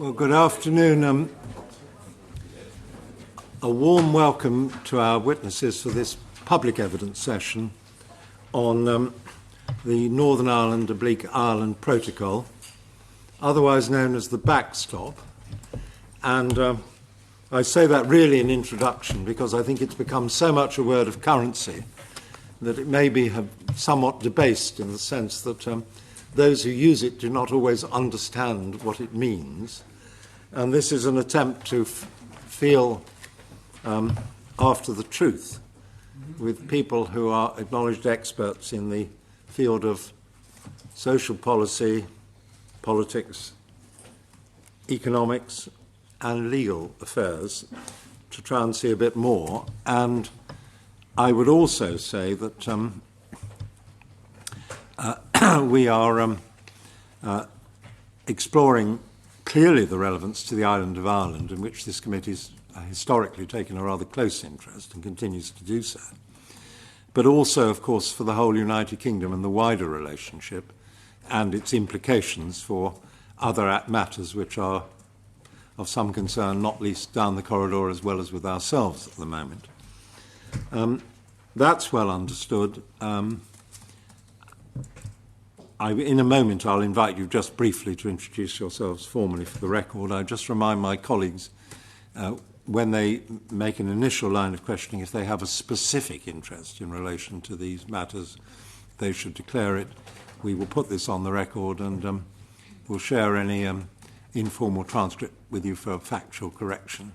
Well, good afternoon. A warm welcome to our witnesses for this public evidence session on the Northern Ireland/Ireland Protocol, otherwise known as the backstop. And I say that really in introduction because I think it's become so much a word of currency that it may be somewhat debased in the sense that those who use it do not always understand what it means. And this is an attempt to feel after the truth with people who are acknowledged experts in the field of social policy, politics, economics, and legal affairs to try and see a bit more. And I would also say that we are exploring clearly the relevance to the island of Ireland, in which this committee has historically taken a rather close interest and continues to do so, but also, of course, for the whole United Kingdom and the wider relationship and its implications for other matters which are of some concern, not least down the corridor as well as with ourselves at the moment. That's well understood. In a moment, I'll invite you just briefly to introduce yourselves formally for the record. I just remind my colleagues, when they make an initial line of questioning, if they have a specific interest in relation to these matters, they should declare it. We will put this on the record and we'll share any informal transcript with you for factual correction,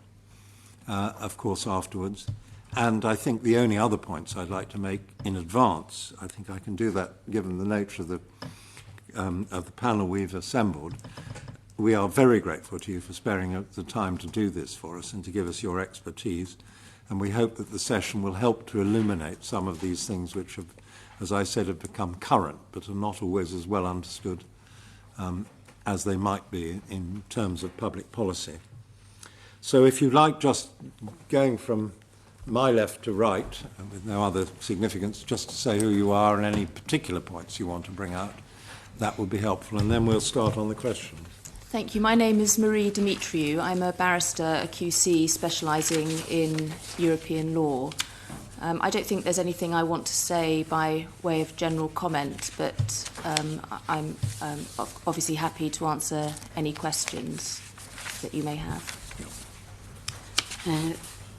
of course, afterwards. And I think the only other points I'd like to make in advance, I think I can do that given the nature of the panel we've assembled. We are very grateful to you for sparing the time to do this for us and to give us your expertise. And we hope that the session will help to illuminate some of these things which have, as I said, have become current but are not always as well understood as they might be in terms of public policy. So if you like, just going from my left to right, and with no other significance, just to say who you are and any particular points you want to bring out, that would be helpful. And then we'll start on the questions. Thank you. My name is Marie Dimitriou. I'm a barrister, a QC, specialising in European law. I don't think there's anything I want to say by way of general comment, but I'm obviously happy to answer any questions that you may have.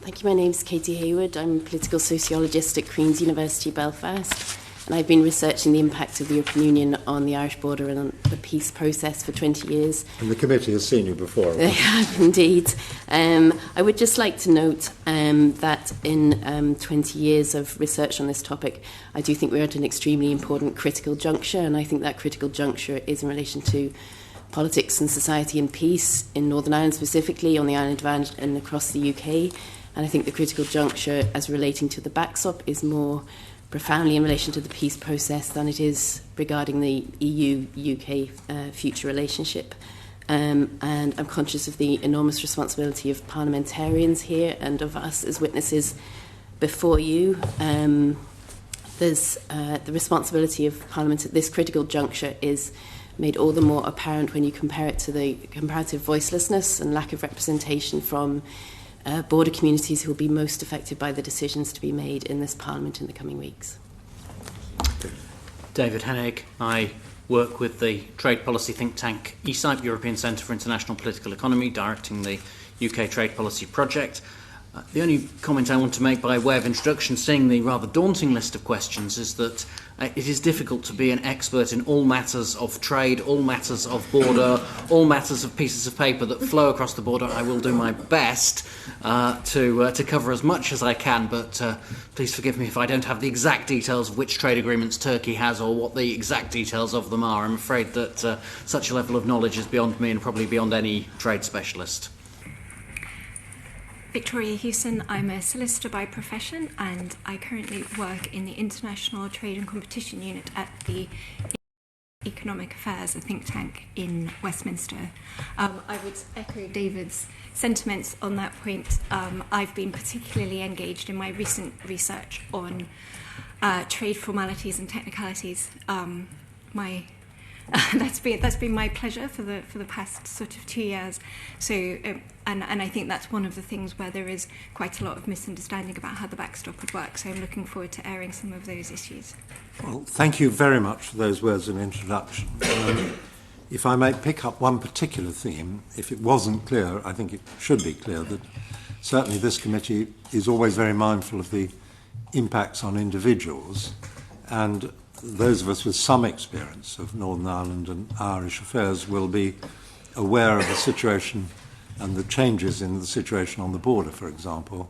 Thank you. My name's Katie Hayward. I'm a political sociologist at Queen's University, Belfast, and I've been researching the impact of the European Union on the Irish border and on the peace process for 20 years. And the committee has seen you before. They have indeed. I would just like to note that in 20 years of research on this topic, I do think we're at an extremely important critical juncture, and I think that critical juncture is in relation to politics and society and peace in Northern Ireland specifically, on the island of Ireland and across the UK. And I think the critical juncture as relating to the backstop is more profoundly in relation to the peace process than it is regarding the EU-UK future relationship. And I'm conscious of the enormous responsibility of parliamentarians here and of us as witnesses before you. There's the responsibility of Parliament at this critical juncture is made all the more apparent when you compare it to the comparative voicelessness and lack of representation from border communities who will be most affected by the decisions to be made in this Parliament in the coming weeks. David Hennig. I work with the trade policy think tank ESIPE, European Centre for International Political Economy, directing the UK Trade Policy Project. The only comment I want to make by way of introduction, seeing the rather daunting list of questions, is that it is difficult to be an expert in all matters of trade, all matters of border, all matters of pieces of paper that flow across the border. I will do my best to cover as much as I can, but please forgive me if I don't have the exact details of which trade agreements Turkey has or what the exact details of them are. I'm afraid that such a level of knowledge is beyond me and probably beyond any trade specialist. Victoria Hewson. I'm a solicitor by profession and I currently work in the International Trade and Competition Unit at the Economic Affairs, a think tank in Westminster. I would echo David's sentiments on that point. I've been particularly engaged in my recent research on trade formalities and technicalities. My that's been my pleasure for the past sort of 2 years. So and I think that's one of the things where there is quite a lot of misunderstanding about how the backstop would work. So I'm looking forward to airing some of those issues. Well, thank you very much for those words of introduction. If I may pick up one particular theme, if it wasn't clear, I think it should be clear that certainly this committee is always very mindful of the impacts on individuals, and those of us with some experience of Northern Ireland and Irish affairs will be aware of the situation and the changes in the situation on the border, for example,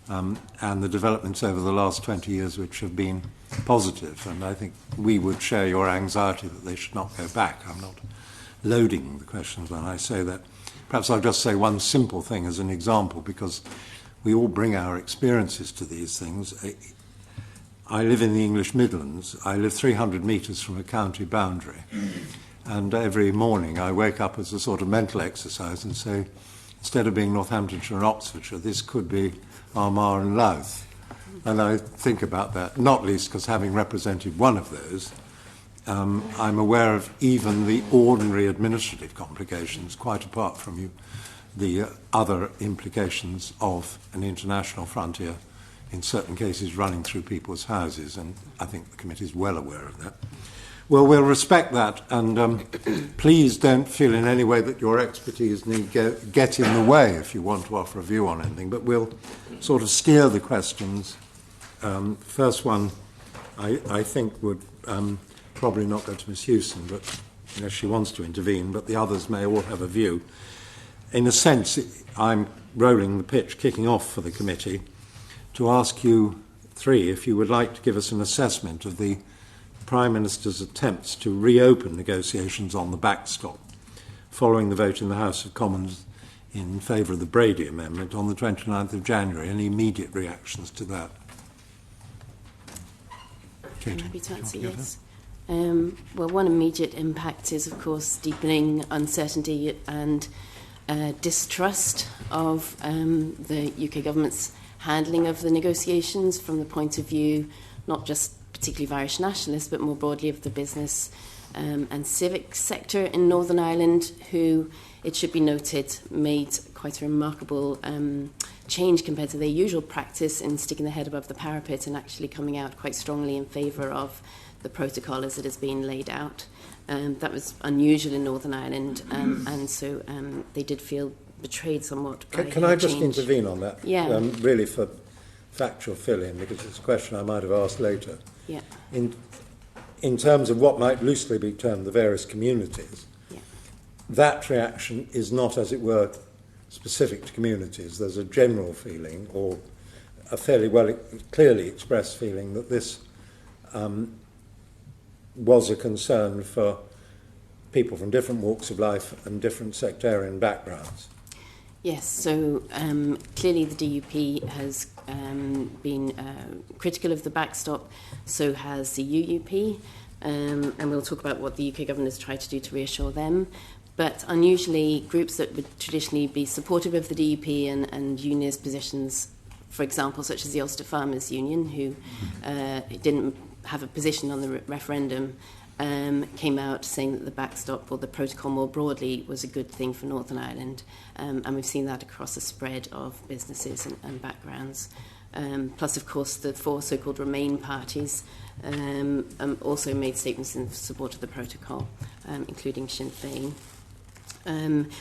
and the developments over the last 20 years which have been positive. And I think we would share your anxiety that they should not go back. I'm not loading the questions when I say that. Perhaps I'll just say one simple thing as an example, because we all bring our experiences to these things. I live in the English Midlands. I live 300 metres from a county boundary. And every morning I wake up as a sort of mental exercise and say, instead of being Northamptonshire and Oxfordshire, this could be Armagh and Louth. And I think about that, not least because having represented one of those, I'm aware of even the ordinary administrative complications, quite apart from the other implications of an international frontier, in certain cases running through people's houses, and I think the committee is well aware of that. Well, we'll respect that, and please don't feel in any way that your expertise need get in the way if you want to offer a view on anything, but we'll sort of steer the questions. First one, I think, would probably not go to Ms. Hewson, but unless she wants to intervene, but the others may all have a view. In a sense, I'm rolling the pitch, kicking off for the committee, to ask you three if you would like to give us an assessment of the Prime Minister's attempts to reopen negotiations on the backstop following the vote in the House of Commons in favour of the Brady Amendment on the 29th of January. Any immediate reactions to that? I'm happy to answer, yes. Well, one immediate impact is, of course, deepening uncertainty and distrust of the UK government's handling of the negotiations from the point of view not just particularly of Irish nationalists, but more broadly of the business and civic sector in Northern Ireland, who, it should be noted, made quite a remarkable change compared to their usual practice in sticking their head above the parapet and actually coming out quite strongly in favour of the protocol as it has been laid out. That was unusual in Northern Ireland, and so they did feel betrayed somewhat by Can I just change. intervene on that? Yeah. Really for factual fill-in, because it's a question I might have asked later. Yeah. In terms of what might loosely be termed the various communities, Yeah. that reaction is not, as it were, specific to communities. There's a general feeling, or a fairly clearly expressed feeling, that this was a concern for people from different walks of life and different sectarian backgrounds. Yes, so clearly the DUP has been critical of the backstop, so has the UUP, and we'll talk about what the UK government has tried to do to reassure them. But unusually, groups that would traditionally be supportive of the DUP and unionist positions, for example, such as the Ulster Farmers Union, who didn't have a position on the referendum, came out saying that the backstop, or the protocol more broadly, was a good thing for Northern Ireland. And we've seen that across a spread of businesses and backgrounds. Plus, of course, the four so-called Remain parties also made statements in support of the protocol, including Sinn Féin.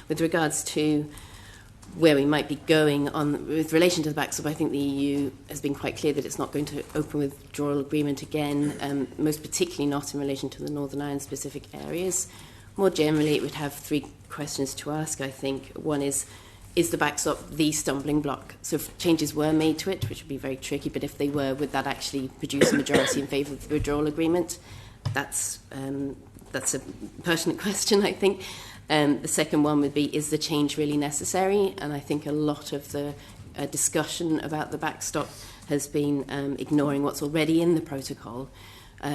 With regards to where we might be going on with relation to the backstop, I think the EU has been quite clear that it's not going to open withdrawal agreement again, most particularly not in relation to the Northern Ireland specific areas. More generally, it would have three questions to ask, I think. One is the backstop the stumbling block? So if changes were made to it, which would be very tricky, but if they were, would that actually produce a majority in favour of the withdrawal agreement? That's a pertinent question, I think. The second one would be, is the change really necessary? And I think a lot of the discussion about the backstop has been ignoring what's already in the protocol.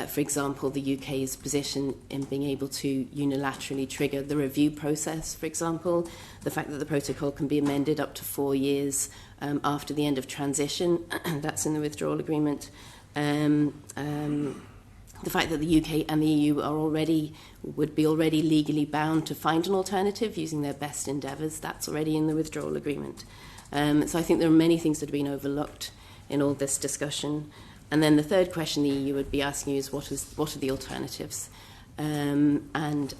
For example, the UK's position in being able to unilaterally trigger the review process, for example, the fact that the protocol can be amended up to 4 years after the end of transition, that's in the withdrawal agreement. the fact that the UK and the EU would be already legally bound to find an alternative using their best endeavours, that's already in the withdrawal agreement. So I think there are many things that have been overlooked in all this discussion. And then the third question the EU would be asking you is what are the alternatives? And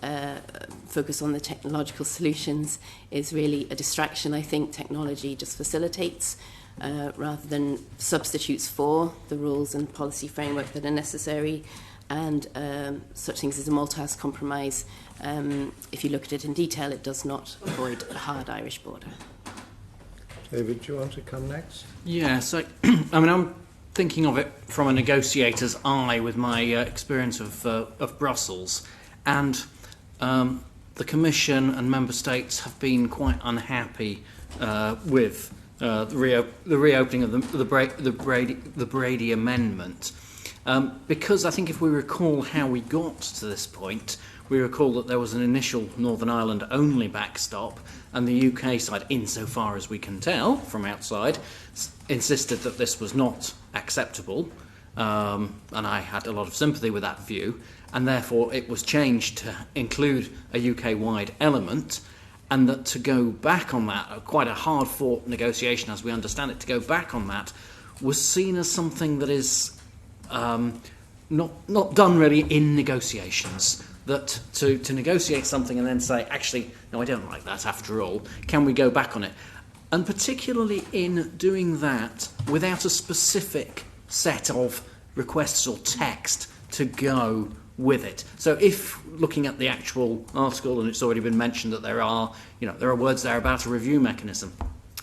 focus on the technological solutions is really a distraction. I think technology just facilitates rather than substitutes for the rules and policy framework that are necessary. And such things as a Maltese compromise, if you look at it in detail, it does not avoid a hard Irish border. David, do you want to come next? Yeah, so I'm thinking of it from a negotiator's eye with my experience of Brussels, and the Commission and Member States have been quite unhappy with the reopening of the Brady Amendment. Because I think if we recall how we got to this point, we recall that there was an initial Northern Ireland only backstop, and the UK side, insofar as we can tell from outside, insisted that this was not acceptable, and I had a lot of sympathy with that view, and therefore it was changed to include a UK-wide element, and that to go back on that, quite a hard-fought negotiation as we understand it, to go back on that was seen as something that is not done really in negotiations. That to negotiate something and then say, actually, no, I don't like that after all, can we go back on it? And particularly in doing that without a specific set of requests or text to go with it. So if looking at the actual article, and it's already been mentioned that there are words there about a review mechanism.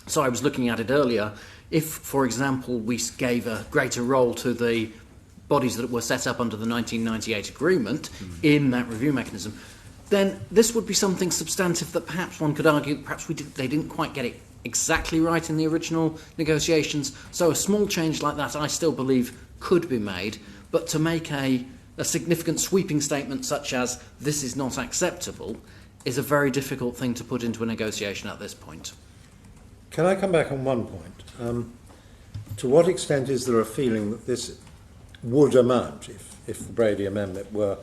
So I was looking at it earlier. If, for example, we gave a greater role to the bodies that were set up under the 1998 agreement in that review mechanism, then this would be something substantive that perhaps one could argue perhaps they didn't quite get it exactly right in the original negotiations. So a small change like that I still believe could be made, but to make a significant sweeping statement such as this is not acceptable is a very difficult thing to put into a negotiation at this point. Can I come back on one point? To what extent is there a feeling that this would amount, if the Brady Amendment were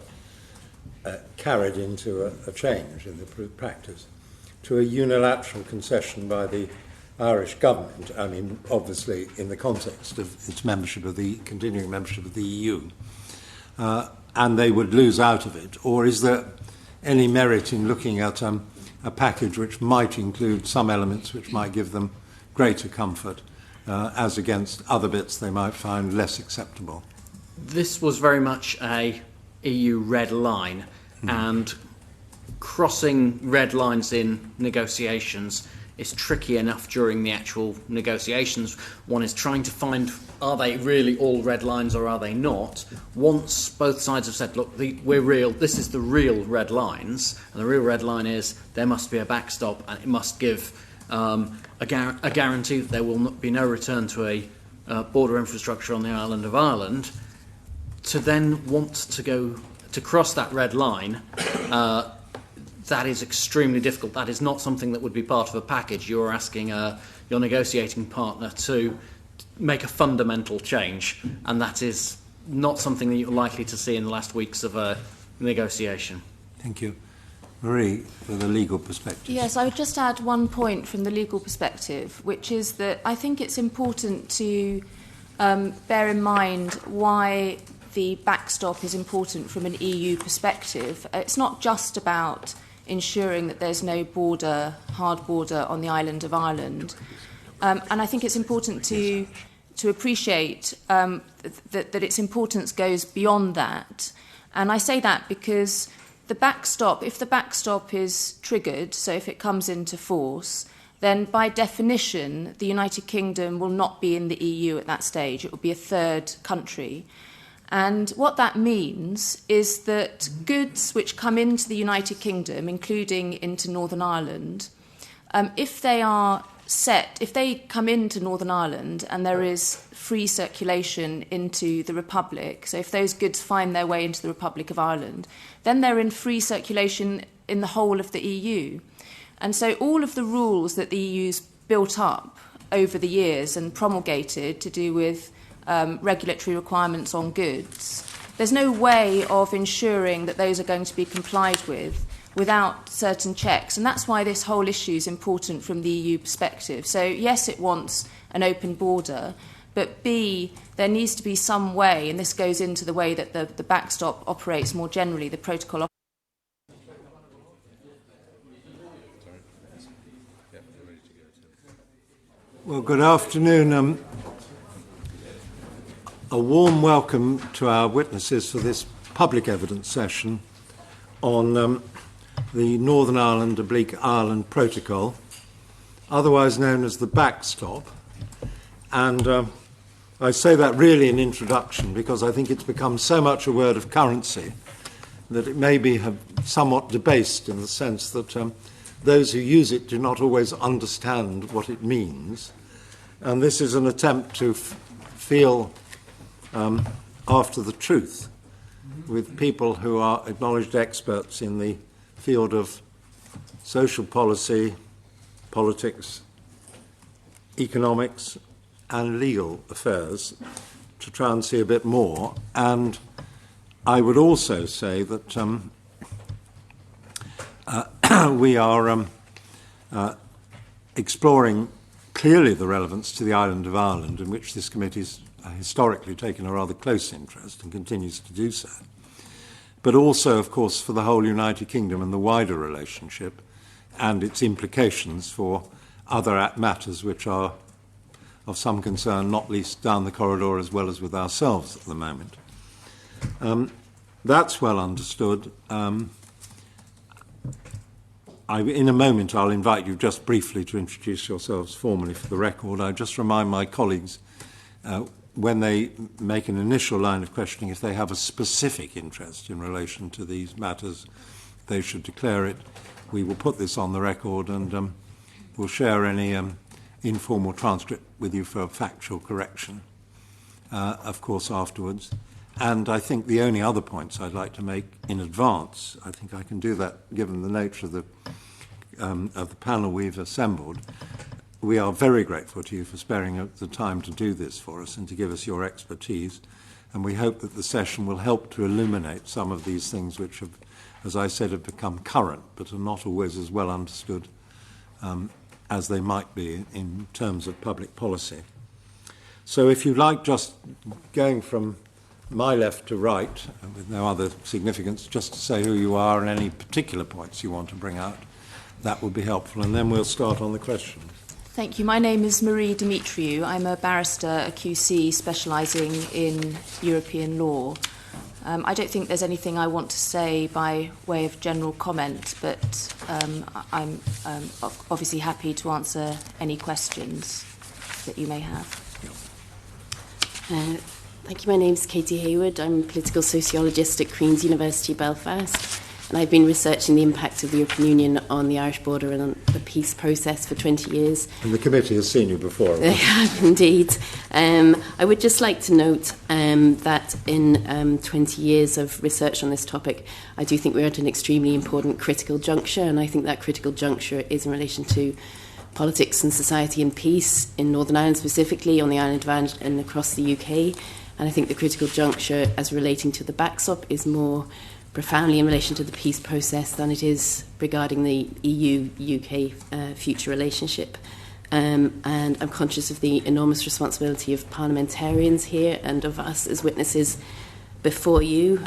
carried into a change in the practice, to a unilateral concession by the Irish government? I mean, obviously in the context of its continuing membership of the EU, and they would lose out of it? Or is there any merit in looking at a package which might include some elements which might give them greater comfort, as against other bits they might find less acceptable? This was very much a EU red line, and crossing red lines in negotiations is tricky enough during the actual negotiations. One is trying to find, are they really all red lines or are they not? Once both sides have said, look, we're real, this is the real red lines, and the real red line is there must be a backstop, and it must give a guarantee that there will be no return to a border infrastructure on the island of Ireland. To then want to cross that red line, that is extremely difficult. That is not something that would be part of a package. You're asking your negotiating partner to make a fundamental change, and that is not something that you're likely to see in the last weeks of a negotiation. Thank you. Marie, for the legal perspective. Yes, I would just add one point from the legal perspective, which is that I think it's important to bear in mind why the backstop is important from an EU perspective. It's not just about ensuring that there's no hard border on the island of Ireland. And I think it's important to appreciate that its importance goes beyond that. And I say that because if the backstop is triggered, so if it comes into force, then by definition, the United Kingdom will not be in the EU at that stage. It will be a third country. And what that means is that goods which come into the United Kingdom, including into Northern Ireland, if they come into Northern Ireland and there is free circulation into the Republic, so if those goods find their way into the Republic of Ireland, then they're in free circulation in the whole of the EU. And so all of the rules that the EU's built up over the years and promulgated to do with regulatory requirements on goods there's no way of ensuring that those are going to be complied with without certain checks. And that's why this whole issue is important from the EU perspective. So, yes, it wants an open border, but B, there needs to be some way, and this goes into the way that the backstop operates more generally, the protocol. Well, good afternoon. A warm welcome to our witnesses for this public evidence session on the Northern Ireland/Ireland Protocol, otherwise known as the backstop. And I say that really in introduction because I think it's become so much a word of currency that it may be somewhat debased in the sense that those who use it do not always understand what it means. And this is an attempt to feel after the truth with people who are acknowledged experts in the field of social policy, politics, economics, and legal affairs to try and see a bit more. And I would also say that we are exploring clearly the relevance to the island of Ireland, in which this committee has historically taken a rather close interest and continues to do so, but also, of course, for the whole United Kingdom and the wider relationship and its implications for other matters which are of some concern, not least down the corridor as well as with ourselves at the moment. That's well understood. In a moment, I'll invite you just briefly to introduce yourselves formally for the record. I just remind my colleagues, when they make an initial line of questioning, if they have a specific interest in relation to these matters, they should declare it. We will put this on the record and we'll share any informal transcript with you for factual correction, of course, afterwards. And I think the only other points I'd like to make in advance, I think I can do that given the nature of the panel we've assembled. We are very grateful to you for sparing the time to do this for us and to give us your expertise. And we hope that the session will help to illuminate some of these things which have, as I said, have become current but are not always as well understood as they might be in terms of public policy. So if you like, just going from my left to right, with no other significance, just to say who you are and any particular points you want to bring out, that would be helpful. And then we'll start on the questions. Thank you. My name is Marie Demetriou. I'm a barrister, a QC, specialising in European law. I don't think there's anything I want to say by way of general comment, but I'm obviously happy to answer any questions that you may have. Thank you. My name's Katie Hayward. I'm a political sociologist at Queen's University, Belfast, and I've been researching the impact of the European Union on the Irish border and on the peace process for 20 years. And the committee has seen you before. They have indeed. I would just like to note that in 20 years of research on this topic, I do think we're at an extremely important critical juncture, and I think that critical juncture is in relation to politics and society and peace in Northern Ireland specifically, on the island of Ireland and across the UK. And I think the critical juncture as relating to the backstop is more profoundly in relation to the peace process than it is regarding the EU-UK future relationship. And I'm conscious of the enormous responsibility of parliamentarians here and of us as witnesses before you.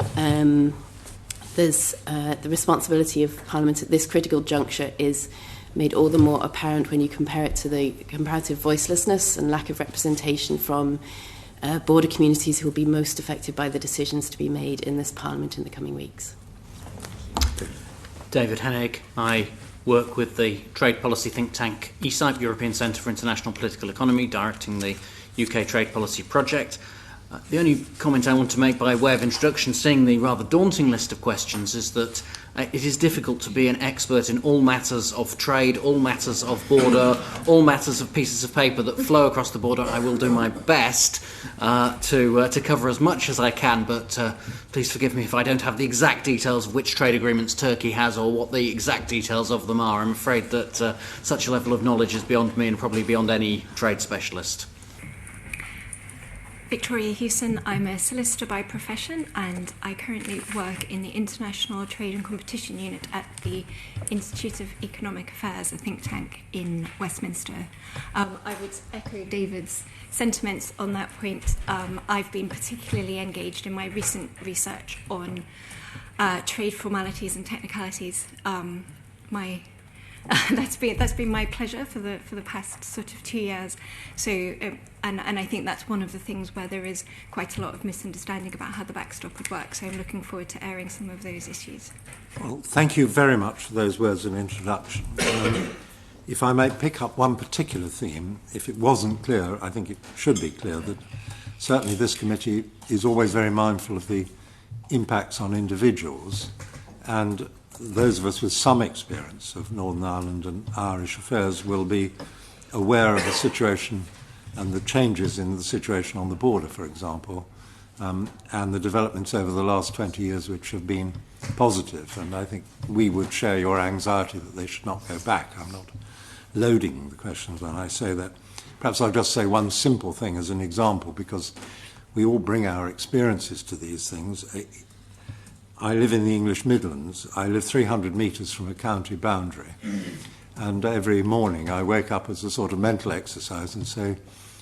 There's the responsibility of Parliament at this critical juncture is made all the more apparent when you compare it to the comparative voicelessness and lack of representation from border communities who will be most affected by the decisions to be made in this Parliament in the coming weeks. David Hennig. I work with the trade policy think tank ESIPE, European Centre for International Political Economy, directing the UK trade policy project. The only comment I want to make by way of introduction, seeing the rather daunting list of questions, is that it is difficult to be an expert in all matters of trade, all matters of border, all matters of pieces of paper that flow across the border. I will do my best to cover as much as I can, but please forgive me if I don't have the exact details of which trade agreements Turkey has or what the exact details of them are. I'm afraid that such a level of knowledge is beyond me and probably beyond any trade specialist. Victoria Hewson. I'm a solicitor by profession, and I currently work in the International Trade and Competition Unit at the Institute of Economic Affairs, a think tank in Westminster. I would echo David's sentiments on that point. I've been particularly engaged in my recent research on trade formalities and technicalities. That's been my pleasure for the past sort of 2 years. So, and I think that's one of the things where there is quite a lot of misunderstanding about how the backstop would work. So I'm looking forward to airing some of those issues. Well, thank you very much for those words of introduction. If I may pick up one particular theme, if it wasn't clear, I think it should be clear that certainly this committee is always very mindful of the impacts on individuals, and those of us with some experience of Northern Ireland and Irish affairs will be aware of the situation and the changes in the situation on the border, for example, and the developments over the last 20 years which have been positive. And I think we would share your anxiety that they should not go back. I'm not loading the questions when I say that. Perhaps I'll just say one simple thing as an example, because we all bring our experiences to these things. I live in the English Midlands. I live 300 metres from a county boundary. And every morning I wake up as a sort of mental exercise and say,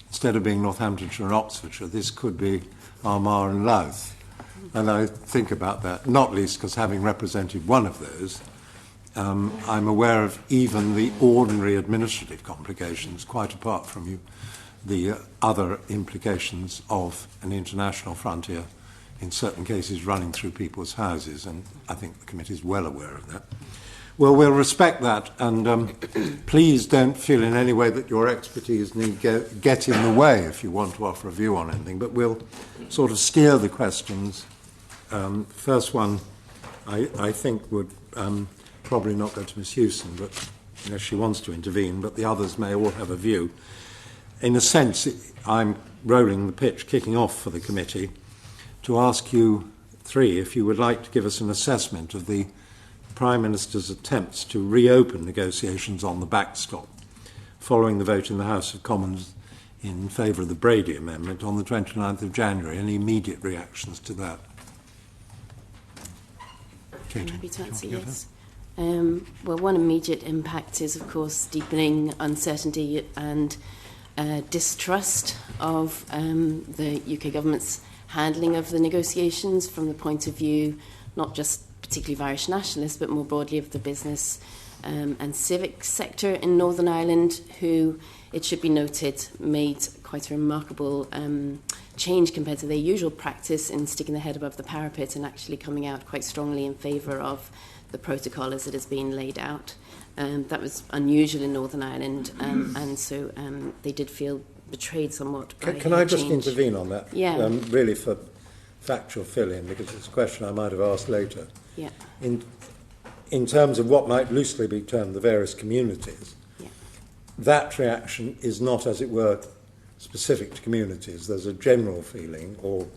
instead of being Northamptonshire and Oxfordshire, this could be Armagh and Louth. And I think about that, not least because having represented one of those, I'm aware of even the ordinary administrative complications, quite apart from the other implications of an international frontier, in certain cases running through people's houses, and I think the committee is well aware of that. Well, we'll respect that, and please don't feel in any way that your expertise need get in the way if you want to offer a view on anything, but we'll sort of steer the questions. First one, I think, would probably not go to Ms. Hewson, but unless she wants to intervene, but the others may all have a view. In a sense, I'm rolling the pitch, kicking off for the committee, to ask you three if you would like to give us an assessment of the Prime Minister's attempts to reopen negotiations on the backstop following the vote in the House of Commons in favour of the Brady Amendment on the 29th of January. Any immediate reactions to that? I'm happy to answer, yes. Well, one immediate impact is, of course, deepening uncertainty and distrust of the UK government's handling of the negotiations from the point of view not just particularly of Irish nationalists, but more broadly of the business and civic sector in Northern Ireland, who, it should be noted, made quite a remarkable change compared to their usual practice in sticking their head above the parapet and actually coming out quite strongly in favour of the protocol as it has been laid out. That was unusual in Northern Ireland, and so they did feel betrayed somewhat by Can I just change. intervene on that? Yeah. Really for factual fill-in, because it's a question I might have asked later. Yeah. In terms of what might loosely be termed the various communities, Yeah. that reaction is not, as it were, specific to communities. There's a general feeling, or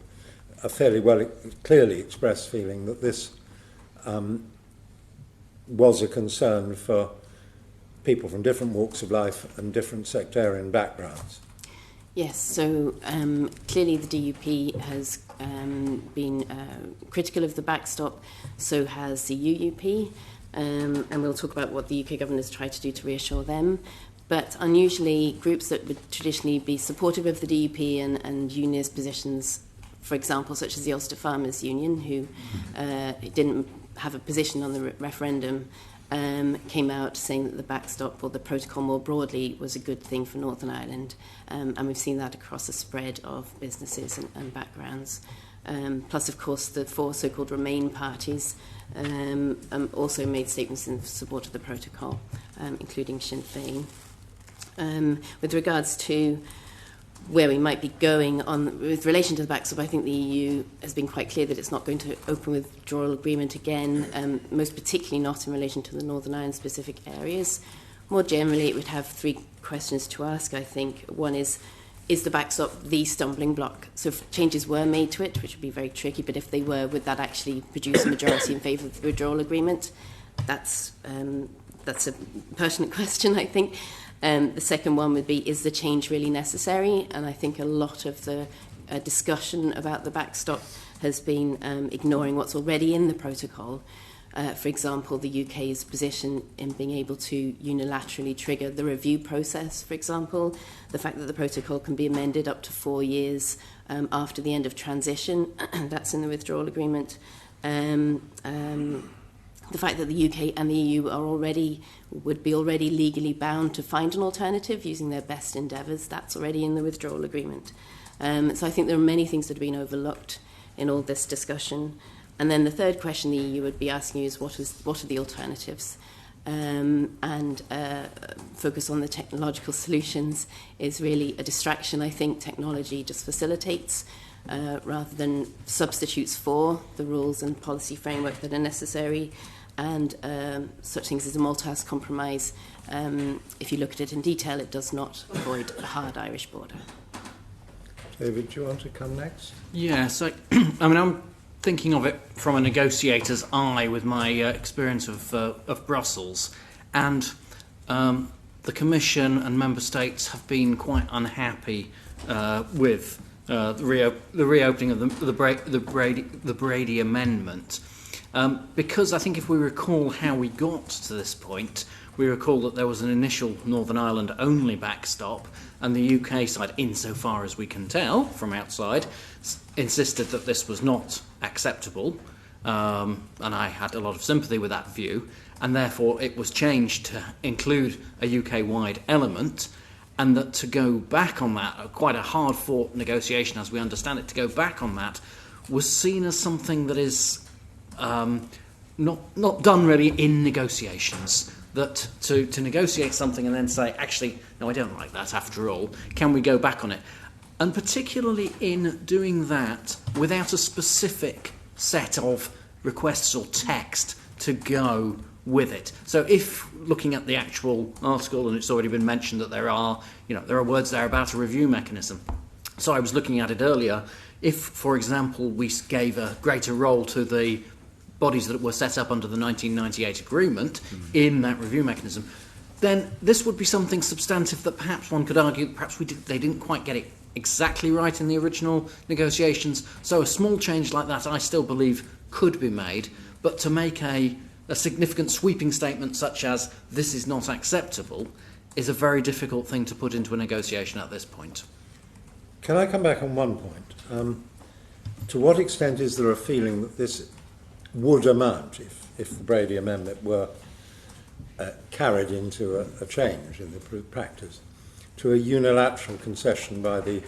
a fairly clearly expressed feeling, that this was a concern for people from different walks of life and different sectarian backgrounds. Yes, so clearly the DUP has been critical of the backstop, so has the UUP, and we'll talk about what the UK government has tried to do to reassure them. But unusually, groups that would traditionally be supportive of the DUP and unionist positions, for example, such as the Ulster Farmers Union, who didn't have a position on the referendum, came out saying that the backstop, or the protocol more broadly, was a good thing for Northern Ireland. And we've seen that across a spread of businesses and backgrounds. Plus, of course, the four so-called Remain parties also made statements in support of the protocol, including Sinn Féin. With regards to where we might be going on with relation to the backstop, I think the EU has been quite clear that it's not going to open withdrawal agreement again, most particularly not in relation to the Northern Ireland specific areas. More generally, it would have three questions to ask, I think. One is the backstop the stumbling block? So if changes were made to it, which would be very tricky, but if they were, would that actually produce a majority in favour of the withdrawal agreement? That's a pertinent question, I think. The second one would be, is the change really necessary? And I think a lot of the discussion about the backstop has been ignoring what's already in the protocol. For example, the UK's position in being able to unilaterally trigger the review process, for example, the fact that the protocol can be amended up to 4 years after the end of transition, that's in the withdrawal agreement. The fact that the UK and the EU would be already legally bound to find an alternative using their best endeavours, that's already in the withdrawal agreement. So I think there are many things that have been overlooked in all this discussion. And then the third question the EU would be asking you is what are the alternatives? And focus on the technological solutions is really a distraction. I think technology just facilitates rather than substitutes for the rules and policy framework that are necessary. And such things as a Maltese compromise, if you look at it in detail, it does not avoid a hard Irish border. David, do you want to come next? Yeah, so I'm thinking of it from a negotiator's eye with my experience of Brussels, and the Commission and Member States have been quite unhappy with the reopening of the Brady Amendment, because I think if we recall how we got to this point, we recall that there was an initial Northern Ireland only backstop, and the UK side, insofar as we can tell from outside, insisted that this was not acceptable, and I had a lot of sympathy with that view, and therefore it was changed to include a UK-wide element, and that to go back on that, quite a hard-fought negotiation as we understand it, to go back on that was seen as something that is not done really in negotiations. That to negotiate something and then say, actually, no, I don't like that after all, can we go back on it? And particularly in doing that without a specific set of requests or text to go with it. So if looking at the actual article, and it's already been mentioned that there are words there about a review mechanism. So I was looking at it earlier. If, for example, we gave a greater role to the bodies that were set up under the 1998 agreement in that review mechanism, then this would be something substantive that perhaps one could argue perhaps they didn't quite get it exactly right in the original negotiations. So a small change like that I still believe could be made, but to make a significant sweeping statement such as this is not acceptable is a very difficult thing to put into a negotiation at this point. Can I come back on one point? To what extent is there a feeling that this would amount, if the Brady Amendment were carried into a change in the practice, to a unilateral concession by the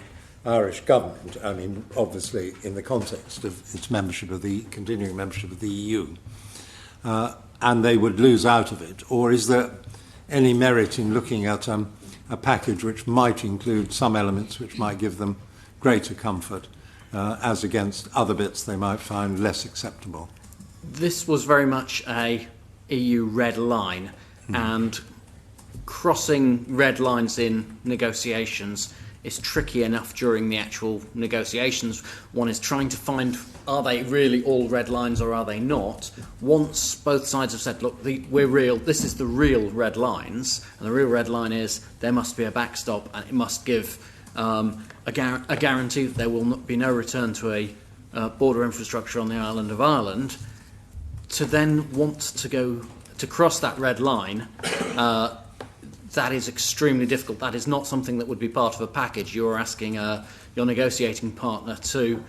Irish government? I mean, obviously in the context of its continuing membership of the EU, and they would lose out of it? Or is there any merit in looking at a package which might include some elements which might give them greater comfort, as against other bits they might find less acceptable? This was very much a EU red line, and crossing red lines in negotiations is tricky enough during the actual negotiations. One is trying to find, are they really all red lines or are they not? Once both sides have said, look, we're real, this is the real red lines, and the real red line is there must be a backstop, and it must give a guarantee that there will be no return to a border infrastructure on the island of Ireland. To then want to cross that red line, that is extremely difficult. That is not something that would be part of a package. You're asking your negotiating partner to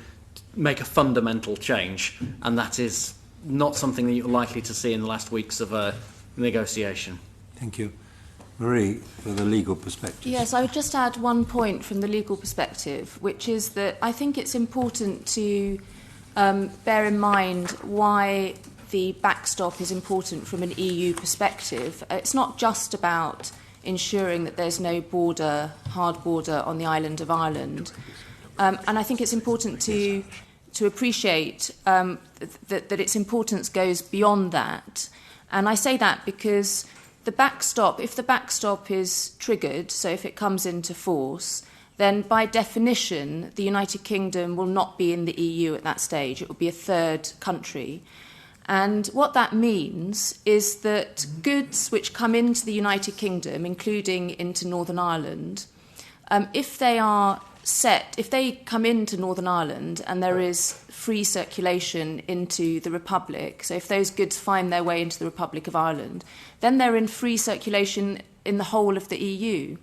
make a fundamental change, and that is not something that you're likely to see in the last weeks of a negotiation. Thank you. Marie, for the legal perspective. Yes, I would just add one point from the legal perspective, which is that I think it's important to bear in mind why the backstop is important from an EU perspective. It's not just about ensuring that there's no hard border on the island of Ireland. And I think it's important to appreciate that its importance goes beyond that. And I say that because if the backstop is triggered, so if it comes into force, then by definition, the United Kingdom will not be in the EU at that stage. It will be a third country. And what that means is that goods which come into the United Kingdom, including into Northern Ireland, if they are if they come into Northern Ireland and there is free circulation into the Republic, so if those goods find their way into the Republic of Ireland, then they're in free circulation in the whole of the EU.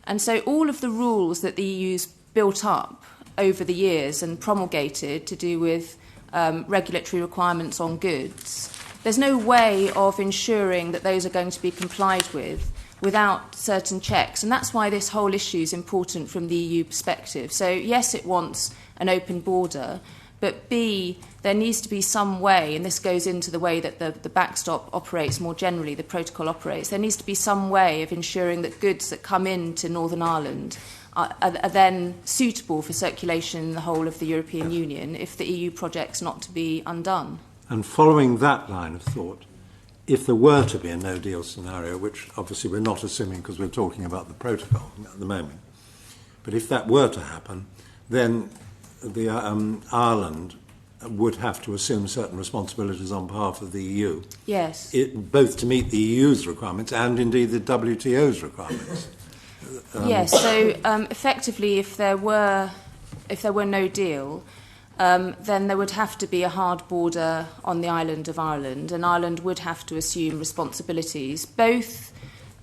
And so all of the rules that the EU's built up over the years and promulgated to do with regulatory requirements on goods, there's no way of ensuring that those are going to be complied with without certain checks. And that's why this whole issue is important from the EU perspective. So yes, it wants an open border, but B, there needs to be some way, and this goes into the way that the backstop operates more generally, the protocol operates, there needs to be some way of ensuring that goods that come into Northern Ireland are then suitable for circulation in the whole of the European Union if the EU project's not to be undone. And following that line of thought, if there were to be a no-deal scenario, which obviously we're not assuming because we're talking about the protocol at the moment, but if that were to happen, then the Ireland would have to assume certain responsibilities on behalf of the EU. Yes. Both to meet the EU's requirements and indeed the WTO's requirements. Yes, so effectively if there were no deal, then there would have to be a hard border on the island of Ireland, and Ireland would have to assume responsibilities, both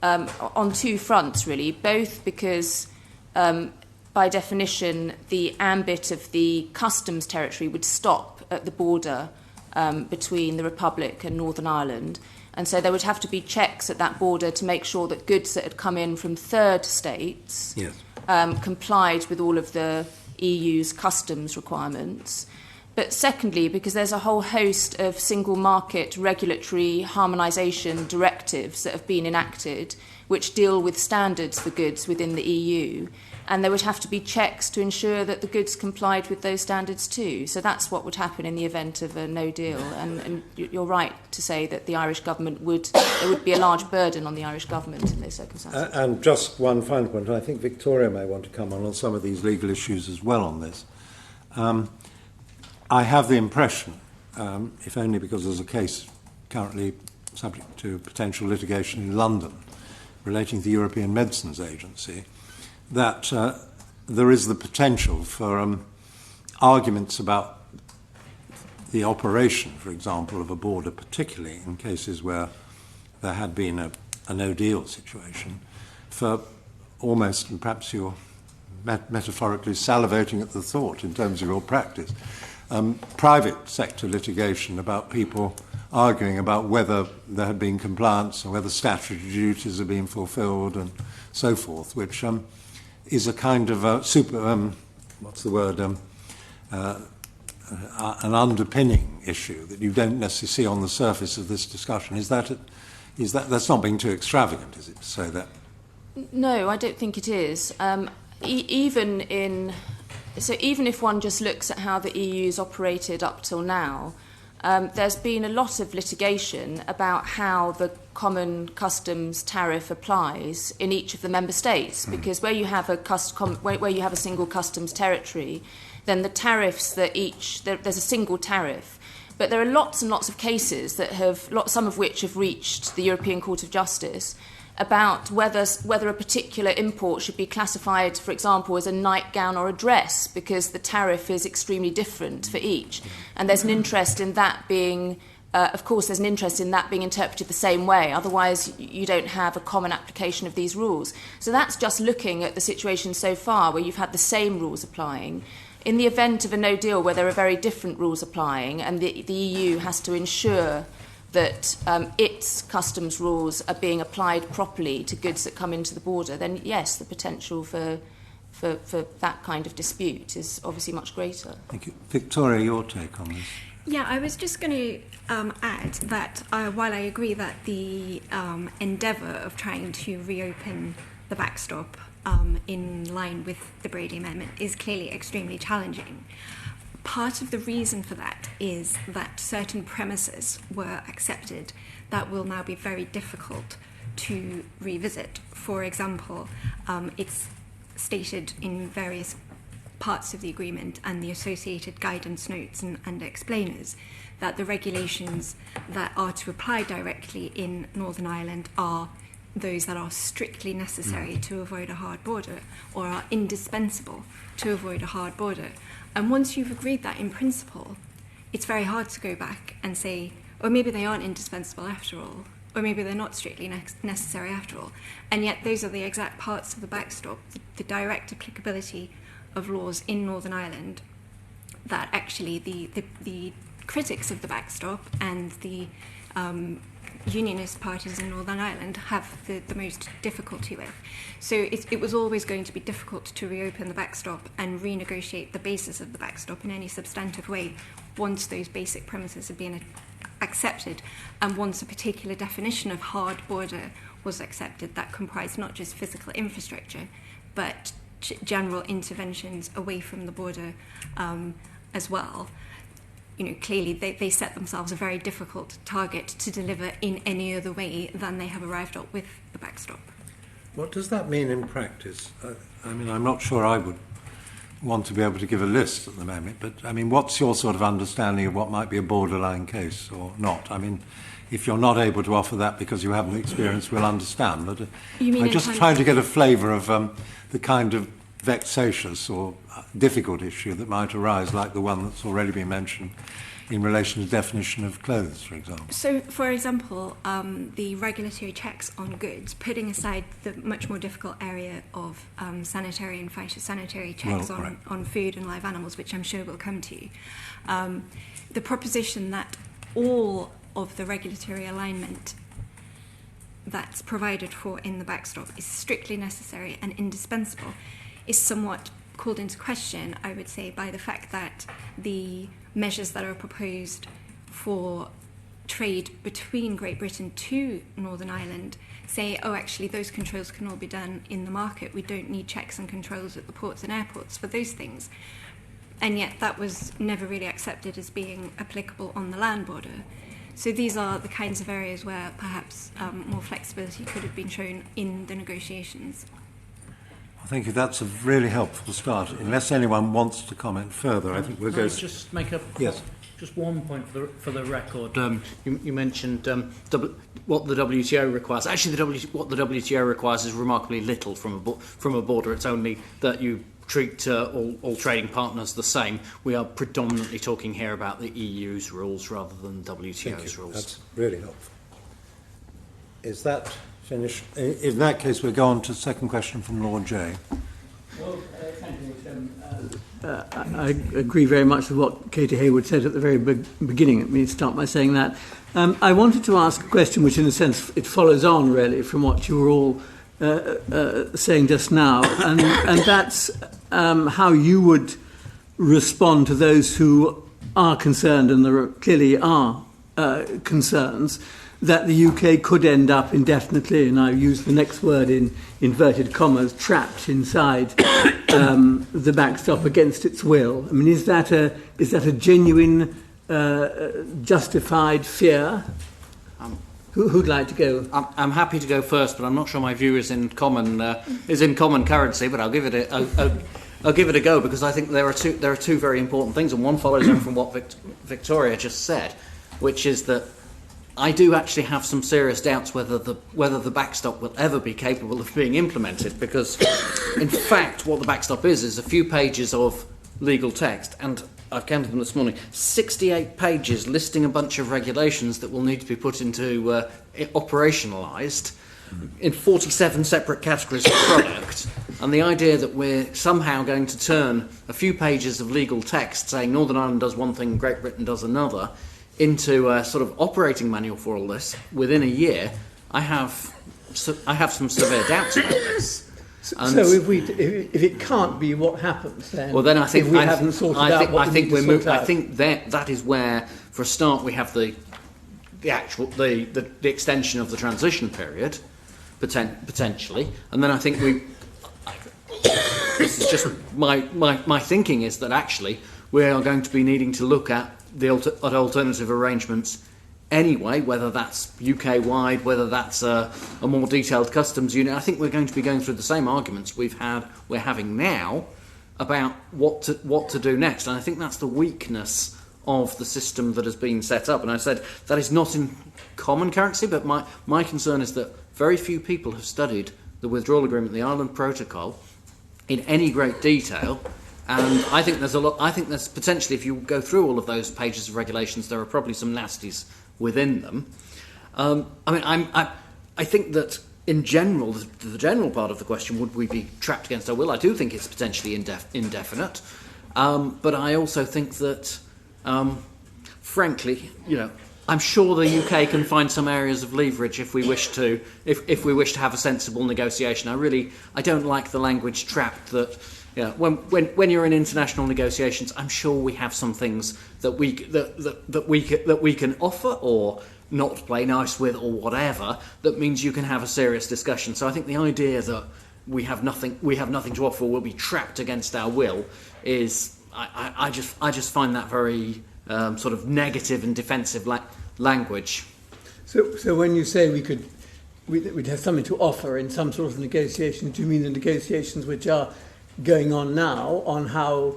on two fronts really, both because by definition the ambit of the customs territory would stop at the border between the Republic and Northern Ireland, and so there would have to be checks at that border to make sure that goods that had come in from third states Yes. Complied with all of the EU's customs requirements. But secondly, because there's a whole host of single market regulatory harmonisation directives that have been enacted which deal with standards for goods within the EU, and there would have to be checks to ensure that the goods complied with those standards too. So that's what would happen in the event of a no deal. And you're right to say that the Irish government there would be a large burden on the Irish government in those circumstances. And just one final point, I think Victoria may want to come on some of these legal issues as well on this. I have the impression, if only because there's a case currently subject to potential litigation in London relating to the European Medicines Agency, that there is the potential for arguments about the operation, for example, of a border, particularly in cases where there had been a no-deal situation, for almost, and perhaps you're metaphorically salivating at the thought in terms of your practice, private sector litigation about people arguing about whether there had been compliance or whether statutory duties have been fulfilled and so forth, which is a kind of an underpinning issue that you don't necessarily see on the surface of this discussion. Is that that's not being too extravagant, is it, to say that? No, I don't think it is. Even if one just looks at how the EU's operated up till now, there's been a lot of litigation about how the common customs tariff applies in each of the member states, because where you have a single customs territory, then the tariffs there's a single tariff. But there are lots and lots of cases that some of which have reached the European Court of Justice about whether a particular import should be classified, for example, as a nightgown or a dress, because the tariff is extremely different for each. And there's an interest in that being, there's an interest in that being interpreted the same way. Otherwise, you don't have a common application of these rules. So that's just looking at the situation so far, where you've had the same rules applying. In the event of a no deal, where there are very different rules applying, and the EU has to ensure that its customs rules are being applied properly to goods that come into the border, then yes, the potential for that kind of dispute is obviously much greater. Thank you. Victoria, your take on this? Yeah, I was just going to add that while I agree that the endeavour of trying to reopen the backstop in line with the Brady Amendment is clearly extremely challenging, part of the reason for that is that certain premises were accepted that will now be very difficult to revisit. For example, it's stated in various parts of the agreement and the associated guidance notes and explainers that the regulations that are to apply directly in Northern Ireland are those that are strictly necessary to avoid a hard border or are indispensable to avoid a hard border. And once you've agreed that in principle, it's very hard to go back and say, or maybe they aren't indispensable after all, or maybe they're not strictly necessary after all. And yet those are the exact parts of the backstop, the direct applicability of laws in Northern Ireland, that actually the critics of the backstop and the unionist parties in Northern Ireland have the most difficulty with. So it was always going to be difficult to reopen the backstop and renegotiate the basis of the backstop in any substantive way once those basic premises had been accepted, and once a particular definition of hard border was accepted that comprised not just physical infrastructure but general interventions away from the border as well. You know, clearly they set themselves a very difficult target to deliver in any other way than they have arrived at with the backstop. What does that mean in practice? I mean, I'm not sure I would want to be able to give a list at the moment, but I mean, what's your sort of understanding of what might be a borderline case or not? I mean, if you're not able to offer that because you haven't experienced, we'll understand. But I'm just trying to get a flavour of the kind of vexatious or difficult issue that might arise, like the one that's already been mentioned in relation to definition of clothes, for example. So, for example, the regulatory checks on goods, putting aside the much more difficult area of sanitary and phytosanitary checks on food and live animals, which I'm sure we'll come to, the proposition that all of the regulatory alignment that's provided for in the backstop is strictly necessary and indispensable is somewhat called into question, I would say, by the fact that the measures that are proposed for trade between Great Britain to Northern Ireland say, oh, actually, those controls can all be done in the market. We don't need checks and controls at the ports and airports for those things. And yet that was never really accepted as being applicable on the land border. So these are the kinds of areas where perhaps more flexibility could have been shown in the negotiations. Thank you. That's a really helpful start. Unless anyone wants to comment further, I think we'll go... Just make a... Yes. Just one point for the record. You mentioned what the WTO requires. Actually, what the WTO requires is remarkably little from a border. It's only that you treat all trading partners the same. We are predominantly talking here about the EU's rules rather than WTO's rules. That's really helpful. Is that finished? In that case, we'll go on to the second question from Lord Jay. Well, thank you. I agree very much with what Katie Hayward said at the very beginning. Let me start by saying that. I wanted to ask a question which, in a sense, it follows on, really, from what you were all saying just now, and that's how you would respond to those who are concerned, and there clearly are concerns, that the UK could end up indefinitely, and I use the next word in inverted commas, trapped inside the backstop against its will. I mean, is that a genuine, justified fear? Who'd like to go? I'm happy to go first, but I'm not sure my view is in common currency. But I'll give it a go, because I think there are two very important things, and one follows on from what Victoria just said, which is that I do actually have some serious doubts whether the backstop will ever be capable of being implemented, because, in fact, what the backstop is a few pages of legal text, and I've counted them this morning, 68 pages listing a bunch of regulations that will need to be put into operationalised in 47 separate categories of product. And the idea that we're somehow going to turn a few pages of legal text saying Northern Ireland does one thing, Great Britain does another, into a sort of operating manual for all this within a year, I have some severe doubts about this. And so if it can't be, what happens then? Well, then I think if we haven't sorted out what we need to sort out. I think that is where, for a start, we have the extension of the transition period potentially, and then I think this is just my thinking is that actually we are going to be needing to look at alternative arrangements anyway, whether that's UK-wide, whether that's a more detailed customs unit. I think we're going to be going through the same arguments we're having now about what to do next, and I think that's the weakness of the system that has been set up. And I said that is not in common currency, but my concern is that very few people have studied the withdrawal agreement, the Ireland Protocol, in any great detail. And I think there's potentially, if you go through all of those pages of regulations, there are probably some nasties within them. I think that in general, the general part of the question, would we be trapped against our will? I do think it's potentially indefinite. But I also think that, frankly, I'm sure the UK can find some areas of leverage if we wish to have a sensible negotiation. I don't like the language trapped that. When you're in international negotiations, I'm sure we have some things that we can offer or not play nice with or whatever. That means you can have a serious discussion. So I think the idea that we have nothing to offer, we'll be trapped against our will, is I just find that very sort of negative and defensive language. So when you say we'd have something to offer in some sort of negotiation, do you mean the negotiations which are going on now on how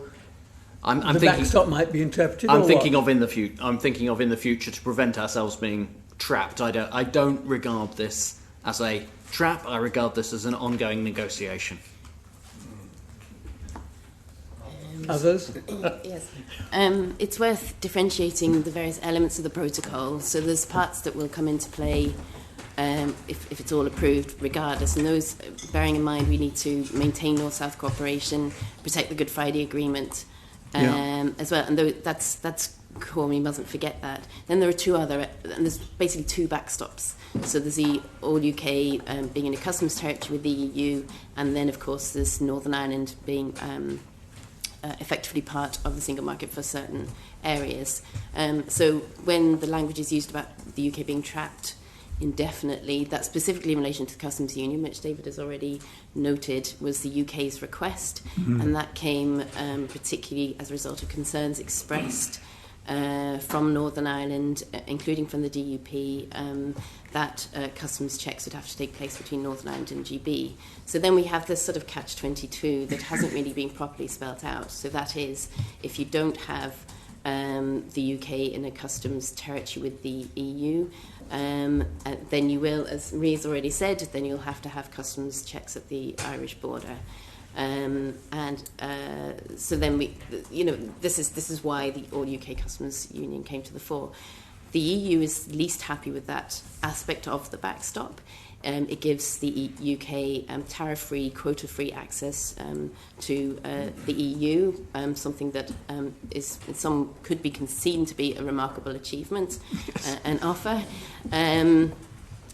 the backstop might be interpreted? I'm thinking of in the future to prevent ourselves being trapped. I don't regard this as a trap. I regard this as an ongoing negotiation. Others? Yes. It's worth differentiating the various elements of the protocol. So there's parts that will come into play if it's all approved, regardless. And those, bearing in mind, we need to maintain North-South cooperation, protect the Good Friday Agreement as well. And that's core, we mustn't forget that. Then there are and there's basically two backstops. So there's the all-UK being in a customs territory with the EU, and then, of course, there's Northern Ireland being effectively part of the single market for certain areas. So when the language is used about the UK being trapped indefinitely, that's specifically in relation to the customs union, which David has already noted was the UK's request, and that came particularly as a result of concerns expressed from Northern Ireland, including from the DUP, that customs checks would have to take place between Northern Ireland and GB. So then we have this sort of catch-22 that hasn't really been properly spelt out. So that is, if you don't have the UK in a customs territory with the EU, then you will, as Rhea's already said, then you'll have to have customs checks at the Irish border. So then this is why the All UK Customs Union came to the fore. The EU is least happy with that aspect of the backstop. It gives the UK tariff-free, quota-free access to the EU, something that some could be seen to be a remarkable achievement and offer,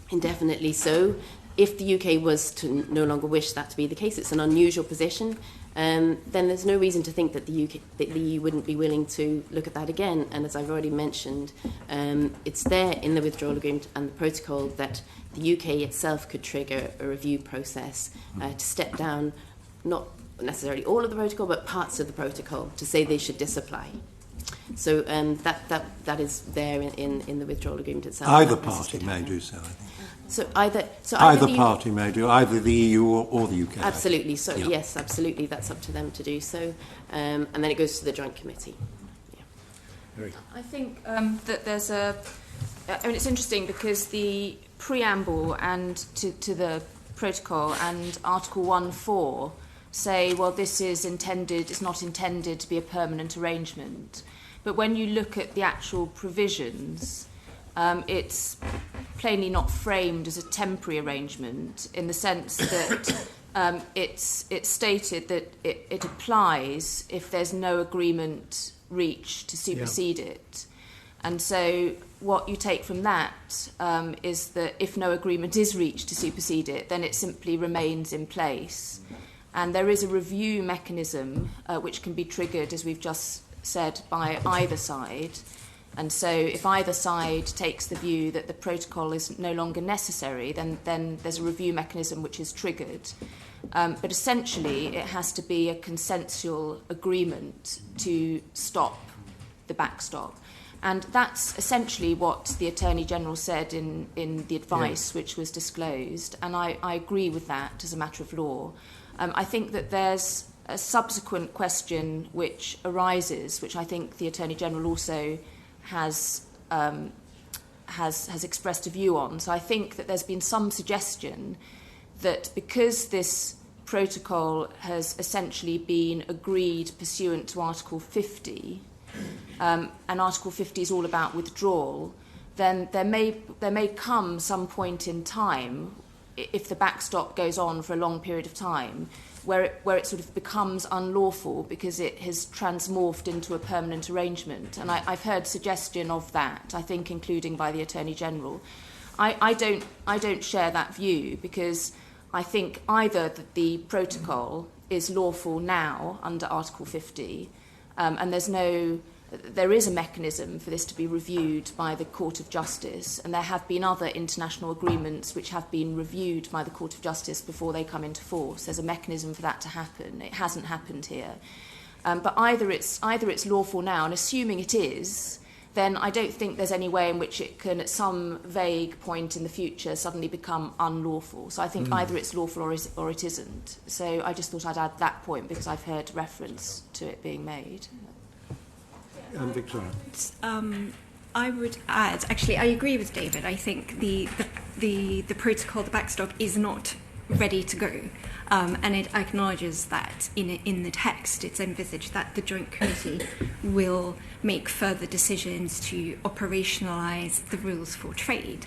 indefinitely so. If the UK was to no longer wish that to be the case, it's an unusual position, then there's no reason to think that the EU wouldn't be willing to look at that again. And as I've already mentioned, it's there in the withdrawal agreement and the protocol that the UK itself could trigger a review process to step down, not necessarily all of the protocol, but parts of the protocol, to say they should disapply. So that is there in the withdrawal agreement itself. Either party may do so, I think. Either party may do, either the EU or the UK. Absolutely. So yes, absolutely, that's up to them to do so, and then it goes to the joint committee. Yeah. I think that there's it's interesting because the preamble and to the protocol and Article 1.4 say, well, it's not intended to be a permanent arrangement. But when you look at the actual provisions, it's plainly not framed as a temporary arrangement in the sense that it's stated that it applies if there's no agreement reached to supersede it. And so what you take from that is that if no agreement is reached to supersede it, then it simply remains in place. And there is a review mechanism which can be triggered, as we've just said, by either side. And so if either side takes the view that the protocol is no longer necessary, then there's a review mechanism which is triggered. But essentially, it has to be a consensual agreement to stop the backstop. And that's essentially what the Attorney General said in the advice which was disclosed. And I agree with that as a matter of law. I think that there's a subsequent question which arises, which I think the Attorney General also has expressed a view on. So I think that there's been some suggestion that because this protocol has essentially been agreed pursuant to Article 50, and Article 50 is all about withdrawal, then there may come some point in time, if the backstop goes on for a long period of time, where it sort of becomes unlawful because it has transmorphed into a permanent arrangement. And I've heard suggestion of that, I think, including by the Attorney General. I don't share that view, because I think either that the protocol is lawful now under Article 50, and there is a mechanism for this to be reviewed by the Court of Justice, and there have been other international agreements which have been reviewed by the Court of Justice before they come into force. There's a mechanism for that to happen. It hasn't happened here. But either it's lawful now, and assuming it is, then I don't think there's any way in which it can, at some vague point in the future, suddenly become unlawful. So I think either it's lawful or it isn't. So I just thought I'd add that point, because I've heard reference to it being made. Victoria. I would add, actually, I agree with David. I think the protocol, the backstop, is not ready to go, and it acknowledges that in the text it's envisaged that the Joint Committee will make further decisions to operationalise the rules for trade,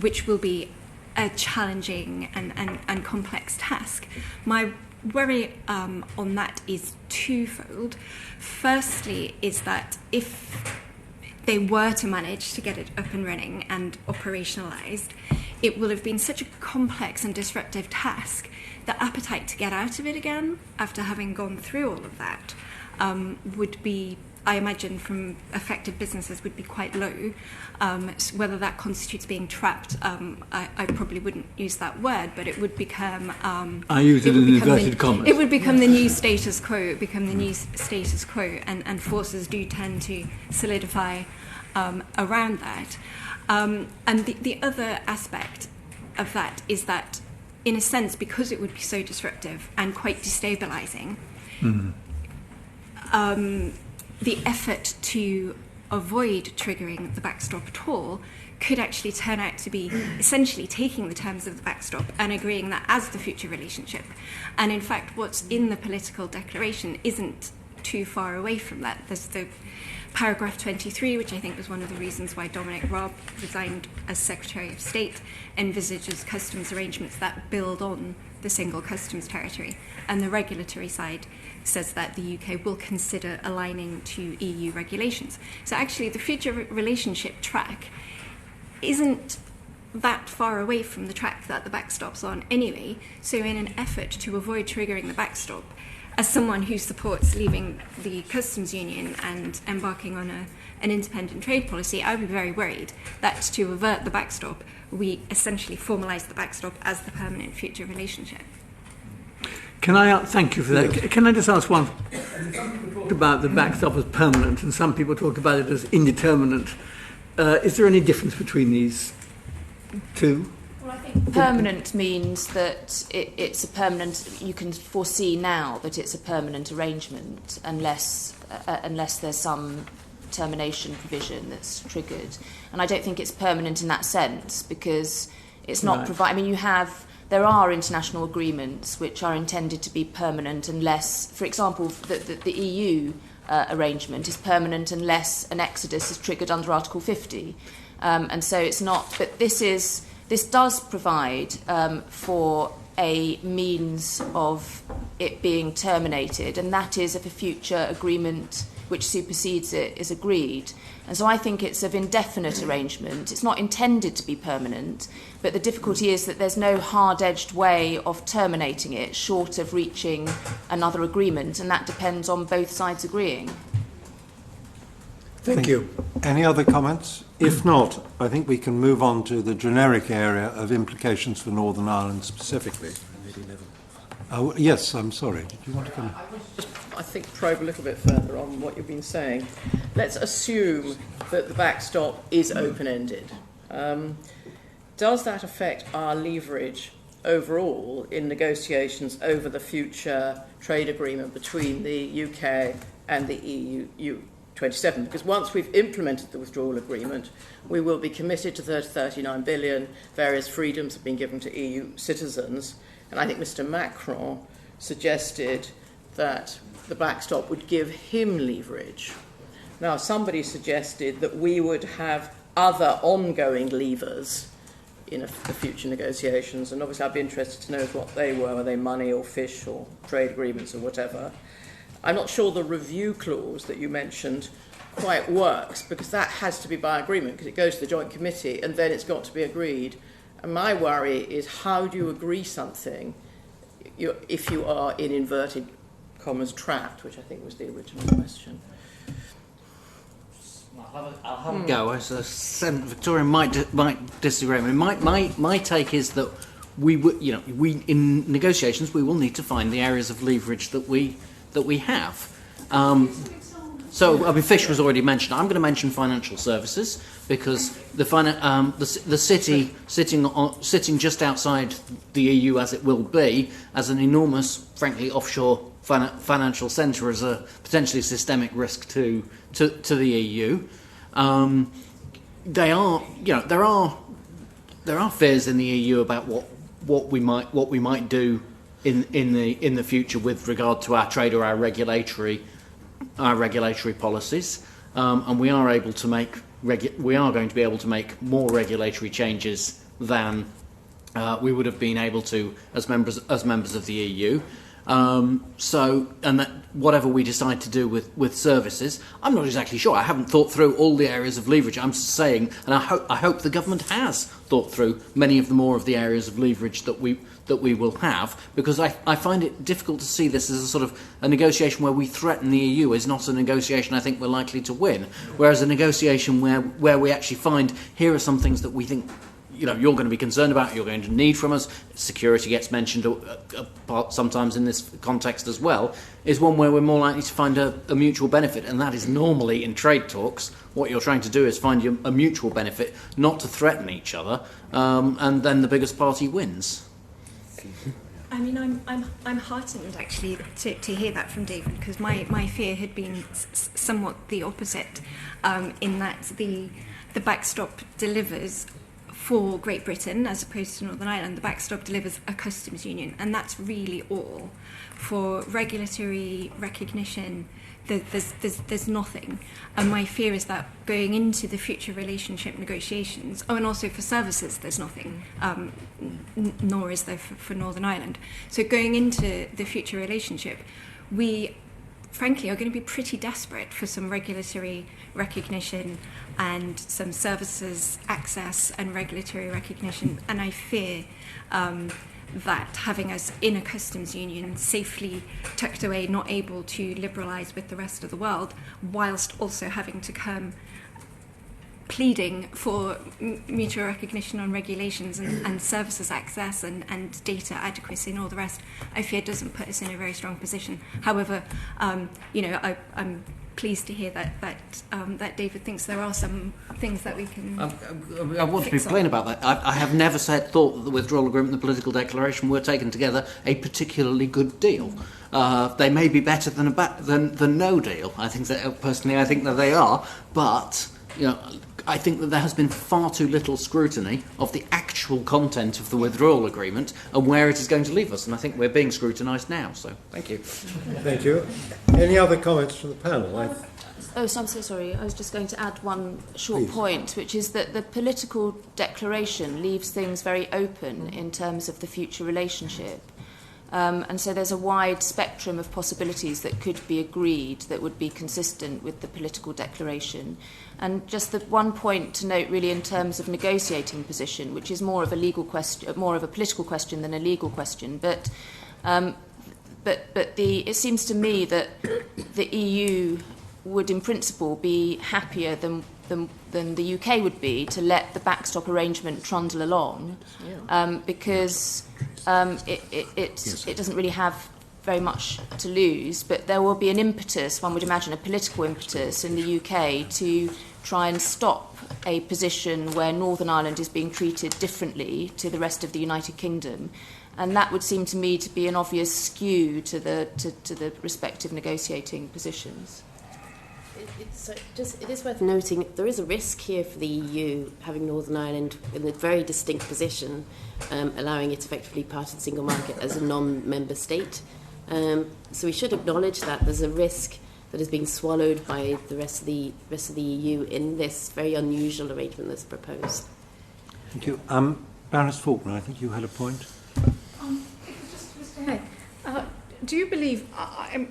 which will be a challenging and complex task. My worry on that is twofold. Firstly, is that if they were to manage to get it up and running and operationalised, it will have been such a complex and disruptive task. The appetite to get out of it again, after having gone through all of that, would be, I imagine, from affected businesses, would be quite low. Whether that constitutes being trapped, I probably wouldn't use that word, but it would become... I use it in inverted commas. It would become the new status quo. It would become the new status quo, and forces do tend to solidify around that. And the other aspect of that is that, in a sense, because it would be so disruptive and quite destabilising, the effort to avoid triggering the backstop at all could actually turn out to be essentially taking the terms of the backstop and agreeing that as the future relationship. And in fact, what's in the political declaration isn't too far away from that. There's the paragraph 23, which I think was one of the reasons why Dominic Raab resigned as Secretary of State, envisages customs arrangements that build on the single customs territory. And the regulatory side says that the UK will consider aligning to EU regulations. So actually, the future relationship track isn't that far away from the track that the backstop's on anyway. So in an effort to avoid triggering the backstop, as someone who supports leaving the customs union and embarking on an independent trade policy, I would be very worried that to avert the backstop, we essentially formalise the backstop as the permanent future relationship. Can I thank you for that? Can I just ask one? Some people talk about the backstop as permanent, and some people talk about it as indeterminate. Is there any difference between these two? Well, I think permanent means that it's a permanent. You can foresee now that it's a permanent arrangement, unless there's some termination provision that's triggered. And I don't think it's permanent in that sense, because it's not I mean, there are international agreements which are intended to be permanent unless, for example, the EU arrangement is permanent unless an exodus is triggered under Article 50. And so it's not, but this does provide for a means of it being terminated, and that is if a future agreement which supersedes it is agreed. And so I think it's of indefinite arrangement. It's not intended to be permanent, but the difficulty is that there's no hard-edged way of terminating it short of reaching another agreement, and that depends on both sides agreeing. Thank you. Any other comments? If not, I think we can move on to the generic area of implications for Northern Ireland specifically. Yes, I'm sorry. Did you want to come? I want to just, I think, probe a little bit further on what you've been saying. Let's assume that the backstop is open-ended. Does that affect our leverage overall in negotiations over the future trade agreement between the UK and the EU 27, because once we've implemented the withdrawal agreement, we will be committed to 39 billion. Various freedoms have been given to EU citizens, and I think Mr. Macron suggested that the backstop would give him leverage. Now, somebody suggested that we would have other ongoing levers in the future negotiations, and obviously I'd be interested to know what they were. Were they money or fish or trade agreements or whatever? I'm not sure the review clause that you mentioned quite works, because that has to be by agreement, because it goes to the joint committee and then it's got to be agreed. And my worry is, how do you agree something if you are in inverted commas trapped, which I think was the original question. I'll have a go. As Victoria might disagree. I mean, my take is that we in negotiations we will need to find the areas of leverage that we have. So, I mean, fish was already mentioned. I'm going to mention financial services because the city sitting just outside the EU, as it will be, as an enormous, frankly, offshore financial centre, as a potentially systemic risk to the EU. There are fears in the EU about what we might do in the future with regard to our trade or our regulatory policies, and we are going to be able to make more regulatory changes than we would have been able to as members of the EU. And that whatever we decide to do with services, I'm not exactly sure. I haven't thought through all the areas of leverage. I'm saying, and I hope the government has thought through many of the more of the areas of leverage that we will have, because I find it difficult to see this as a sort of a negotiation where we threaten the EU is not a negotiation I think we're likely to win, whereas a negotiation where we actually find here are some things that we think you're going to be concerned about, you're going to need from us, security gets mentioned sometimes in this context as well, is one where we're more likely to find a mutual benefit, and that is normally in trade talks what you're trying to do is find a mutual benefit, not to threaten each other, and then the biggest party wins. I mean, I'm heartened actually to hear that from David, because my fear had been somewhat the opposite, in that the backstop delivers for Great Britain as opposed to Northern Ireland. The backstop delivers a customs union, and that's really all. For regulatory recognition, there's nothing. And my fear is that going into the future relationship negotiations, and also for services, there's nothing, nor is there for Northern Ireland. So going into the future relationship, we frankly are going to be pretty desperate for some regulatory recognition and some services access and regulatory recognition. And I fear that having us in a customs union, safely tucked away, not able to liberalise with the rest of the world, whilst also having to come pleading for mutual recognition on regulations and services access and data adequacy and all the rest, I fear doesn't put us in a very strong position. However, I'm pleased to hear that David thinks there are some things that we can. I want to be plain about that. I have never thought that the withdrawal agreement and the political declaration were taken together a particularly good deal. They may be better than no deal. I think that they are, but I think that there has been far too little scrutiny of the actual content of the withdrawal agreement and where it is going to leave us, and I think we're being scrutinised now, so thank you. Thank you. Any other comments from the panel? Oh, so I'm so sorry. I was just going to add one short point, which is that the political declaration leaves things very open in terms of the future relationship. And so there's a wide spectrum of possibilities that could be agreed that would be consistent with the political declaration. And just the one point to note really in terms of negotiating position, which is more of a legal question, more of a political question than a legal question, but it seems to me that the EU would in principle be happier than the UK would be to let the backstop arrangement trundle along, because it doesn't really have very much to lose, but there will be an impetus, one would imagine a political impetus in the UK to try and stop a position where Northern Ireland is being treated differently to the rest of the United Kingdom. And that would seem to me to be an obvious skew to the respective negotiating positions. It is worth noting there is a risk here for the EU having Northern Ireland in a very distinct position, allowing it effectively part of the single market as a non-member state. So we should acknowledge that there's a risk that is being swallowed by the rest of the EU in this very unusual arrangement that's proposed. Thank you. Baroness Faulkner, I think you had a point. Mr. Hay, do you believe,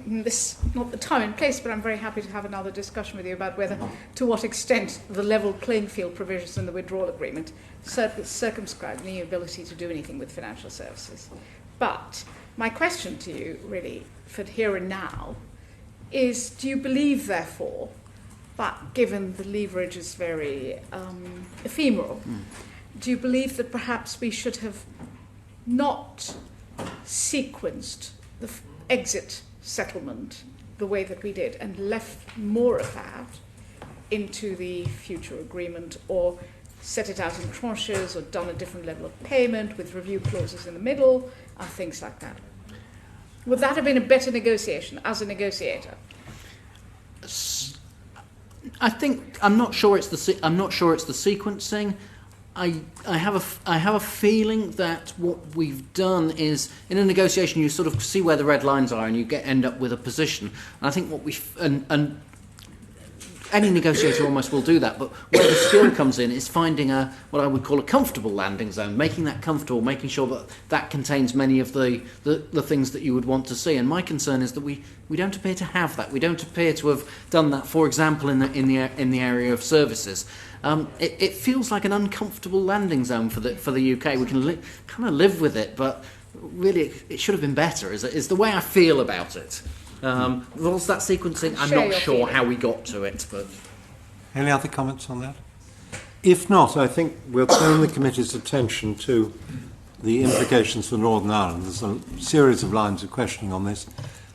this not the time and place, but I'm very happy to have another discussion with you about whether, to what extent the level playing field provisions in the withdrawal agreement circumscribe the ability to do anything with financial services. But my question to you, really, for here and now, is do you believe, therefore, that given the leverage is very ephemeral, do you believe that perhaps we should have not sequenced the exit settlement the way that we did and left more of that into the future agreement, or set it out in tranches, or done a different level of payment with review clauses in the middle and things like that? Would that have been a better negotiation as a negotiator? I think I'm not sure it's the sequencing. I have a feeling that what we've done is, in a negotiation, you sort of see where the red lines are, and you end up with a position. And I think what and any negotiator almost will do that, but where the skill comes in is finding what I would call a comfortable landing zone, making that comfortable, making sure that that contains many of the things that you would want to see. And my concern is that we don't appear to have that. We don't appear to have done that, for example, in the area of services. It feels like an uncomfortable landing zone for the UK. We can kind of live with it, but really it should have been better, is the way I feel about it. Was that sequencing? I'm not sure how we got to it. But any other comments on that? If not, I think we'll turn the committee's attention to the implications for Northern Ireland. There's a series of lines of questioning on this.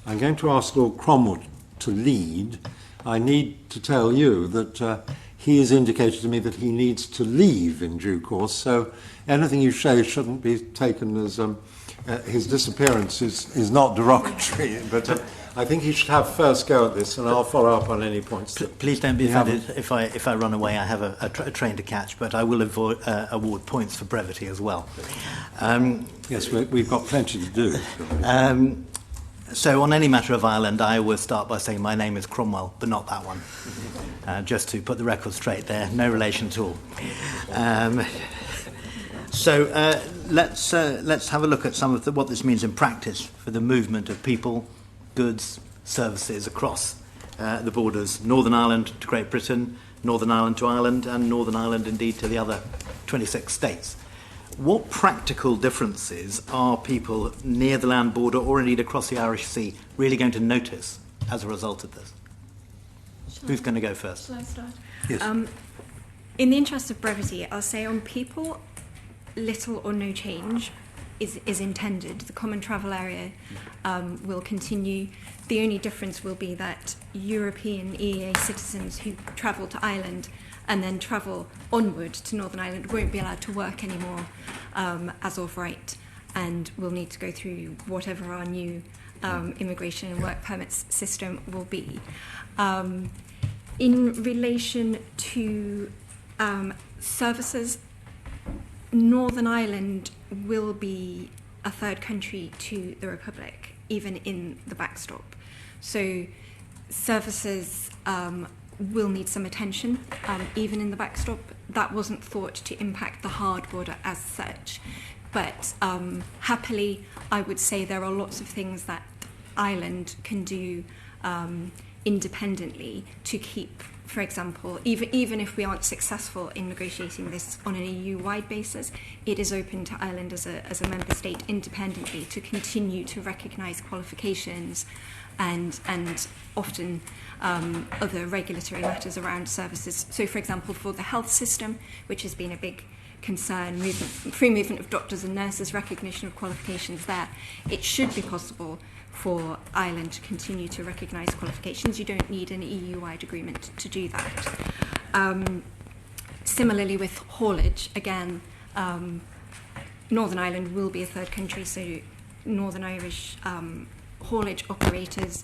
I'm going to ask Lord Cromwell to lead. I need to tell you that he has indicated to me that he needs to leave in due course, so anything you say shouldn't be taken as his disappearance is not derogatory, but I think he should have first go at this, and I'll follow up on any points. Please don't be offended if I run away. I have a train to catch, but I will award points for brevity as well. Yes, we've got plenty to do. So on any matter of Ireland, I always start by saying my name is Cromwell, but not that one. Just to put the record straight there, no relation at all. So let's have a look at some of what this means in practice for the movement of people, goods, services across the borders. Northern Ireland to Great Britain, Northern Ireland to Ireland, and Northern Ireland indeed to the other 26 states. What practical differences are people near the land border, or indeed across the Irish Sea, really going to notice as a result of this? Who's going to go first? Shall I start? Yes. In the interest of brevity, I'll say on people, little or no change is intended. The common travel area will continue. The only difference will be that European EEA citizens who travel to Ireland and then travel onward to Northern Ireland won't be allowed to work anymore as of right, and will need to go through whatever our new immigration and work permits system will be. In relation to services, Northern Ireland will be a third country to the Republic, even in the backstop. So services will need some attention, even in the backstop. That wasn't thought to impact the hard border as such. But happily, I would say there are lots of things that Ireland can do independently to keep, for example, even if we aren't successful in negotiating this on an EU-wide basis, it is open to Ireland as a member state independently to continue to recognise qualifications and often other regulatory matters around services. So, for example, for the health system, which has been a big concern, free movement of doctors and nurses, recognition of qualifications there, it should be possible for Ireland to continue to recognise qualifications. You don't need an EU-wide agreement to do that. Similarly with haulage, again, Northern Ireland will be a third country, so Northern Irish haulage operators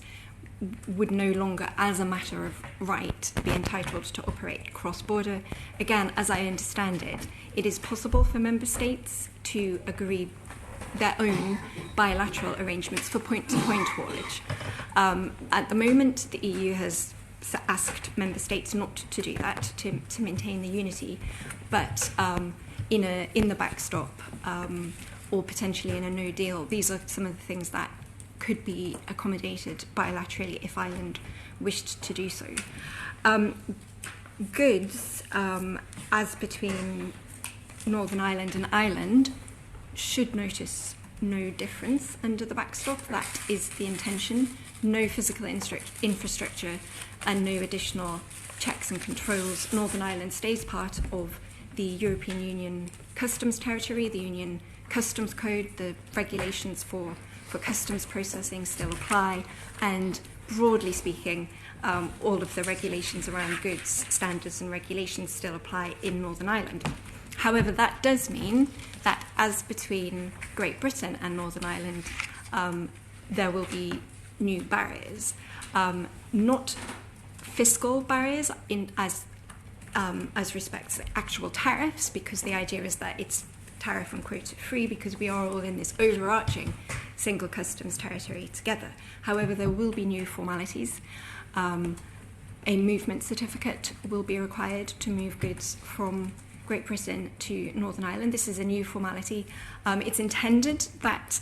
would no longer, as a matter of right, be entitled to operate cross-border. Again, as I understand it, it is possible for member states to agree their own bilateral arrangements for point-to-point haulage. At the moment, the EU has asked member states not to do that, to maintain the unity, but in the backstop or potentially in a no deal, these are some of the things that could be accommodated bilaterally if Ireland wished to do so. Goods, as between Northern Ireland and Ireland, should notice no difference under the backstop. That is the intention. No physical infrastructure and no additional checks and controls. Northern Ireland stays part of the European Union customs territory, the Union Customs Code, the regulations for customs processing still apply, and broadly speaking, all of the regulations around goods, standards and regulations still apply in Northern Ireland. However, that does mean that as between Great Britain and Northern Ireland, there will be new barriers, not fiscal barriers as respects the actual tariffs, because the idea is that it's tariff and quota free because we are all in this overarching single customs territory together. However, there will be new formalities. A movement certificate will be required to move goods from Great Britain to Northern Ireland. This is a new formality. It's intended that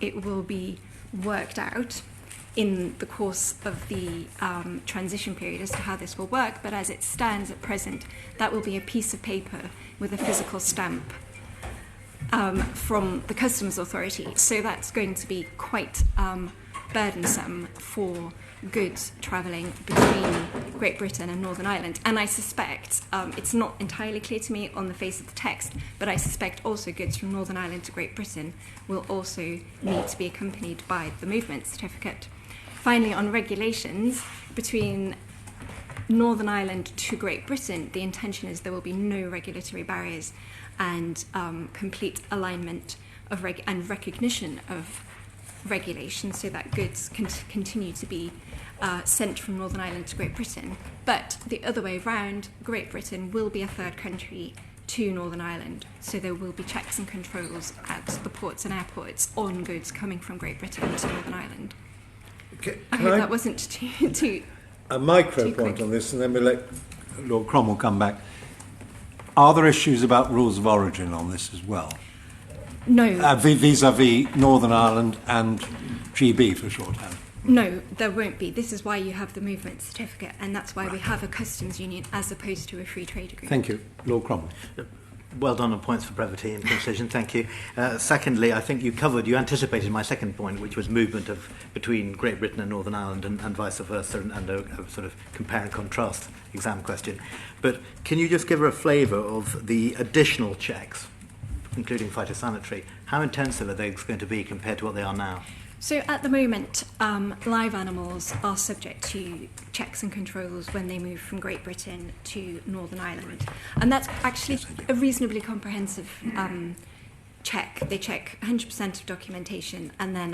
it will be worked out in the course of the transition period as to how this will work, but as it stands at present, that will be a piece of paper with a physical stamp from the customs authority. So that's going to be quite burdensome for goods travelling between Great Britain and Northern Ireland. And I suspect, it's not entirely clear to me on the face of the text, but I suspect also goods from Northern Ireland to Great Britain will also need to be accompanied by the movement certificate. Finally, on regulations, between Northern Ireland to Great Britain, the intention is there will be no regulatory barriers and complete alignment of and recognition of regulation so that goods can continue to be sent from Northern Ireland to Great Britain. But the other way round, Great Britain will be a third country to Northern Ireland, so there will be checks and controls at the ports and airports on goods coming from Great Britain to Northern Ireland. I hope that wasn't too a micro too point quick. on this, and then we'll let Lord Cromwell come back. Are there issues about rules of origin on this as well? No. Vis-à-vis Northern Ireland and GB for shorthand? No, there won't be. This is why you have the movement certificate, and that's why we have a customs union as opposed to a free trade agreement. Thank you. Lord Cromwell. Well done on points for brevity and precision, thank you. Secondly, I think you anticipated my second point, which was movement between Great Britain and Northern Ireland and vice versa, and a sort of compare and contrast exam question. But can you just give her a flavour of the additional checks, including phytosanitary? How intensive are they going to be compared to what they are now? So at the moment, live animals are subject to checks and controls when they move from Great Britain to Northern Ireland. And that's actually a reasonably comprehensive check. They check 100% of documentation and then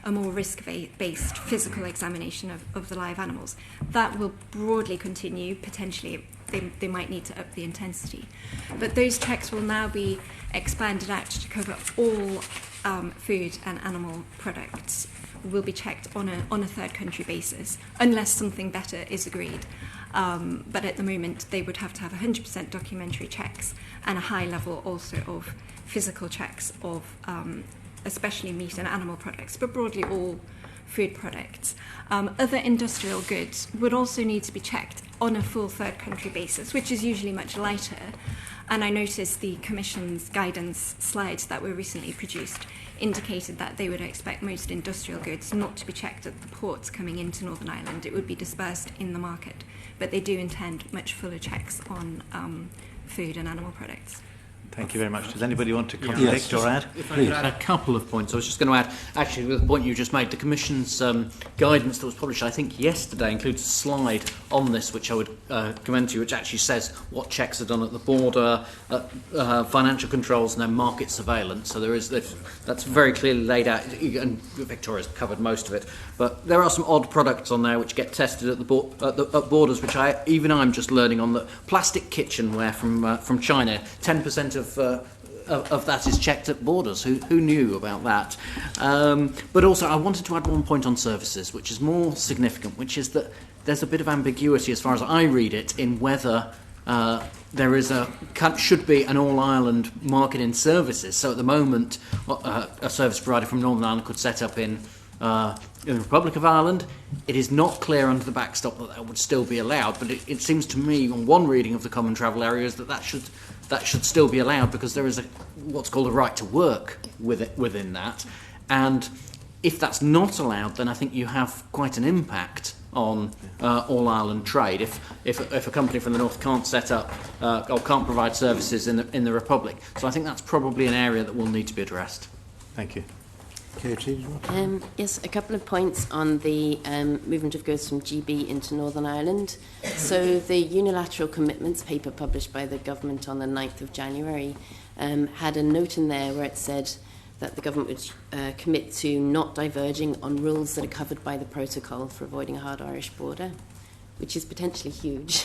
a more risk-based physical examination of the live animals. That will broadly continue. Potentially, they might need to up the intensity. But those checks will now be expanded out to cover all food and animal products. Will be checked on a third country basis, unless something better is agreed. But at the moment, they would have to have 100% documentary checks and a high level also of physical checks of especially meat and animal products, but broadly all food products. Other industrial goods would also need to be checked on a full third country basis, which is usually much lighter. And I noticed the Commission's guidance slides that were recently produced indicated that they would expect most industrial goods not to be checked at the ports coming into Northern Ireland. It would be dispersed in the market. But they do intend much fuller checks on food and animal products. Thank you very much. Does anybody want to contradict or add? If I could add a couple of points. I was just going to add, actually, with the point you just made, the Commission's guidance that was published, I think, yesterday includes a slide on this, which I would commend to you, which actually says what checks are done at the border, financial controls, and then market surveillance. So that's very clearly laid out, and Victoria's covered most of it. But there are some odd products on there which get tested at at borders, which I'm just learning on. The plastic kitchenware from China, 10% of that is checked at borders. Who knew about that? But also, I wanted to add one point on services, which is more significant, which is that there's a bit of ambiguity, as far as I read it, in whether there should be an all-Ireland market in services. So at the moment, a service provider from Northern Ireland could set up in the Republic of Ireland. It is not clear under the backstop that would still be allowed, but it seems to me, on one reading of the Common Travel Areas, that should still be allowed, because there is what's called a right to work within that. And if that's not allowed, then I think you have quite an impact on all Ireland trade. If a company from the north can't set up or can't provide services in the Republic, so I think that's probably an area that will need to be addressed. Thank you. Katie? Yes, a couple of points on the movement of goods from GB into Northern Ireland. So the unilateral commitments paper published by the government on the 9th of January had a note in there where it said that the government would commit to not diverging on rules that are covered by the protocol for avoiding a hard Irish border, which is potentially huge,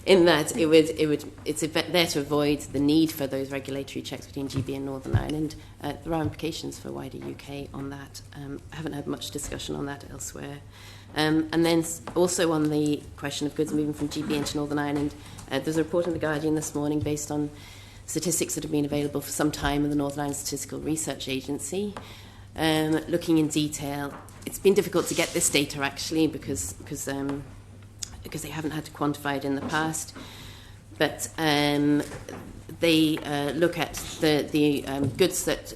in that it's there to avoid the need for those regulatory checks between GB and Northern Ireland. There are implications for wider UK on that. I haven't had much discussion on that elsewhere. And then also on the question of goods moving from GB into Northern Ireland, there's a report in The Guardian this morning based on statistics that have been available for some time in the Northern Ireland Statistical Research Agency. Looking in detail, it's been difficult to get this data actually because they haven't had to quantify it in the past. But they look at the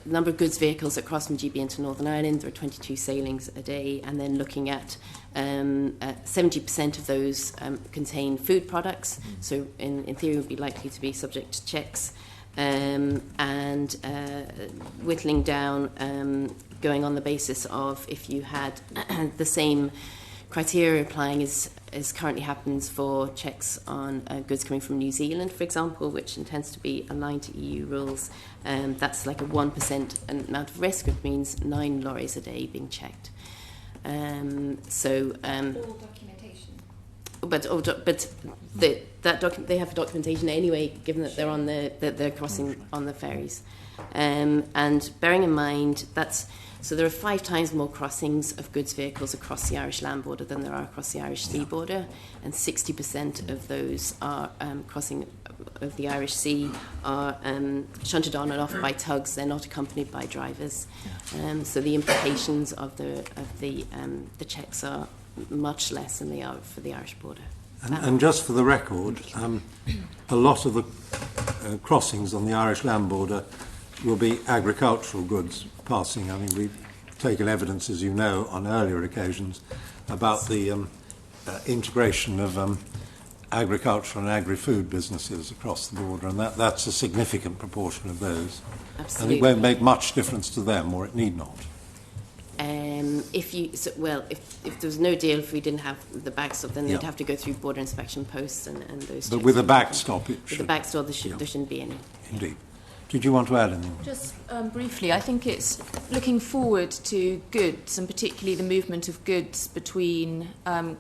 number of goods vehicles that cross from GB into Northern Ireland. There are 22 sailings a day, and then looking at 70% of those contain food products, so in theory would be likely to be subject to checks, and whittling down, going on the basis of if you had the same criteria applying as currently happens for checks on goods coming from New Zealand, for example, which intends to be aligned to EU rules. That's like a 1% amount of risk, which means 9 lorries a day being checked. All documentation. But they have documentation anyway, given that they're crossing on the ferries. And bearing in mind so there are 5 times more crossings of goods vehicles across the Irish land border than there are across the Irish sea border, and 60% of those are crossing of the Irish Sea are shunted on and off by tugs. They're not accompanied by drivers. So the implications of the checks are much less than they are for the Irish border. And just for the record, a lot of the crossings on the Irish land border will be agricultural goods passing. I mean, we've taken evidence, as you know, on earlier occasions about the integration of agricultural and agri-food businesses across the border, and that's a significant proportion of those. Absolutely. And it won't make much difference to them, or it need not. If there was no deal, if we didn't have the backstop, then they'd have to go through border inspection posts and those. But with a backstop, it should. With the backstop, there shouldn't be any. Indeed. Did you want to add anything? Just briefly, I think it's looking forward to goods, and particularly the movement of goods between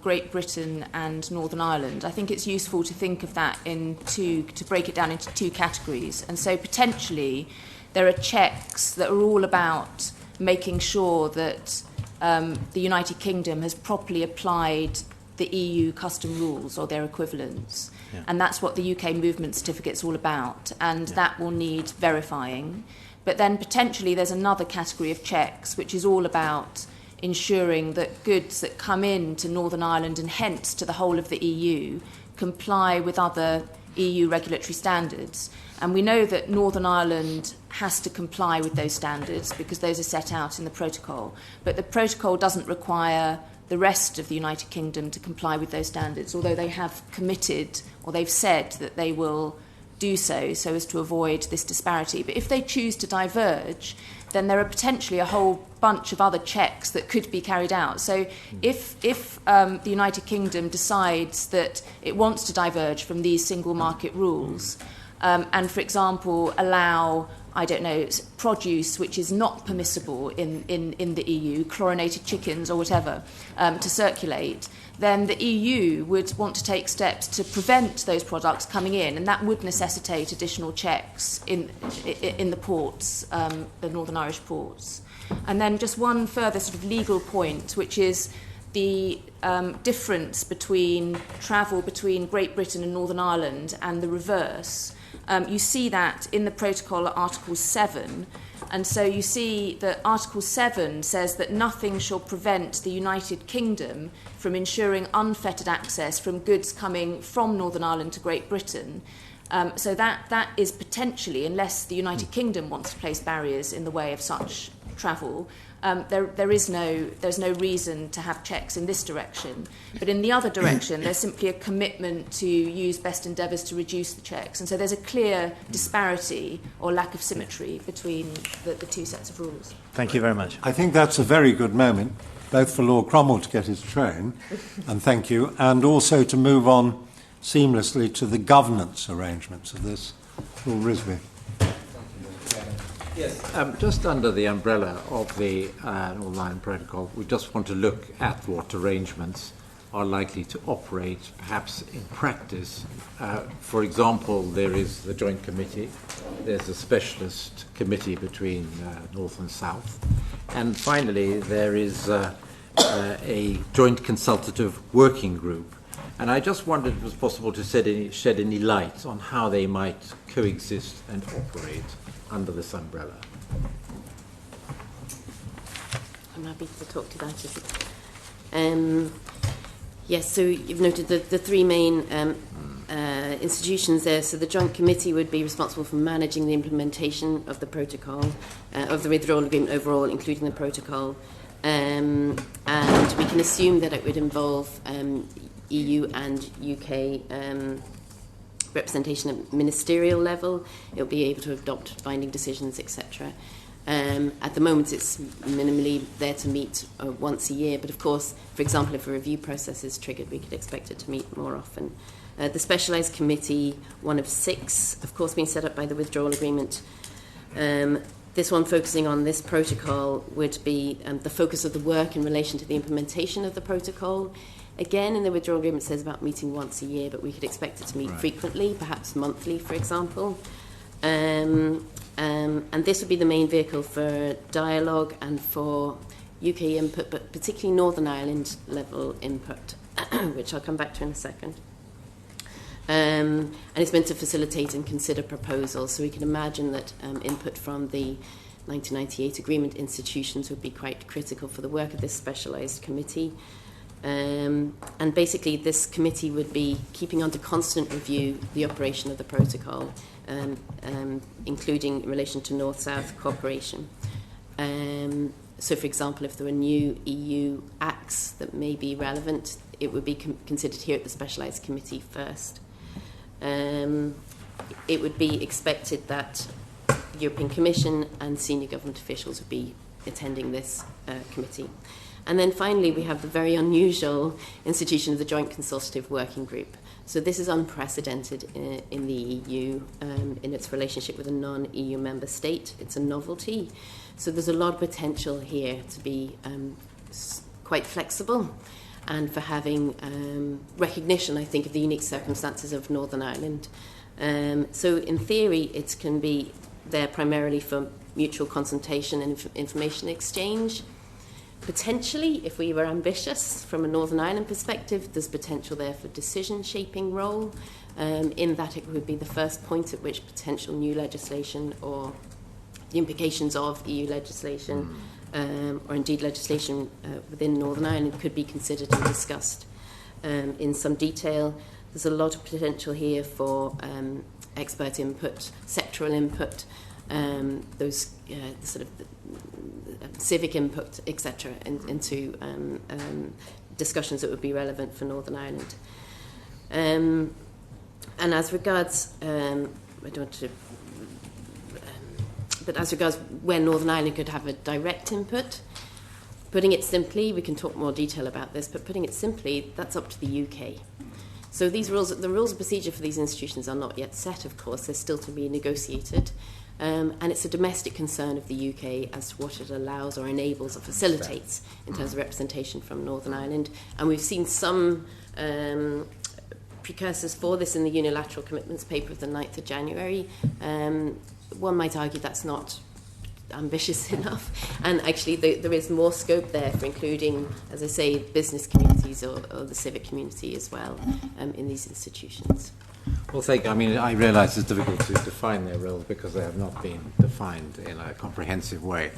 Great Britain and Northern Ireland. I think it's useful to think of that to break it down into 2 categories. And so potentially there are checks that are all about making sure that the United Kingdom has properly applied the EU custom rules or their equivalents. Yeah. And that's what the UK movement certificate's all about, and that will need verifying. But then potentially there's another category of checks which is all about ensuring that goods that come into Northern Ireland and hence to the whole of the EU comply with other EU regulatory standards. And we know that Northern Ireland has to comply with those standards because those are set out in the protocol. But the protocol doesn't require the rest of the United Kingdom to comply with those standards, although they have committed or they've said that they will do so as to avoid this disparity. But if they choose to diverge, then there are potentially a whole bunch of other checks that could be carried out. So if the United Kingdom decides that it wants to diverge from these single market rules, and, for example, allow, I don't know, produce which is not permissible in the EU, chlorinated chickens or whatever, to circulate, then the EU would want to take steps to prevent those products coming in, and that would necessitate additional checks in the ports, the Northern Irish ports. And then just one further sort of legal point, which is the difference between travel between Great Britain and Northern Ireland and the reverse. You see that in the protocol at Article 7. And so you see that Article 7 says that nothing shall prevent the United Kingdom from ensuring unfettered access from goods coming from Northern Ireland to Great Britain. So that is potentially, unless the United Kingdom wants to place barriers in the way of such travel, there's no reason to have checks in this direction. But in the other direction, there's simply a commitment to use best endeavours to reduce the checks. And so there's a clear disparity or lack of symmetry between the two sets of rules. Thank you very much. I think that's a very good moment, both for Lord Cromwell to get his train, and thank you, and also to move on seamlessly to the governance arrangements of this. Lord Risby. Yes, just under the umbrella of the online protocol, we just want to look at what arrangements are likely to operate, perhaps in practice. For example, there is the Joint Committee, there's a specialist committee between North and South, and finally there is a Joint Consultative Working Group. And I just wondered if it was possible to shed any light on how they might coexist and operate under this umbrella. I'm happy to talk to that. Yes, so you've noted the three main institutions there. So the Joint Committee would be responsible for managing the implementation of the protocol, of the withdrawal agreement overall, including the protocol. And we can assume that it would involve EU and UK representation at ministerial level. It'll be able to adopt binding decisions, etc. At the moment, it's minimally there to meet once a year, but of course, for example, if a review process is triggered, we could expect it to meet more often. The Specialised Committee, one of 6, of course, being set up by the withdrawal agreement. This one focusing on this protocol would be the focus of the work in relation to the implementation of the protocol. Again, in the withdrawal agreement, it says about meeting once a year, but we could expect it to meet frequently, perhaps monthly, for example. And this would be the main vehicle for dialogue and for UK input, but particularly Northern Ireland level input, which I'll come back to in a second. And it's meant to facilitate and consider proposals. So we can imagine that input from the 1998 agreement institutions would be quite critical for the work of this specialised committee. And basically this committee would be keeping under constant review the operation of the protocol, including in relation to North-South cooperation. So, for example, if there were new EU acts that may be relevant, it would be considered here at the specialised committee first. It would be expected that the European Commission and senior government officials would be attending this committee. And then finally, we have the very unusual institution of the Joint Consultative Working Group. So this is unprecedented in the EU in its relationship with a non-EU member state. It's a novelty. So there's a lot of potential here to be quite flexible and for having recognition, I think, of the unique circumstances of Northern Ireland. So in theory, it can be there primarily for mutual consultation and information exchange. Potentially, if we were ambitious from a Northern Ireland perspective, there's potential there for decision-shaping role, in that it would be the first point at which potential new legislation or the implications of EU legislation or indeed legislation within Northern Ireland could be considered and discussed in some detail. There's a lot of potential here for expert input, sectoral input, those sort of civic input, etc., into discussions that would be relevant for Northern Ireland. And as regards don't want to. But as regards where Northern Ireland could have a direct input, putting it simply, we can talk more detail about this, but putting it simply, that's up to the UK. So the rules of procedure for these institutions are not yet set, of course. They're still to be negotiated. And it's a domestic concern of the UK as to what it allows or enables or facilitates in terms of representation from Northern Ireland. And we've seen some precursors for this in the unilateral commitments paper of the 9th of January. One might argue that's not ambitious enough, and actually there is more scope there for including, as I say, business communities or the civic community as well in these institutions. Well, I realise it's difficult to define their roles because they have not been defined in a comprehensive way.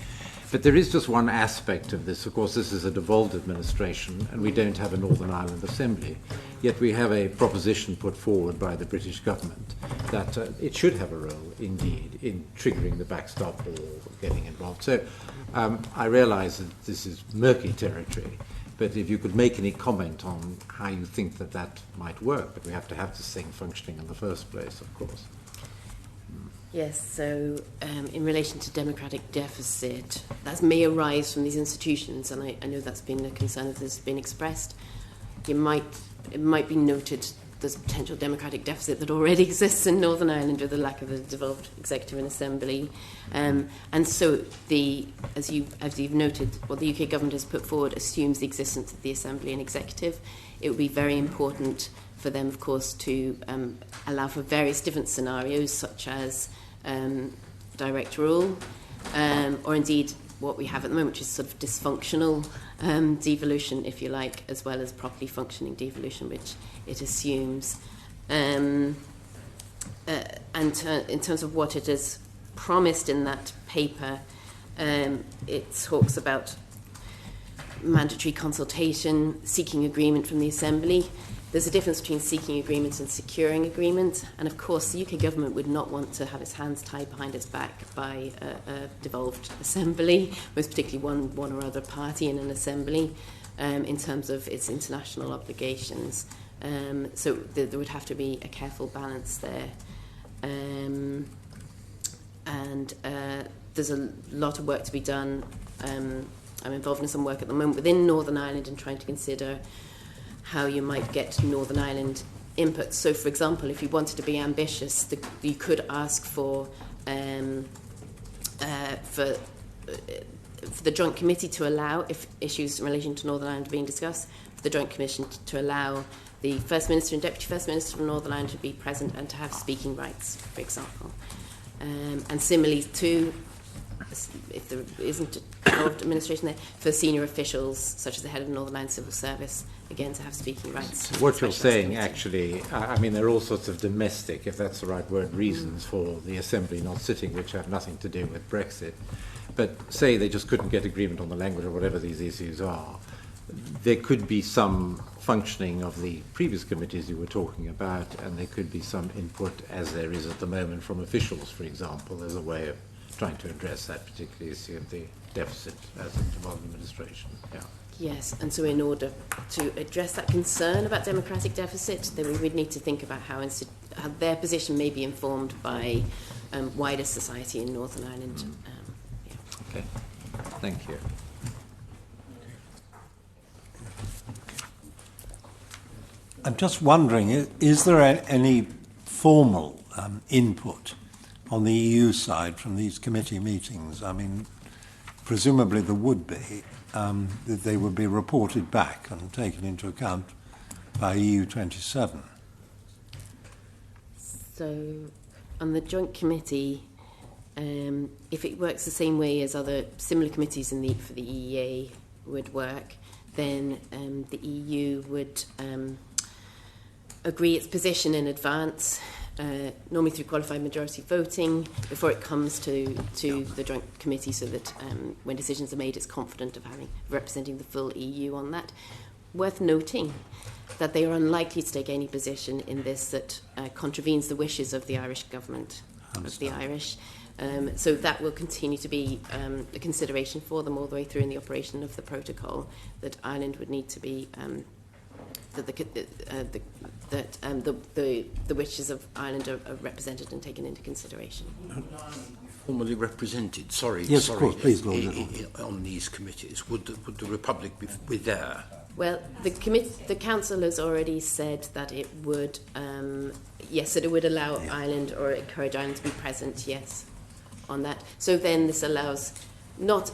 But there is just one aspect of this. Of course, this is a devolved administration, and we don't have a Northern Ireland Assembly. Yet we have a proposition put forward by the British government that it should have a role, indeed, in triggering the backstop or getting involved. So I realise that this is murky territory, but if you could make any comment on how you think that that might work, but we have to have this thing functioning in the first place, of course. Yes, so in relation to democratic deficit, that may arise from these institutions, and I know that's been a concern that has been expressed. It might be noted there's a potential democratic deficit that already exists in Northern Ireland with the lack of a devolved executive and assembly. And so, as you've noted, what the UK government has put forward assumes the existence of the assembly and executive. It would be very important for them, of course, to allow for various different scenarios, such as direct rule, or indeed what we have at the moment, which is sort of dysfunctional devolution, if you like, as well as properly functioning devolution, which it assumes. And in terms of what it has promised in that paper, it talks about mandatory consultation, seeking agreement from the Assembly. There's a difference between seeking agreement and securing agreement, and of course the UK government would not want to have its hands tied behind its back by a devolved assembly, most particularly one or other party in an assembly, in terms of its international obligations. So there would have to be a careful balance there. And there's a lot of work to be done. I'm involved in some work at the moment within Northern Ireland in trying to consider how you might get Northern Ireland input. So, for example, if you wanted to be ambitious, you could ask for the Joint Committee to allow, if issues in relation to Northern Ireland are being discussed, for the Joint Commission to allow the First Minister and Deputy First Minister from Northern Ireland to be present and to have speaking rights, for example. And similarly too, if there isn't a devolved administration there, for senior officials such as the head of the Northern Ireland Civil Service, again to have speaking rights. What you're saying, actually, there are all sorts of domestic, if that's the right word, reasons for the Assembly not sitting, which have nothing to do with Brexit. But say they just couldn't get agreement on the language or whatever these issues are, there could be some functioning of the previous committees you were talking about, and there could be some input, as there is at the moment, from officials, for example, as a way of trying to address that particular issue of the deficit as a devolved administration. Yeah. Yes, and so in order to address that concern about democratic deficit, then we would need to think about how their position may be informed by wider society in Northern Ireland. Okay, thank you. I'm just wondering, is there any formal input on the EU side from these committee meetings? I mean, presumably there would be. That they would be reported back and taken into account by EU 27. So, on the Joint Committee, if it works the same way as other similar committees for the EEA would work, then the EU would agree its position in advance, normally through qualified majority voting, before it comes to the Joint Committee, so that when decisions are made, it's confident of representing the full EU on that. Worth noting that they are unlikely to take any position in this that contravenes the wishes of the Irish government, of the Irish. So that will continue to be a consideration for them all the way through in the operation of the protocol, that Ireland would need to be, that the that the wishes of Ireland are represented and taken into consideration. Formally represented, Yes, of course, please, Lord on these committees. Would the Republic be there? Well, the Council has already said that it would, yes, that it would allow Ireland or encourage Ireland to be present, yes, on that. So then this allows not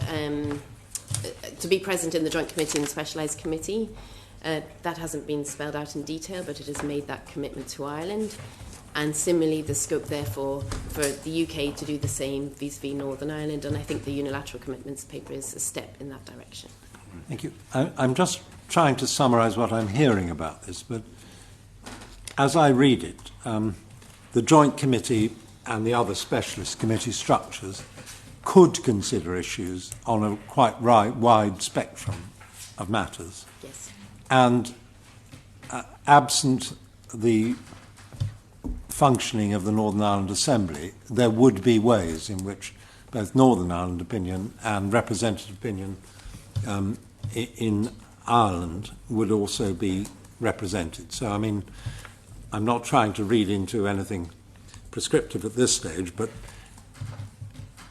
to be present in the Joint Committee and the Specialised Committee. That hasn't been spelled out in detail, but it has made that commitment to Ireland. And similarly, the scope, therefore, for the UK to do the same vis-à-vis Northern Ireland, and I think the unilateral commitments paper is a step in that direction. Thank you. I'm just trying to summarise what I'm hearing about this, but as I read it, the Joint Committee and the other specialist committee structures could consider issues on a quite wide spectrum of matters. Yes. And absent the functioning of the Northern Ireland Assembly, there would be ways in which both Northern Ireland opinion and representative opinion in Ireland would also be represented. So, I mean, I'm not trying to read into anything prescriptive at this stage, but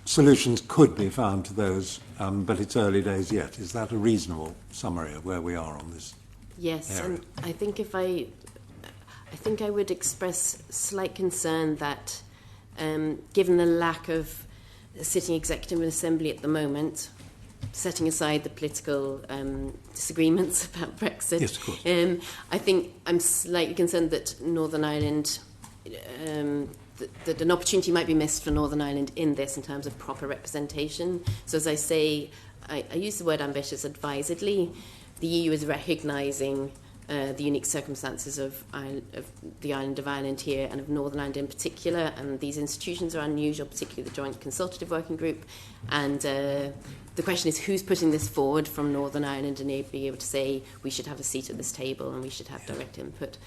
solutions could be found to those, but it's early days yet. Is that a reasonable summary of where we are on this? Yes, area? and I think I think I would express slight concern that given the lack of a sitting executive and assembly at the moment, setting aside the political disagreements about Brexit, yes, of course. I think I'm slightly concerned that Northern Ireland, that an opportunity might be missed for Northern Ireland in this in terms of proper representation. So as I say, I use the word ambitious advisedly. The EU is recognising the unique circumstances of the island of Ireland here and of Northern Ireland in particular, and these institutions are unusual, particularly the Joint Consultative Working Group, and the question is who's putting this forward from Northern Ireland and be able to say we should have a seat at this table and we should have direct input.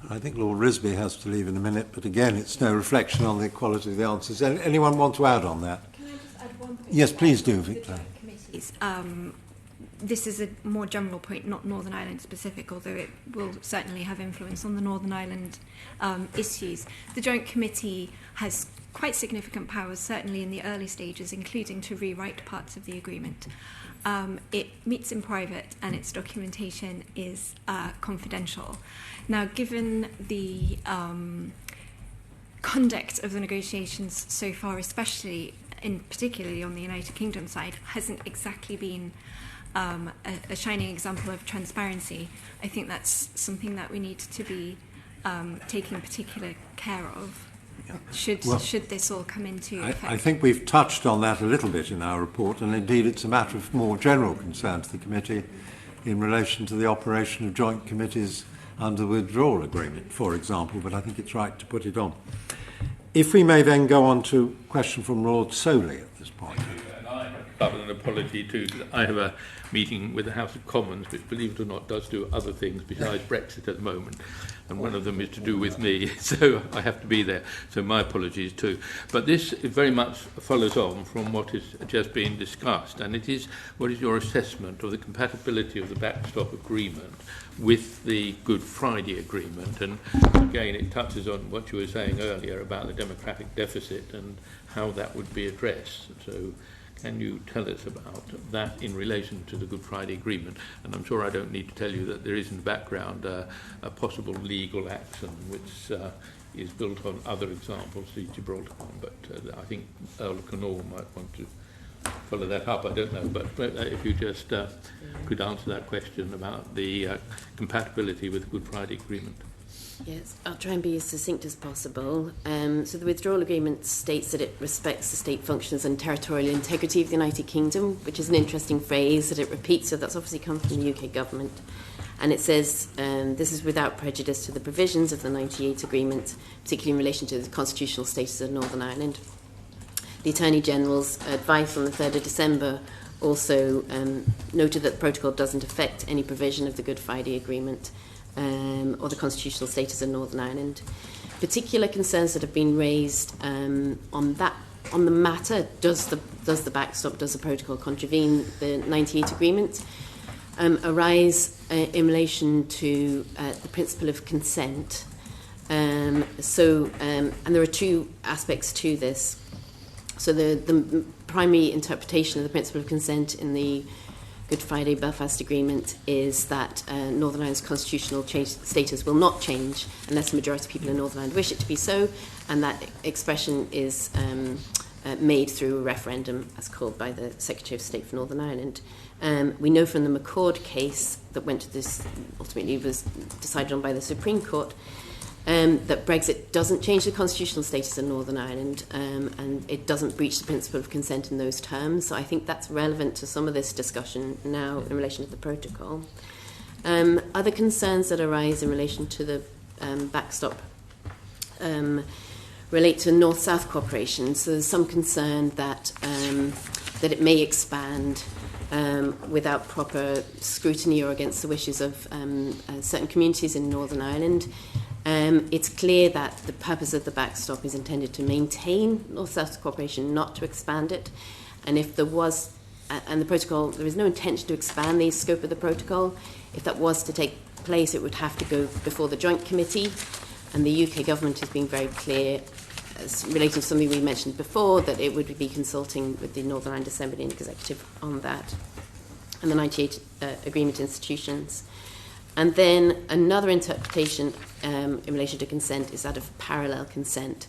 I think Lord Risby has to leave in a minute, but again, it's no reflection on the quality of the answers. Anyone want to add on that? Can I just add one point? Yes, please do, Victor. This is a more general point, not Northern Ireland specific, although it will certainly have influence on the Northern Ireland issues. The Joint Committee has quite significant powers, certainly in the early stages, including to rewrite parts of the agreement. It meets in private and its documentation is confidential. Now, given the conduct of the negotiations so far, especially particularly on the United Kingdom side, hasn't exactly been a shining example of transparency. I think that's something that we need to be taking particular care of. Should this all come into effect? I think we've touched on that a little bit in our report, and indeed it's a matter of more general concern to the committee in relation to the operation of joint committees under the withdrawal agreement, for example, but I think it's right to put it on. If we may then go on to a question from Lord Soley at this point. And I have an apology too. I have a meeting with the House of Commons, which, believe it or not, does do other things besides Brexit at the moment. And one of them is to do with me, so I have to be there. So my apologies too. But this very much follows on from what has just been discussed, and it is, what is your assessment of the compatibility of the backstop agreement with the Good Friday Agreement? And again, it touches on what you were saying earlier about the democratic deficit and how that would be addressed. So can you tell us about that in relation to the Good Friday Agreement? And I'm sure I don't need to tell you that there is in the background a possible legal action which is built on other examples, the Gibraltar one, but I think Earl Canor might want to follow that up, I don't know, but if you just could answer that question about the compatibility with the Good Friday Agreement. Yes, I'll try and be as succinct as possible. So the withdrawal agreement states that it respects the state functions and territorial integrity of the United Kingdom, which is an interesting phrase that it repeats, so that's obviously come from the UK government. And it says this is without prejudice to the provisions of the 98 agreement, particularly in relation to the constitutional status of Northern Ireland. The Attorney General's advice on the 3rd of December also noted that the protocol doesn't affect any provision of the Good Friday Agreement or the constitutional status of Northern Ireland. Particular concerns that have been raised on the matter, does the backstop, does the protocol contravene the 98 agreement? arise in relation to the principle of consent. And there are two aspects to this. So the primary interpretation of the principle of consent in the Good Friday Belfast Agreement is that Northern Ireland's constitutional status will not change unless the majority of people in Northern Ireland wish it to be so, and that expression is made through a referendum as called by the Secretary of State for Northern Ireland. We know from the McCord case that went to this, ultimately was decided on by the Supreme Court, that Brexit doesn't change the constitutional status of Northern Ireland, and it doesn't breach the principle of consent in those terms. So I think that's relevant to some of this discussion now in relation to the protocol. Other concerns that arise in relation to the backstop relate to North-South cooperation. So there's some concern that it may expand without proper scrutiny or against the wishes of certain communities in Northern Ireland. It's clear that the purpose of the backstop is intended to maintain North-South cooperation, not to expand it. And if there was, and the protocol, there is no intention to expand the scope of the protocol. If that was to take place, it would have to go before the Joint Committee. And the UK government has been very clear, relating to something we mentioned before, that it would be consulting with the Northern Ireland Assembly and Executive on that, and the 98 Agreement institutions. And then another interpretation in relation to consent is that of parallel consent.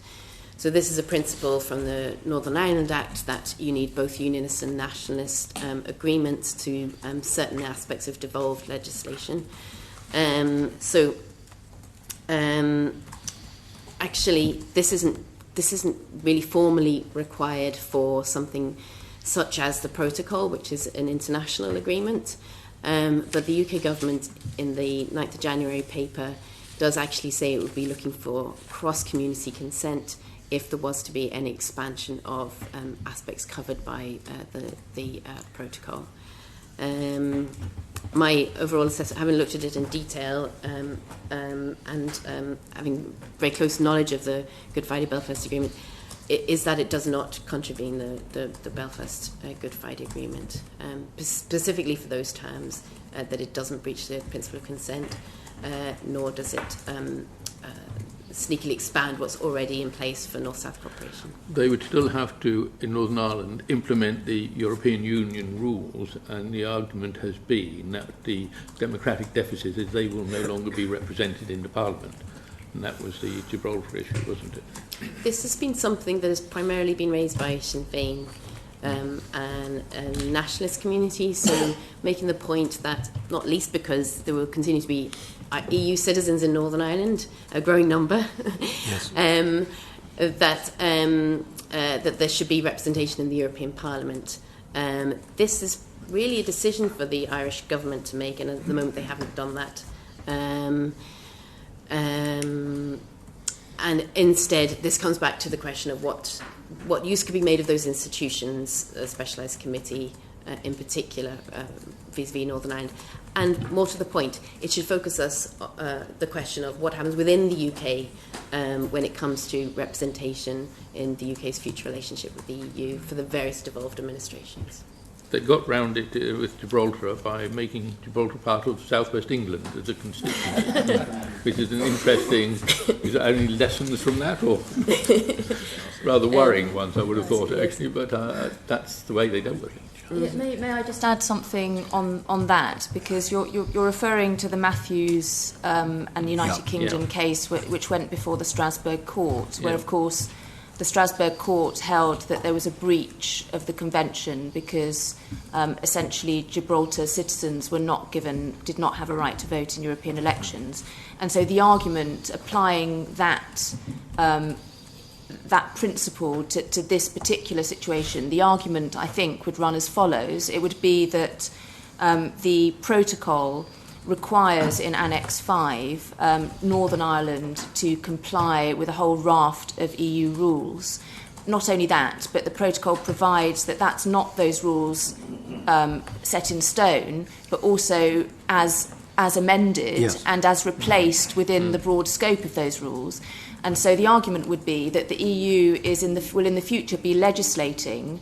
So this is a principle from the Northern Ireland Act that you need both unionist and nationalist agreements to certain aspects of devolved legislation. Actually, this isn't really formally required for something such as the protocol, which is an international agreement. But the UK government in the 9th of January paper does actually say it would be looking for cross-community consent if there was to be any expansion of aspects covered by the protocol. My overall assessment, having looked at it in detail and having very close knowledge of the Good Friday Belfast Agreement, is that it does not contravene the Belfast Good Friday Agreement, specifically for those terms, that it doesn't breach the principle of consent, nor does it sneakily expand what's already in place for North-South cooperation. They would still have to, in Northern Ireland, implement the European Union rules, and the argument has been that the democratic deficit is they will no longer be represented in the Parliament. And that was the Gibraltar issue, wasn't it? This has been something that has primarily been raised by Sinn Féin and nationalist communities, so making the point that, not least because there will continue to be EU citizens in Northern Ireland, a growing number, yes. that there should be representation in the European Parliament. This is really a decision for the Irish government to make, and at the moment they haven't done that. And instead, this comes back to the question of what use could be made of those institutions, a specialised committee in particular, vis-a-vis Northern Ireland. And more to the point, it should focus us the question of what happens within the UK when it comes to representation in the UK's future relationship with the EU for the various devolved administrations. They got round it with Gibraltar by making Gibraltar part of southwest England as a constituency, which is an interesting. Is there any lessons from that, or rather worrying ones? I would have thought actually, but that's the way they dealt with it. May I just add something on that, because you're referring to the Matthews and United Kingdom case which went before the Strasbourg court, where of course the Strasbourg court held that there was a breach of the convention because essentially Gibraltar citizens did not have a right to vote in European elections, and so the argument applying that principle to this particular situation, the argument I think would run as follows. It would be that the protocol requires in Annex 5 Northern Ireland to comply with a whole raft of EU rules. Not only that, but the protocol provides that that's not those rules set in stone, but also as amended and as replaced within the broad scope of those rules. And so the argument would be that the EU will in the future be legislating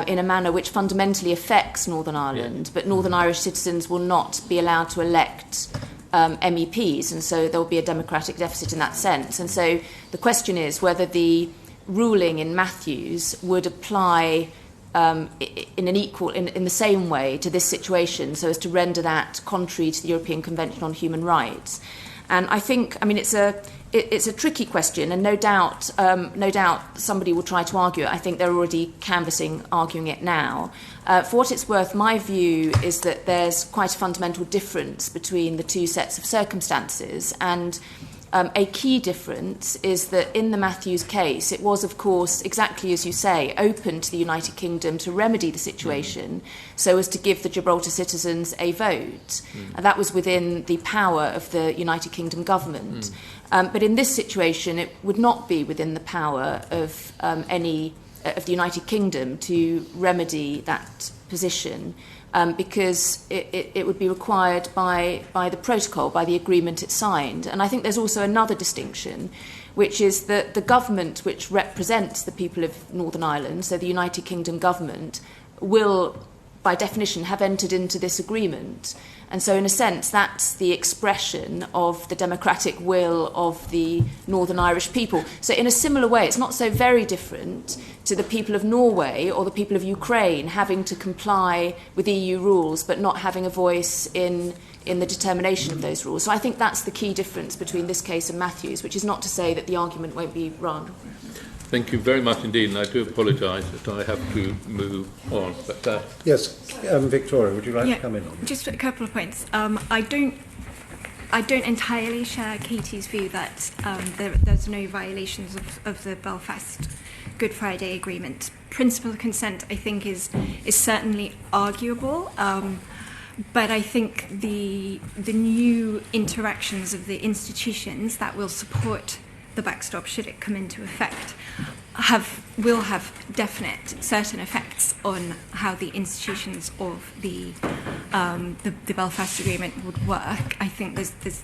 in a manner which fundamentally affects Northern Ireland, but Northern Irish citizens will not be allowed to elect MEPs, and so there will be a democratic deficit in that sense. And so the question is whether the ruling in Matthews would apply in the same way to this situation, so as to render that contrary to the European Convention on Human Rights. And I think, it's a tricky question, and no doubt somebody will try to argue it. I think they're already arguing it now. For what it's worth, my view is that there's quite a fundamental difference between the two sets of circumstances, and a key difference is that in the Matthews case, it was, of course, exactly as you say, open to the United Kingdom to remedy the situation so as to give the Gibraltar citizens a vote. And that was within the power of the United Kingdom government. But in this situation, it would not be within the power of the United Kingdom to remedy that position. Because it would be required by the protocol, by the agreement it signed. And I think there's also another distinction, which is that the government which represents the people of Northern Ireland, so the United Kingdom government, will, by definition, have entered into this agreement. And so, in a sense, that's the expression of the democratic will of the Northern Irish people. So, in a similar way, it's not so very different to the people of Norway or the people of Ukraine having to comply with EU rules but not having a voice in the determination of those rules. So I think that's the key difference between this case and Matthews, which is not to say that the argument won't be run. Thank you very much indeed, and I do apologise that I have to move on. But yes, Victoria, would you like to come in on this? Just a couple of points. I don't entirely share Katie's view that there's no violations of the Belfast Good Friday Agreement. Principle of consent, I think, is certainly arguable. But I think the new interactions of the institutions that will support the backstop, should it come into effect, will have definite, certain effects on how the institutions of the Belfast Agreement would work. I think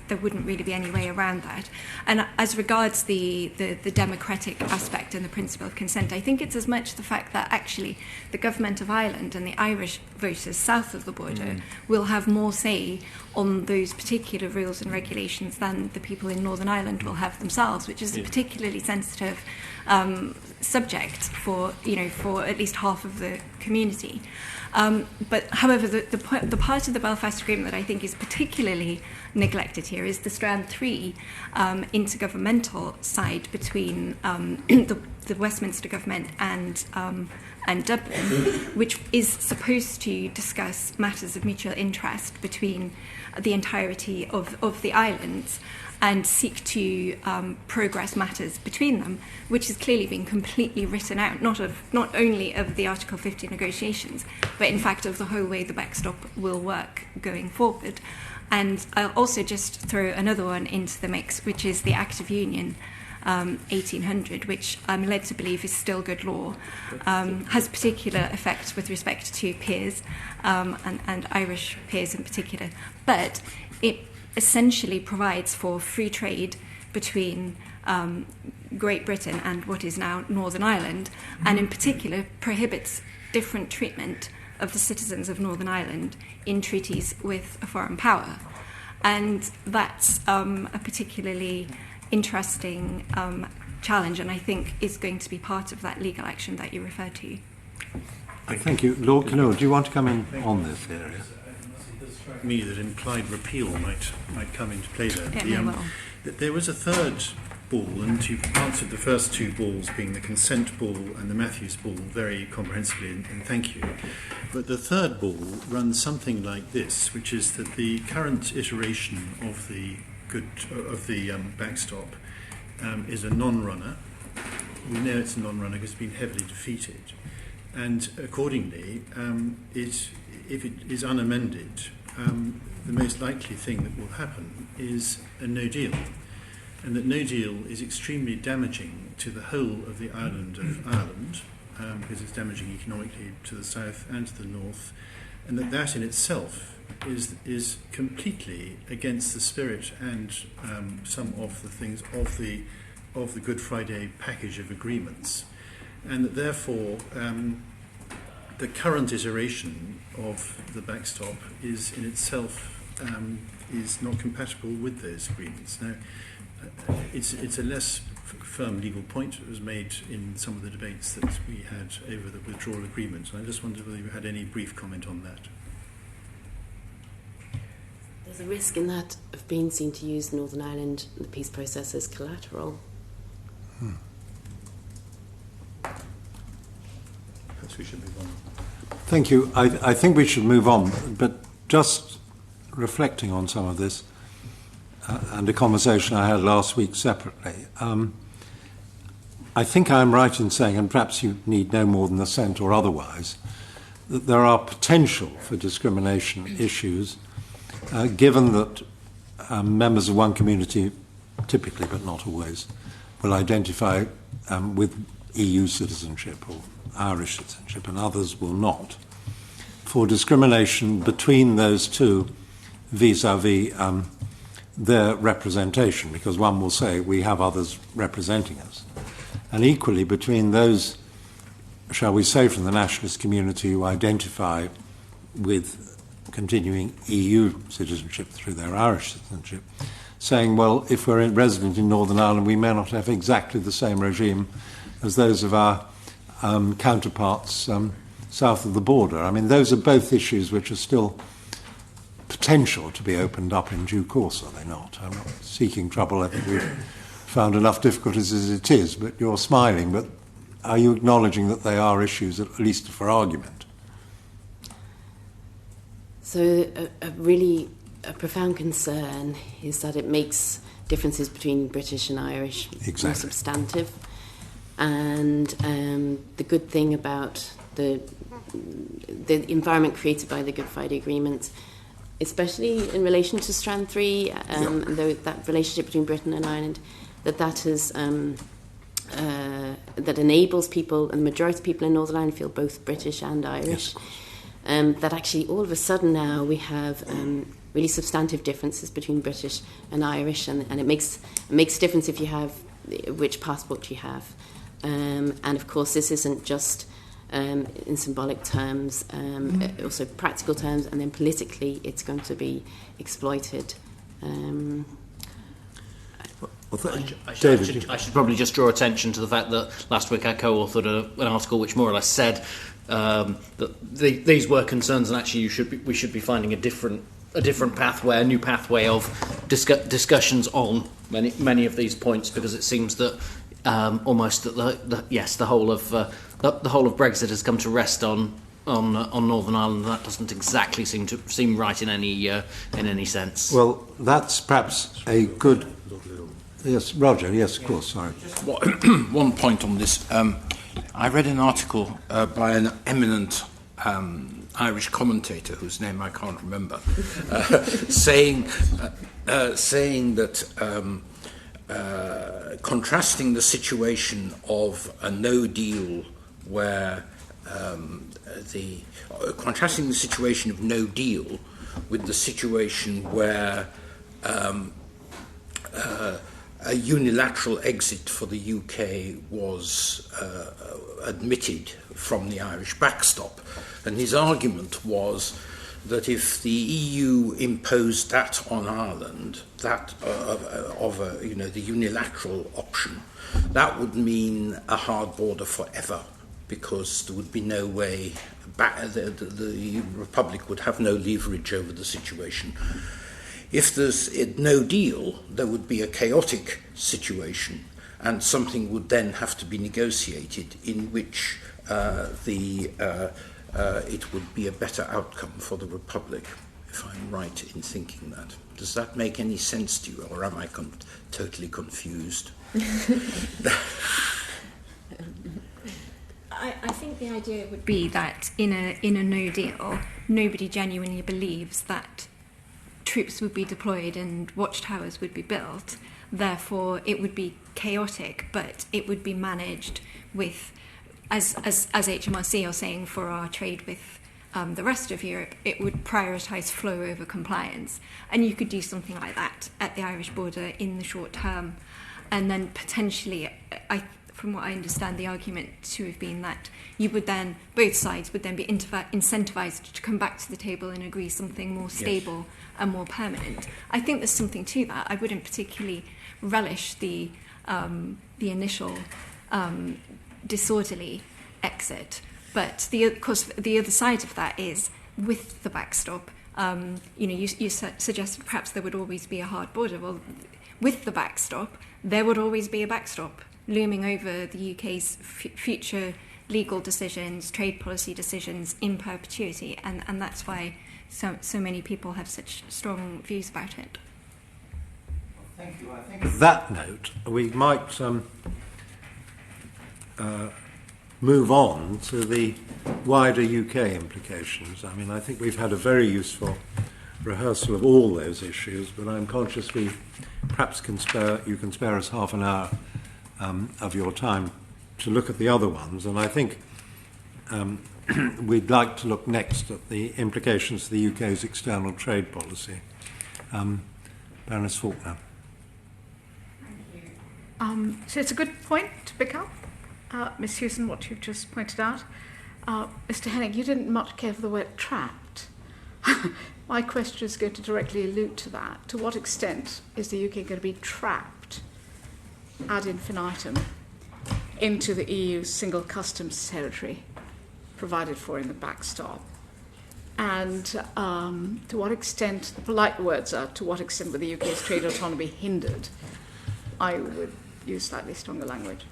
there wouldn't really be any way around that. And as regards the democratic aspect and the principle of consent, I think it's as much the fact that actually the government of Ireland and the Irish voters south of the border will have more say on those particular rules and regulations than the people in Northern Ireland will have themselves, which is a particularly sensitive subject for at least half of the community. But however, the part of the Belfast Agreement that I think is particularly neglected here is the Strand 3 intergovernmental side between the Westminster government and Dublin, which is supposed to discuss matters of mutual interest between the entirety of the islands and seek to progress matters between them, which has clearly been completely written out, not only of the Article 50 negotiations, but in fact of the whole way the backstop will work going forward. And I'll also just throw another one into the mix, which is the Act of Union 1800, which I'm led to believe is still good law, has particular effects with respect to peers, and Irish peers in particular. But it essentially provides for free trade between Great Britain and what is now Northern Ireland, and in particular prohibits different treatment of the citizens of Northern Ireland in treaties with a foreign power. And that's a particularly interesting challenge, and I think is going to be part of that legal action that you referred to. Thank you. Lord Canoe, do you want to come in on this area? Me that implied repeal might come into play there. There was a third ball, and you've answered the first two balls, being the consent ball and the Matthews ball, very comprehensively, and thank you. But the third ball runs something like this, which is that the current iteration of the backstop is a non-runner. We know it's a non-runner because it's been heavily defeated, and accordingly, if it is unamended, the most likely thing that will happen is a no deal, and that no deal is extremely damaging to the whole of the island of Ireland, because it's damaging economically to the south and to the north, and that in itself is completely against the spirit and some of the things of the Good Friday package of agreements, and that therefore the current iteration of the backstop is in itself is not compatible with those agreements. Now, it's a less firm legal point that was made in some of the debates that we had over the withdrawal agreement. And I just wondered whether you had any brief comment on that. There's a risk in that of being seen to use Northern Ireland and the peace process as collateral. Perhaps we should move on. Thank you. I think we should move on, but just reflecting on some of this and a conversation I had last week separately, I think I'm right in saying, and perhaps you need no more than assent or otherwise, that there are potential for discrimination issues given that members of one community, typically but not always, will identify with EU citizenship or Irish citizenship, and others will not, for discrimination between those two vis-à-vis their representation, because one will say we have others representing us. And equally between those, shall we say, from the nationalist community who identify with continuing EU citizenship through their Irish citizenship, saying, well, if we're resident in Northern Ireland, we may not have exactly the same regime as those of our counterparts south of the border. I mean, those are both issues which are still potential to be opened up in due course, are they not? I'm not seeking trouble. I think we've found enough difficulties as it is, but you're smiling. But are you acknowledging that they are issues, at least for argument? So a profound concern is that it makes differences between British and Irish more substantive. And the good thing about the environment created by the Good Friday Agreement, especially in relation to Strand 3, and that relationship between Britain and Ireland, that has that enables people, and the majority of people in Northern Ireland feel both British and Irish. Yes. That actually all of a sudden now we have really substantive differences between British and Irish, and it makes a difference if you have which passport you have. And of course, this isn't just in symbolic terms, also practical terms, and then politically it's going to be exploited. I should probably just draw attention to the fact that last week I co-authored an article which more or less said that these were concerns, and actually we should be finding a different pathway, a new pathway of discussions on many of these points, because it seems that almost that the whole of Brexit has come to rest on Northern Ireland. That doesn't exactly seem right in any sense. Well, that's perhaps a good. Yes, Roger. Yes, of course. Sorry. One point on this. I read an article by an eminent Irish commentator whose name I can't remember, saying that. Contrasting the situation of a no deal where contrasting the situation of no deal with the situation where a unilateral exit for the UK was admitted from the Irish backstop. And his argument was that if the EU imposed that on Ireland, that the unilateral option, that would mean a hard border forever, because there would be no way back. The Republic would have no leverage over the situation. If there's no deal, there would be a chaotic situation, and something would then have to be negotiated in which it would be a better outcome for the Republic, if I'm right in thinking that. Does that make any sense to you, or am I totally confused? I think the idea would be that in a no deal, nobody genuinely believes that troops would be deployed and watchtowers would be built. Therefore, it would be chaotic, but it would be managed with, as HMRC are saying, for our trade with the rest of Europe, it would prioritise flow over compliance. And you could do something like that at the Irish border in the short term. And then potentially, from what I understand, the argument to have been that you would then, both sides would then be incentivised to come back to the table and agree something more stable and more permanent. I think there's something to that. I wouldn't particularly relish the initial disorderly exit, but of course the other side of that is with the backstop. You suggested perhaps there would always be a hard border. Well, with the backstop, there would always be a backstop looming over the UK's future legal decisions, trade policy decisions in perpetuity, and that's why so many people have such strong views about it. Thank you. I think on that note, we might move on to the wider UK implications. I mean, I think we've had a very useful rehearsal of all those issues, but I'm conscious we perhaps you can spare us half an hour of your time to look at the other ones, and I think we'd like to look next at the implications of the UK's external trade policy. Baroness Faulkner. So it's a good point to pick up, Ms. Hewson, what you've just pointed out. Mr. Henning, you didn't much care for the word trapped. My question is going to directly allude to that. To what extent is the UK going to be trapped ad infinitum into the EU's single customs territory provided for in the backstop? And to what extent, the polite words are, to what extent will the UK's trade autonomy hindered? I would use slightly stronger language.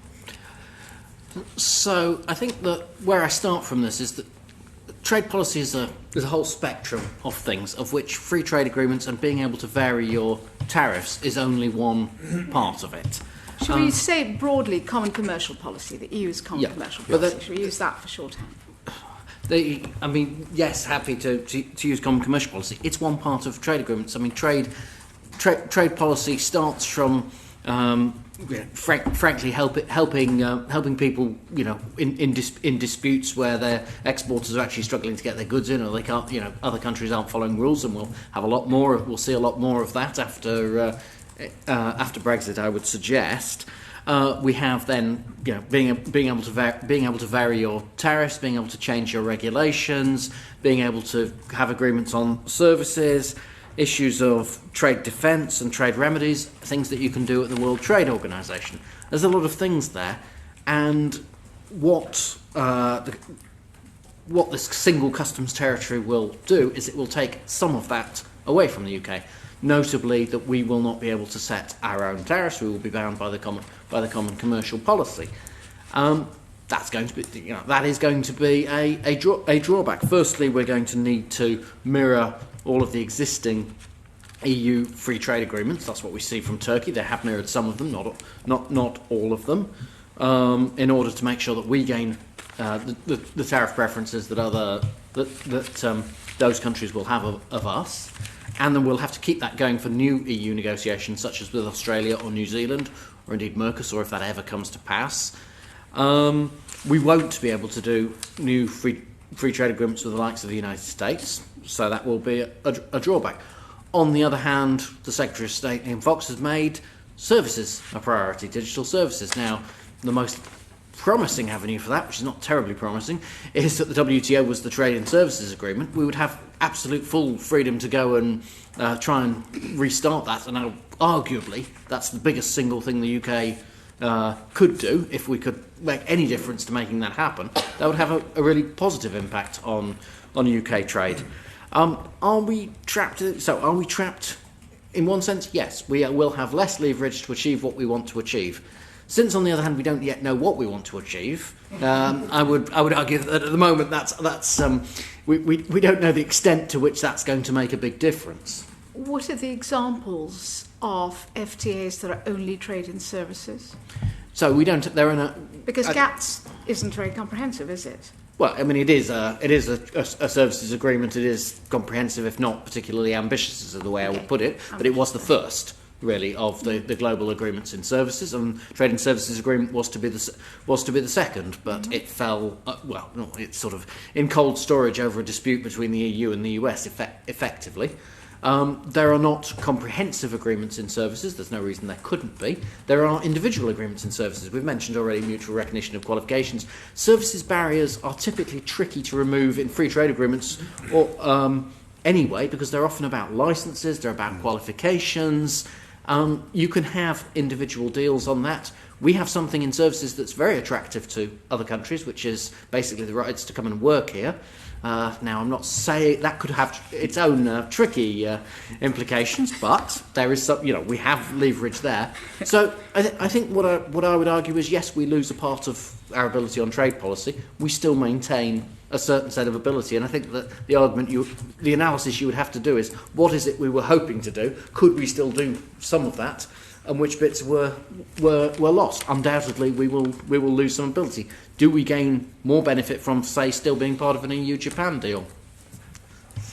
So I think that where I start from this is that trade policy is a whole spectrum of things, of which free trade agreements and being able to vary your tariffs is only one part of it. Should we say broadly common commercial policy, the EU's common commercial policy? Should we use that for shorthand? Yes, happy to use common commercial policy. It's one part of trade agreements. I mean, trade policy starts from frankly helping people, in disputes where their exporters are actually struggling to get their goods in, or they can't, other countries aren't following rules, and we'll see a lot more of that after Brexit, I would suggest. We have then, being able to vary your tariffs, being able to change your regulations, being able to have agreements on services, issues of trade defence and trade remedies, things that you can do at the World Trade Organization. There's a lot of things there, and what this single customs territory will do is it will take some of that away from the UK. Notably, that we will not be able to set our own tariffs. We will be bound by the common commercial policy. That's going to be, that is going to be a drawback. Firstly, we're going to need to mirror all of the existing EU free trade agreements. That's what we see from Turkey. They have mirrored some of them, not all of them, in order to make sure that we gain the tariff preferences that those countries will have of us. And then we'll have to keep that going for new EU negotiations, such as with Australia or New Zealand, or indeed Mercosur, if that ever comes to pass. We won't be able to do new free trade agreements with the likes of the United States, so that will be a drawback. On the other hand, the Secretary of State, Ian Fox, has made services a priority, digital services. Now, the most promising avenue for that, which is not terribly promising, is that the WTO was the Trade and Services Agreement. We would have absolute full freedom to go and try and restart that, and arguably that's the biggest single thing the UK could do. If we could make any difference to making that happen, that would have a really positive impact on UK trade. Are we trapped? Are we trapped? In one sense, yes. We will have less leverage to achieve what we want to achieve. Since, on the other hand, we don't yet know what we want to achieve, I would argue that at the moment we don't know the extent to which that's going to make a big difference. What are the examples of FTAs that are only trade in services? So we don't. There are no, because GATS isn't very comprehensive, is it? Well, I mean, it is a services agreement. It is comprehensive, if not particularly ambitious, is the way I would put it. But it was the first, really, of the global agreements in services, and trade and services agreement was to be the second, but it fell. It's sort of in cold storage over a dispute between the EU and the US, effectively. There are not comprehensive agreements in services. There's no reason there couldn't be. There are individual agreements in services. We've mentioned already mutual recognition of qualifications. Services barriers are typically tricky to remove in free trade agreements or anyway, because they're often about licenses, they're about qualifications. You can have individual deals on that. We have something in services that's very attractive to other countries, which is basically the rights to come and work here. Now, I'm not saying that could have its own tricky implications, but there is some, we have leverage there. So I think what I would argue is, yes, we lose a part of our ability on trade policy. We still maintain a certain set of ability, and I think that the analysis you would have to do is, what is it we were hoping to do? Could we still do some of that? And which bits were lost? Undoubtedly, we will lose some ability. Do we gain more benefit from, say, still being part of an EU-Japan deal?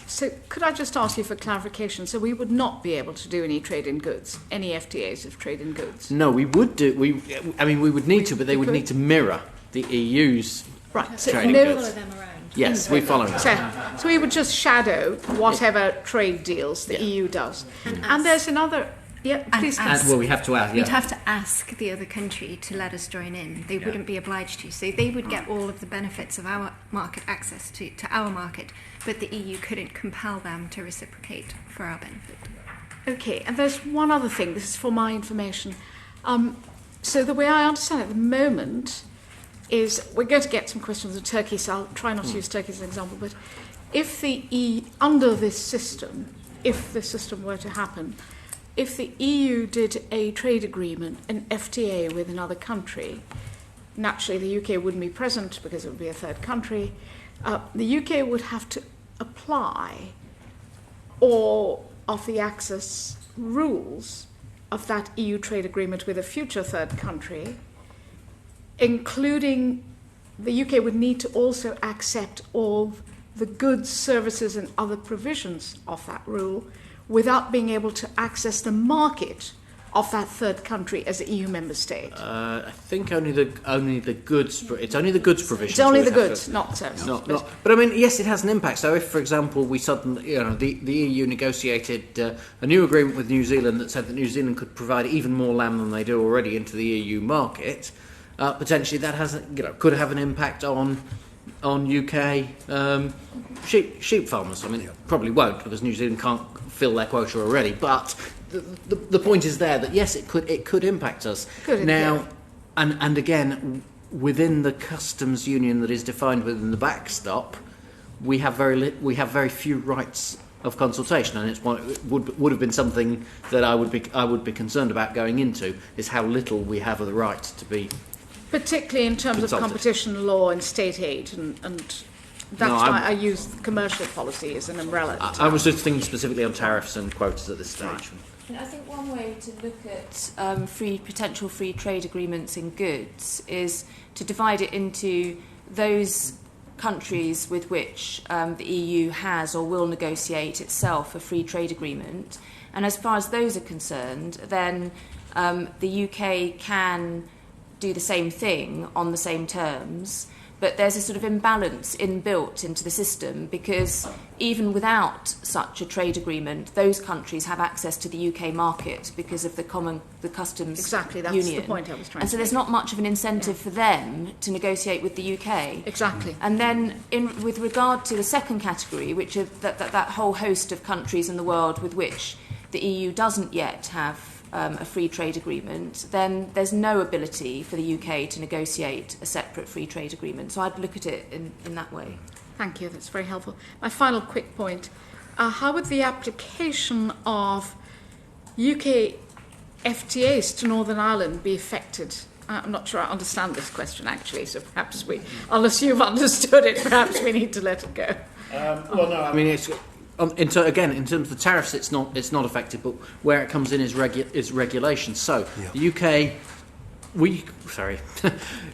So could I just ask you for clarification? So we would not be able to do any trade in goods, any FTAs of trade in goods? No, we would do. We would need to, but they would need to mirror the EU's trade in goods. Follow them around. Yes, we follow them. So we would just shadow whatever trade deals the EU does. And there's another... Yeah, please. Well, we have to ask. We'd have to ask the other country to let us join in. They wouldn't be obliged to. So they would get all of the benefits of our market access to our market, but the EU couldn't compel them to reciprocate for our benefit. Okay, and there's one other thing. This is for my information. So the way I understand it at the moment is, we're going to get some questions on Turkey, so I'll try not to use Turkey as an example, but if the EU, under this system, if the system were to happen, if the EU did a trade agreement, an FTA with another country, naturally the UK wouldn't be present because it would be a third country. The UK would have to apply all of the access rules of that EU trade agreement with a future third country, including the UK would need to also accept all the goods, services and other provisions of that rule without being able to access the market of that third country as an EU member state. I think only the goods. It's only the goods provisions. It's only the goods, not services. But I mean, yes, it has an impact. So if, for example, we suddenly, the EU negotiated a new agreement with New Zealand that said that New Zealand could provide even more lamb than they do already into the EU market, potentially that has, could have an impact on UK sheep farmers. I mean, it probably won't, because New Zealand can't fill their quota already. But the point is there that yes, it could impact us now. And again, within the customs union that is defined within the backstop, we have very few rights of consultation, and it would have been something that I would be concerned about going into, is how little we have of the right to be. Particularly in terms of competition law and state aid, and that's why I use commercial policy as an umbrella. I was just thinking specifically on tariffs and quotas at this stage. I think one way to look at potential free trade agreements in goods is to divide it into those countries with which the EU has or will negotiate itself a free trade agreement. And as far as those are concerned, then the UK can do the same thing on the same terms, but there's a sort of imbalance inbuilt into the system, because even without such a trade agreement, those countries have access to the UK market because of the customs exactly, that's union. The point I was trying and so there's not much of an incentive for them to negotiate with the UK. Exactly. And then with regard to the second category, which are that whole host of countries in the world with which the EU doesn't yet have a free trade agreement, then there's no ability for the UK to negotiate a separate free trade agreement. So I'd look at it in that way. Thank you, that's very helpful. My final quick point, how would the application of UK FTAs to Northern Ireland be affected? I'm not sure I understand this question actually, so perhaps unless you've understood it, perhaps we need to let it go. Well, no, I mean, it's... in terms of the tariffs, it's not affected, but where it comes in is regulation. So the UK,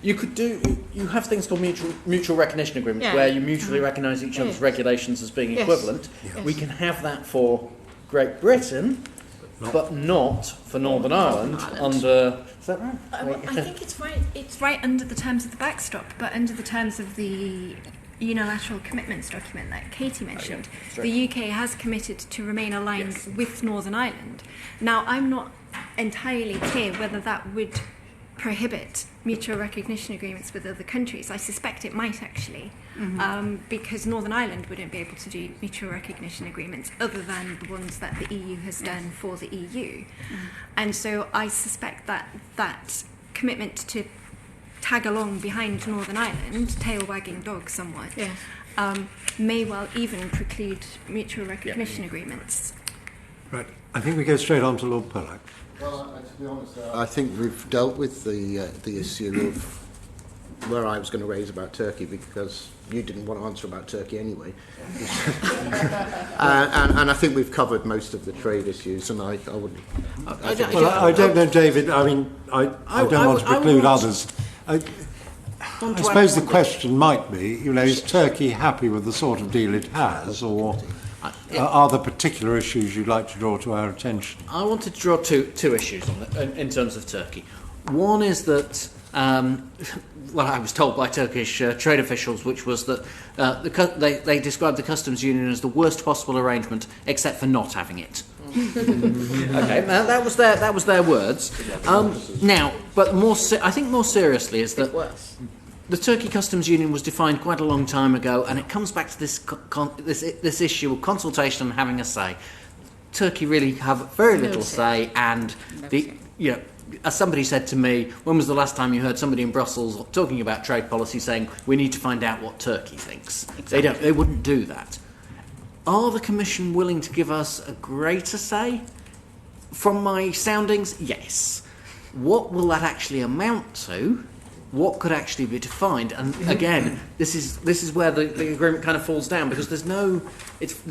you have things called mutual recognition agreements where you mutually recognise each other's regulations as being equivalent. Yes. We can have that for Great Britain, but not for Northern Ireland. Under, is that right? I think it's right. It's right under the terms of the backstop, but under the terms of the unilateral commitments document that Katie mentioned, the UK has committed to remain aligned with Northern Ireland. Now, I'm not entirely clear whether that would prohibit mutual recognition agreements with other countries. I suspect it might actually, because Northern Ireland wouldn't be able to do mutual recognition agreements other than the ones that the EU has done for the EU. And so I suspect that that commitment to tag along behind Northern Ireland, tail wagging dog somewhat, may well even preclude mutual recognition agreements. Right. I think we go straight on to Lord Pollack. Well, to be honest, I think we've dealt with the issue of where I was going to raise about Turkey, because you didn't want to answer about Turkey anyway. And I think we've covered most of the trade issues, and I wouldn't... I don't know, David. I mean, I don't want to preclude others. I suppose the question might be, is Turkey happy with the sort of deal it has, or are there particular issues you'd like to draw to our attention? I wanted to draw two issues on it, in terms of Turkey. One is that, I was told by Turkish trade officials, which was that they described the customs union as the worst possible arrangement, except for not having it. Okay, now that was their words. Now, but I think more seriously is that the Turkey Customs Union was defined quite a long time ago, and it comes back to this issue of consultation and having a say. Turkey really have very little say, and as somebody said to me, when was the last time you heard somebody in Brussels talking about trade policy saying we need to find out what Turkey thinks? Exactly. They wouldn't do that. Are the Commission willing to give us a greater say? From my soundings, yes. What will that actually amount to? What could actually be defined? And again, this is where the agreement kind of falls down, because there's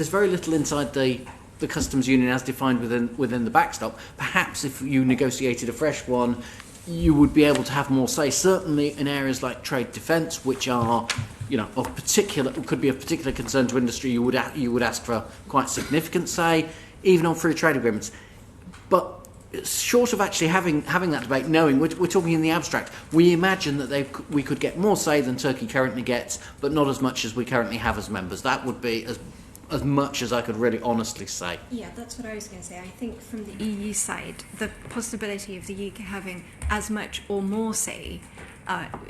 very little inside the customs union as defined within the backstop. Perhaps if you negotiated a fresh one, you would be able to have more say. Certainly in areas like trade defence, which are could be of particular concern to industry, you would ask for quite significant say, even on free trade agreements. But short of actually having that debate, knowing we're talking in the abstract, we imagine that we could get more say than Turkey currently gets, but not as much as we currently have as members. That would be as much as I could really honestly say. Yeah, that's what I was going to say. I think from the EU side, the possibility of the UK having as much or more say,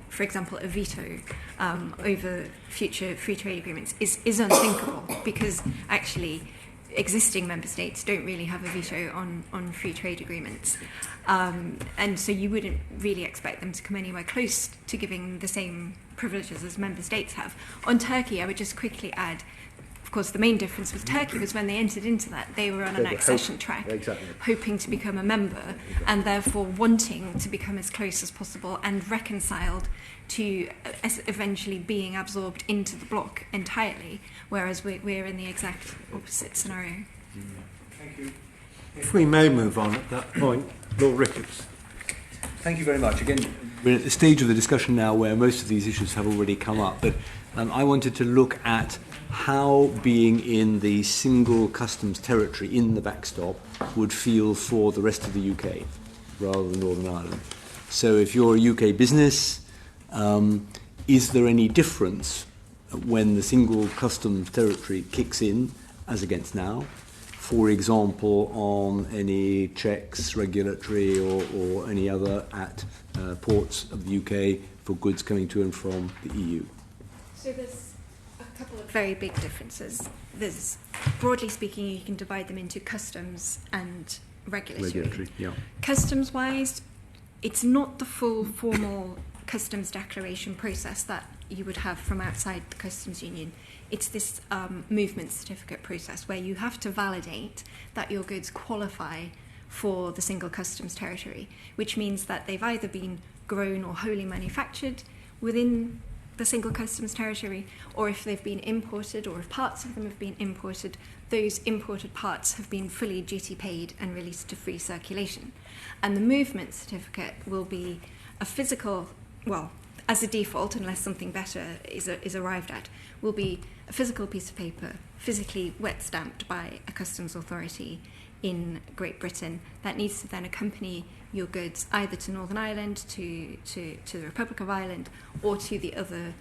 for example, a veto over future free trade agreements is unthinkable, because actually existing member states don't really have a veto on free trade agreements. And so you wouldn't really expect them to come anywhere close to giving the same privileges as member states have. On Turkey, I would just quickly add, of course, the main difference with Turkey was when they entered into that, they were on an accession track, hoping to become a member, and therefore wanting to become as close as possible and reconciled to eventually being absorbed into the bloc entirely, whereas we're in the exact opposite scenario. Thank you. If we may move on at that point, Lord Ricketts. Thank you very much. Again, we're at the stage of the discussion now where most of these issues have already come up, but I wanted to look at how being in the single customs territory in the backstop would feel for the rest of the UK rather than Northern Ireland. So if you're a UK business, is there any difference when the single customs territory kicks in as against now? For example, on any checks, regulatory or any other at ports of the UK for goods coming to and from the EU? So there's a couple of very big differences. There's, broadly speaking, you can divide them into customs and regulatory. Yeah. Customs-wise, it's not the full formal customs declaration process that you would have from outside the customs union. It's this movement certificate process where you have to validate that your goods qualify for the single customs territory, which means that they've either been grown or wholly manufactured within the single customs territory, or if they've been imported, or if parts of them have been imported, those imported parts have been fully duty paid and released to free circulation. And the movement certificate will be a physical, well, as a default, unless something better is arrived at, will be a physical piece of paper, physically wet stamped by a customs authority in Great Britain, that needs to then accompany your goods either to Northern Ireland, to the Republic of Ireland, or to the other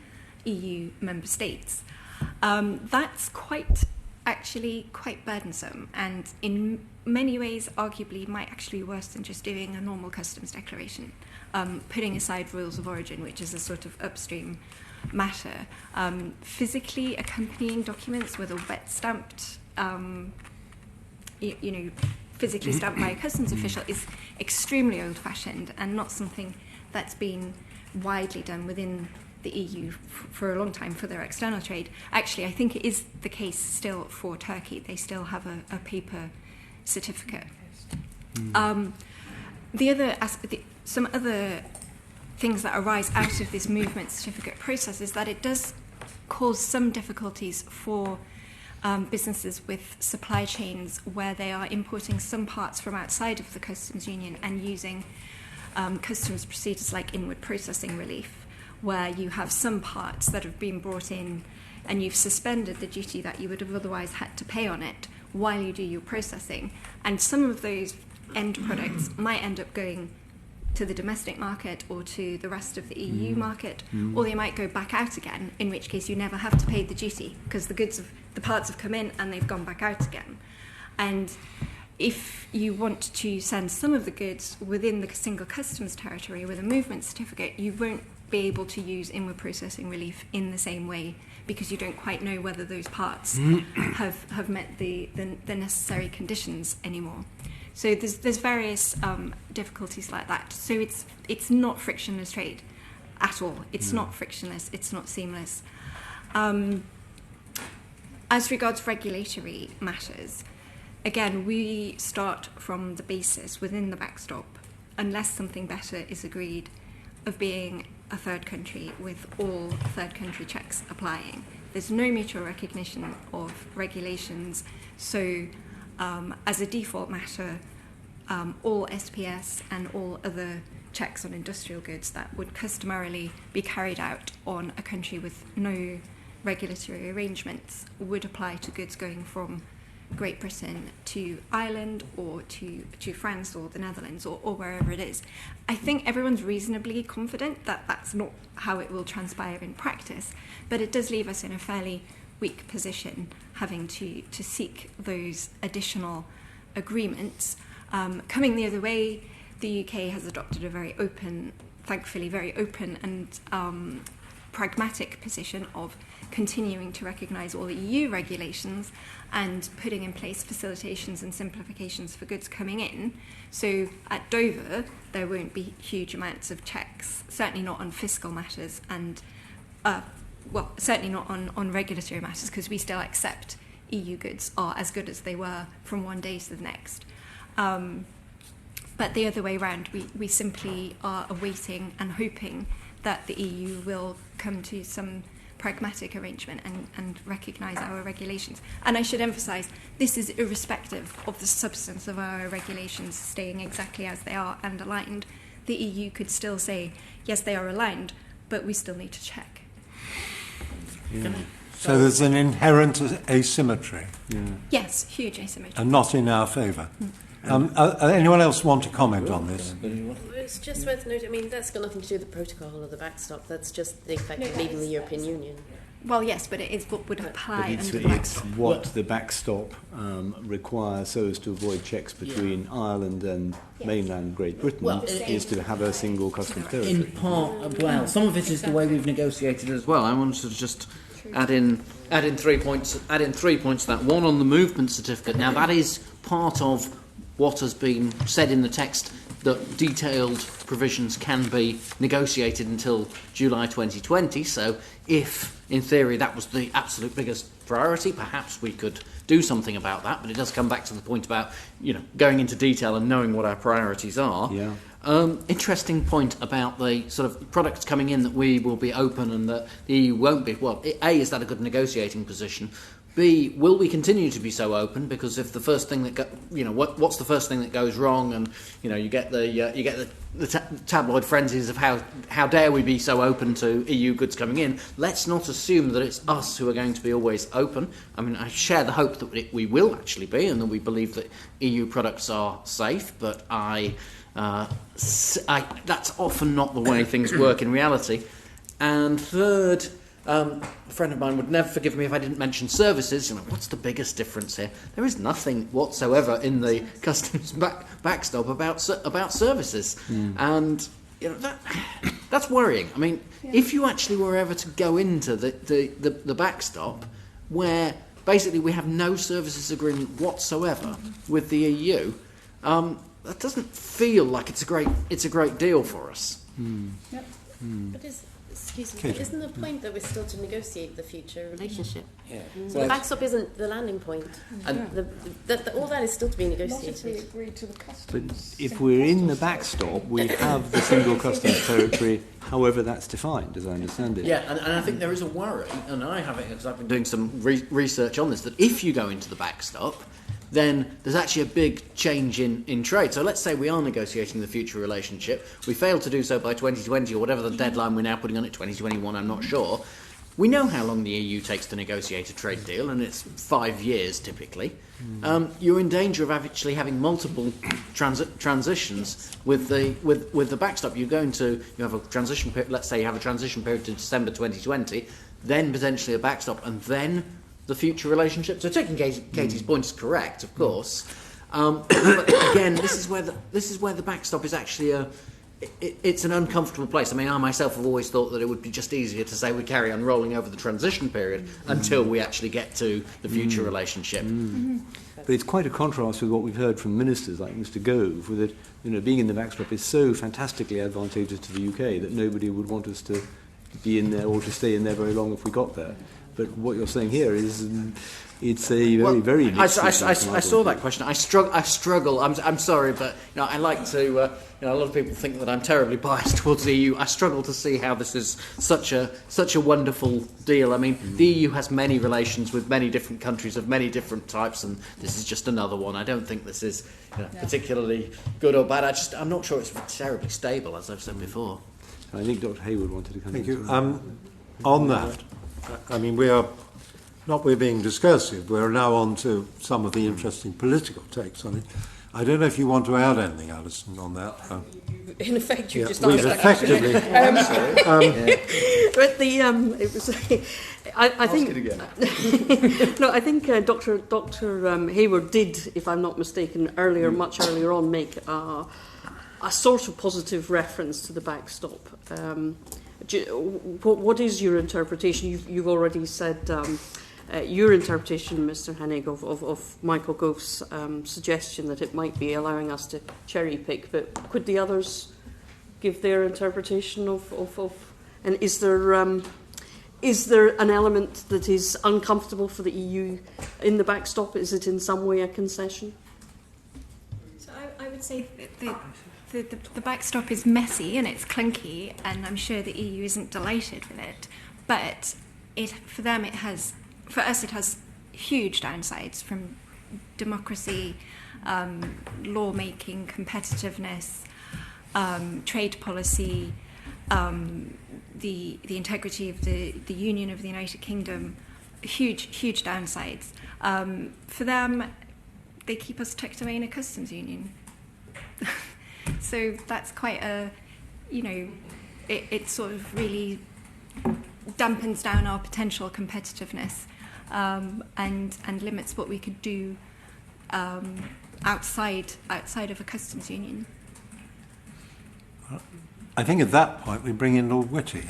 EU member states. That's actually quite burdensome, and in many ways arguably might actually be worse than just doing a normal customs declaration, putting aside rules of origin, which is a sort of upstream matter. Physically accompanying documents with a wet stamped, physically stamped by a customs official is extremely old-fashioned and not something that's been widely done within the EU for a long time for their external trade. Actually, I think it is the case still for Turkey. They still have a paper certificate. Some other things that arise out of this movement certificate process is that it does cause some difficulties for businesses with supply chains where they are importing some parts from outside of the customs union and using customs procedures like inward processing relief, where you have some parts that have been brought in and you've suspended the duty that you would have otherwise had to pay on it while you do your processing. And some of those end products might end up going to the domestic market or to the rest of the EU market, or they might go back out again, in which case you never have to pay the duty because the parts have come in and they've gone back out again. And if you want to send some of the goods within the single customs territory with a movement certificate, you won't be able to use inward processing relief in the same way because you don't quite know whether those parts have met the necessary conditions anymore. So there's various difficulties like that. So it's not frictionless trade at all. It's not frictionless. It's not seamless. As regards regulatory matters, again, we start from the basis within the backstop, unless something better is agreed, of being a third country with all third country checks applying. There's no mutual recognition of regulations, so as a default matter, all SPS and all other checks on industrial goods that would customarily be carried out on a country with no regulatory arrangements would apply to goods going from Great Britain to Ireland or to France or the Netherlands or wherever it is. I think everyone's reasonably confident that that's not how it will transpire in practice, but it does leave us in a fairly weak position having to seek those additional agreements. Coming the other way, the UK has adopted a very open, thankfully very open and pragmatic position of continuing to recognise all the EU regulations and putting in place facilitations and simplifications for goods coming in. So at Dover, there won't be huge amounts of checks, certainly not on fiscal matters and, certainly not on regulatory matters, because we still accept EU goods are as good as they were from one day to the next. But the other way around, we simply are awaiting and hoping that the EU will come to some pragmatic arrangement and recognise our regulations. And I should emphasise, this is irrespective of the substance of our regulations staying exactly as they are and aligned. The EU could still say, yes, they are aligned, but we still need to check. Yeah. So there's an inherent asymmetry. Yeah. Yes, huge asymmetry. And not in our favour. Anyone else want to comment on this? It's just worth noting, I mean, that's got nothing to do with the protocol or the backstop. That's just the effect of leaving the European Union. Well, yes, but it is what would apply But under the it's backstop. what the backstop requires so as to avoid checks between Ireland and mainland Great Britain is to have a single customs territory. In part, well, some of it is the way we've negotiated as well. I wanted to just add in 3 points. Add in 3 points to that. One on the movement certificate. Now that is part of what has been said in the text, that detailed provisions can be negotiated until July 2020. So if, in theory, that was the absolute biggest priority, perhaps we could do something about that. But it does come back to the point about, going into detail and knowing what our priorities are. Yeah. Interesting point about the sort of products coming in that we will be open and that the EU won't be. Well, A, is that a good negotiating position? B, will we continue to be so open? Because if the first thing that what's the first thing that goes wrong, and you get the tabloid frenzies of how dare we be so open to EU goods coming in? Let's not assume that it's us who are going to be always open. I mean, I share the hope that we will actually be, and that we believe that EU products are safe. But that's often not the way things work in reality. And third, A friend of mine would never forgive me if I didn't mention services. You know, what's the biggest difference here? There is nothing whatsoever in the customs backstop about services, and you know that's worrying. I mean, if you actually were ever to go into the backstop, where basically we have no services agreement whatsoever with the EU, that doesn't feel like it's a great deal for us. But isn't the point that we're still to negotiate the future relationship? Yeah. So the backstop isn't the landing point. And all that is still to be Not if we negotiated. agree to the customs. But if we're in the backstop, we have the single customs territory, however that's defined, as I understand it. Yeah, and I think there is a worry, and I have it because I've been doing some research on this, that if you go into the backstop, then there's actually a big change in trade. So let's say we are negotiating the future relationship. We fail to do so by 2020 or whatever the deadline we're now putting on it, 2021, I'm not sure. We know how long the EU takes to negotiate a trade deal, and it's 5 years typically. You're in danger of actually having multiple transitions with the backstop. You have a transition period. Let's say you have a transition period to December 2020, then potentially a backstop, and then the future relationship. So taking Katie's point is correct, of course. But again, this is where the backstop is actually it's an uncomfortable place. I mean, I myself have always thought that it would be just easier to say we carry on rolling over the transition period until we actually get to the future relationship. But it's quite a contrast with what we've heard from ministers like Mr. Gove, with it, being in the backstop is so fantastically advantageous to the UK that nobody would want us to be in there or to stay in there very long if we got there. But what you're saying here is it's a very I saw that question. I struggle. I'm sorry, but I like to. A lot of people think that I'm terribly biased towards the EU. I struggle to see how this is such a wonderful deal. I mean, the EU has many relations with many different countries of many different types, and this is just another one. I don't think this is particularly good or bad. I'm not sure it's terribly stable, as I've said before. I think Dr. Hayward wanted to come Thank in. you. On that, I mean, we're being discursive. We're now on to some of the interesting political takes on it. I don't know if you want to add anything, Alison, on that. In effect, you just we've answered that effectively. But it was. I think. Ask it again. No, I think Dr. Hayward did, if I'm not mistaken, much earlier on, make a sort of positive reference to the backstop. What is your interpretation? You've already said your interpretation, Mr. Hennig, of Michael Gove's suggestion that it might be allowing us to cherry pick, but could the others give their interpretation of and is there an element that is uncomfortable for the EU in the backstop? Is it in some way a concession? So I would say that the backstop is messy and it's clunky, and I'm sure the EU isn't delighted with it. But for us it has huge downsides, from democracy, lawmaking, competitiveness, trade policy, the integrity of the Union of the United Kingdom. Huge downsides. For them, they keep us tucked away in a customs union. So that's quite it sort of really dampens down our potential competitiveness, and limits what we could do outside of a customs union. I think at that point we bring in Lord Whitty.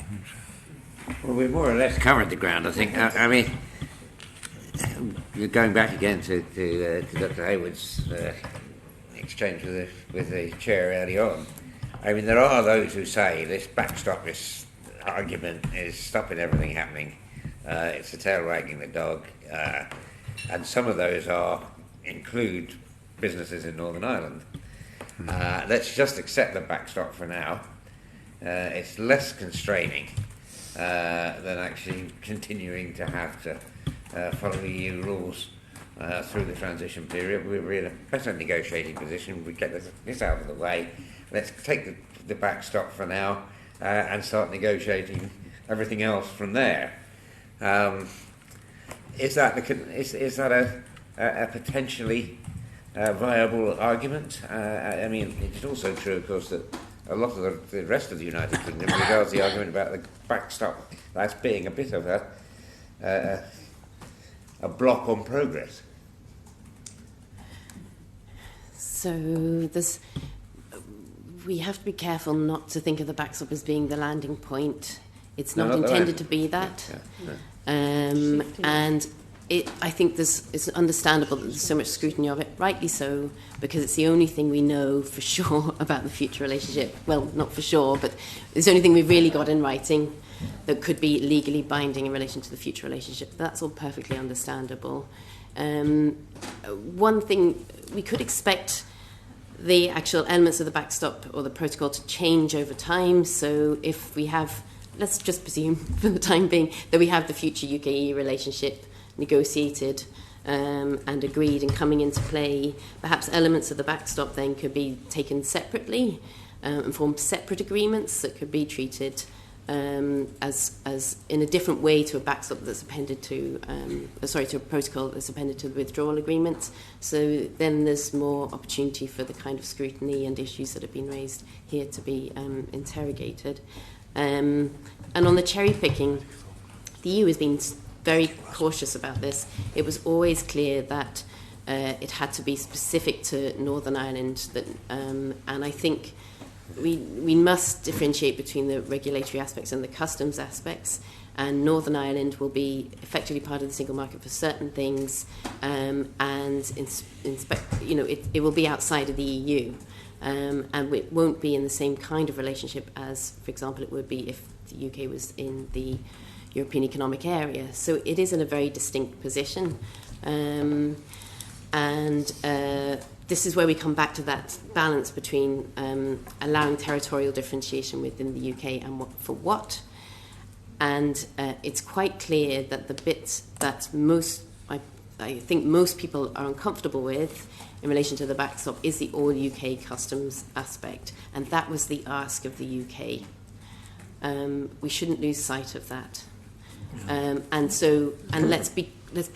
Well, we've more or less covered the ground, I think. I mean, going back again to Dr. Hayward's exchange with the chair early on. I mean, there are those who say this backstop, this argument is stopping everything happening. It's the tail wagging the dog. And some of those include businesses in Northern Ireland. Let's just accept the backstop for now. It's less constraining than actually continuing to have to follow the EU rules through the transition period. We're in a better negotiating position. We get this out of the way. Let's take the backstop for now and start negotiating everything else from there. Is that a potentially viable argument? I mean, it's also true, of course, that a lot of the rest of the United Kingdom regards the argument about the backstop as being a bit of a block on progress. So we have to be careful not to think of the backstop as being the landing point. It's not intended to be that. And I think it's understandable that there's so much scrutiny of it, rightly so, because it's the only thing we know for sure about the future relationship. Well, not for sure, but it's the only thing we've really got in writing that could be legally binding in relation to the future relationship. That's all perfectly understandable. One thing, we could expect the actual elements of the backstop or the protocol to change over time. So if we have, let's just presume for the time being, that we have the future UK-EU relationship negotiated and agreed and coming into play, perhaps elements of the backstop then could be taken separately and form separate agreements that could be treated as in a different way to a backstop that's appended to, to a protocol that's appended to the withdrawal agreement. So then there's more opportunity for the kind of scrutiny and issues that have been raised here to be interrogated. And on the cherry picking, the EU has been very cautious about this. It was always clear that it had to be specific to Northern Ireland, and I think we must differentiate between the regulatory aspects and the customs aspects, and Northern Ireland will be effectively part of the single market for certain things, and it will be outside of the EU, and it won't be in the same kind of relationship as, for example, it would be if the UK was in the European Economic Area. So it is in a very distinct position, this is where we come back to that balance between allowing territorial differentiation within the UK and for what. And it's quite clear that the bit that I think most people are uncomfortable with in relation to the backstop is the all UK customs aspect, and that was the ask of the UK. We shouldn't lose sight of that. And let's be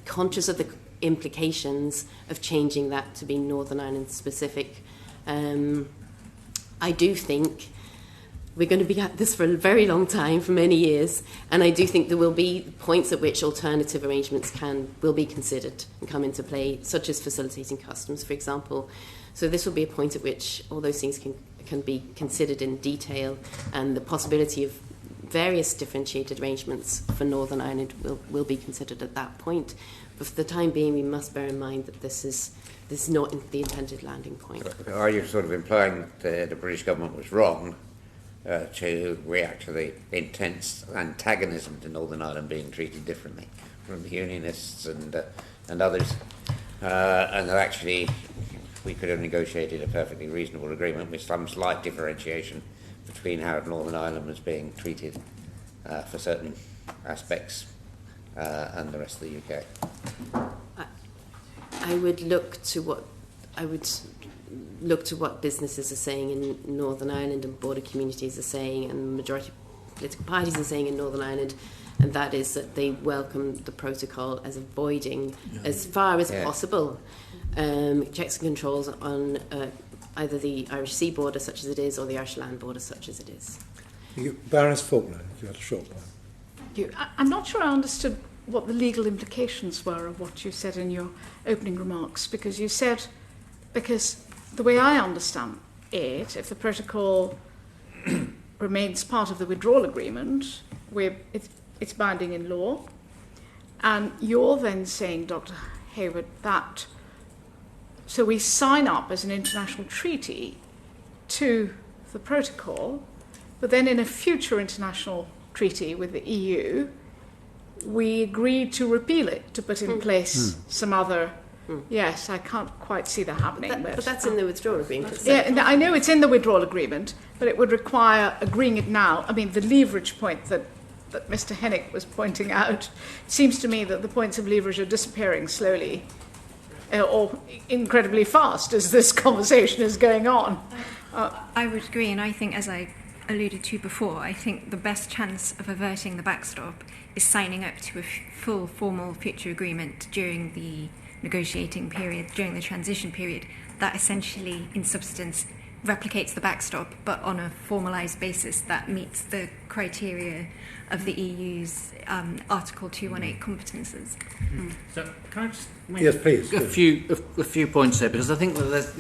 conscious of the implications of changing that to be Northern Ireland specific. I do think we're going to be at this for a very long time, for many years, and I do think there will be points at which alternative arrangements will be considered and come into play, such as facilitating customs, for example. So this will be a point at which all those things can be considered in detail, and the possibility of various differentiated arrangements for Northern Ireland will be considered at that point. But for the time being, we must bear in mind that this is not the intended landing point. Are you sort of implying that the British government was wrong to react to the intense antagonism to Northern Ireland being treated differently from the Unionists and others, and that actually we could have negotiated a perfectly reasonable agreement with some slight differentiation between how Northern Ireland was being treated for certain aspects and the rest of the UK? I would look to what businesses are saying in Northern Ireland and border communities are saying, and the majority of political parties are saying in Northern Ireland, and that is that they welcome the protocol as avoiding, as far as possible, checks and controls on either the Irish sea border, such as it is, or the Irish land border, such as it is. Baroness Faulkner, you had a short one. Thank you. I'm not sure I understood what the legal implications were of what you said in your opening remarks, because you said, because the way I understand it, if the protocol remains part of the withdrawal agreement, it's binding in law, and you're then saying, Dr. Hayward, that so we sign up as an international treaty to the protocol, but then in a future international treaty with the EU, we agreed to repeal it, to put in place some other... Yes, I can't quite see that happening. But that's in the withdrawal agreement. Yeah, I know it's in the withdrawal agreement, but it would require agreeing it now. I mean, the leverage point that Mr. Hennick was pointing out, it seems to me that the points of leverage are disappearing slowly or incredibly fast as this conversation is going on. I would agree, and I think, as I alluded to before, I think the best chance of averting the backstop is signing up to a full formal future agreement during the negotiating period, during the transition period, that essentially, in substance, replicates the backstop, but on a formalised basis that meets the criteria of the EU's Article 218 competences. So can I just make Yes, please. a few points here, because I think that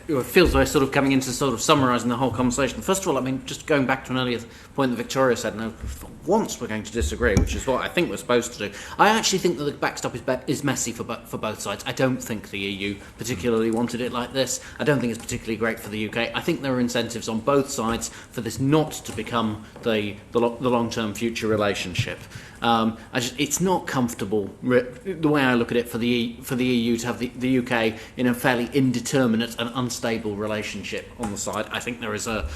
it feels like sort of coming into sort of summarising the whole conversation. First of all, I mean, just going back to an earlier point that Victoria said, now, for once we're going to disagree, which is what I think we're supposed to do. I actually think that the backstop is messy for both sides. I don't think the EU particularly wanted it like this. I don't think it's particularly great for the UK. I think there are incentives on both sides for this not to become the long-term future relationship. It's not comfortable, the way I look at it, for the EU to have the UK in a fairly indeterminate and unstable relationship on the side. I think there is a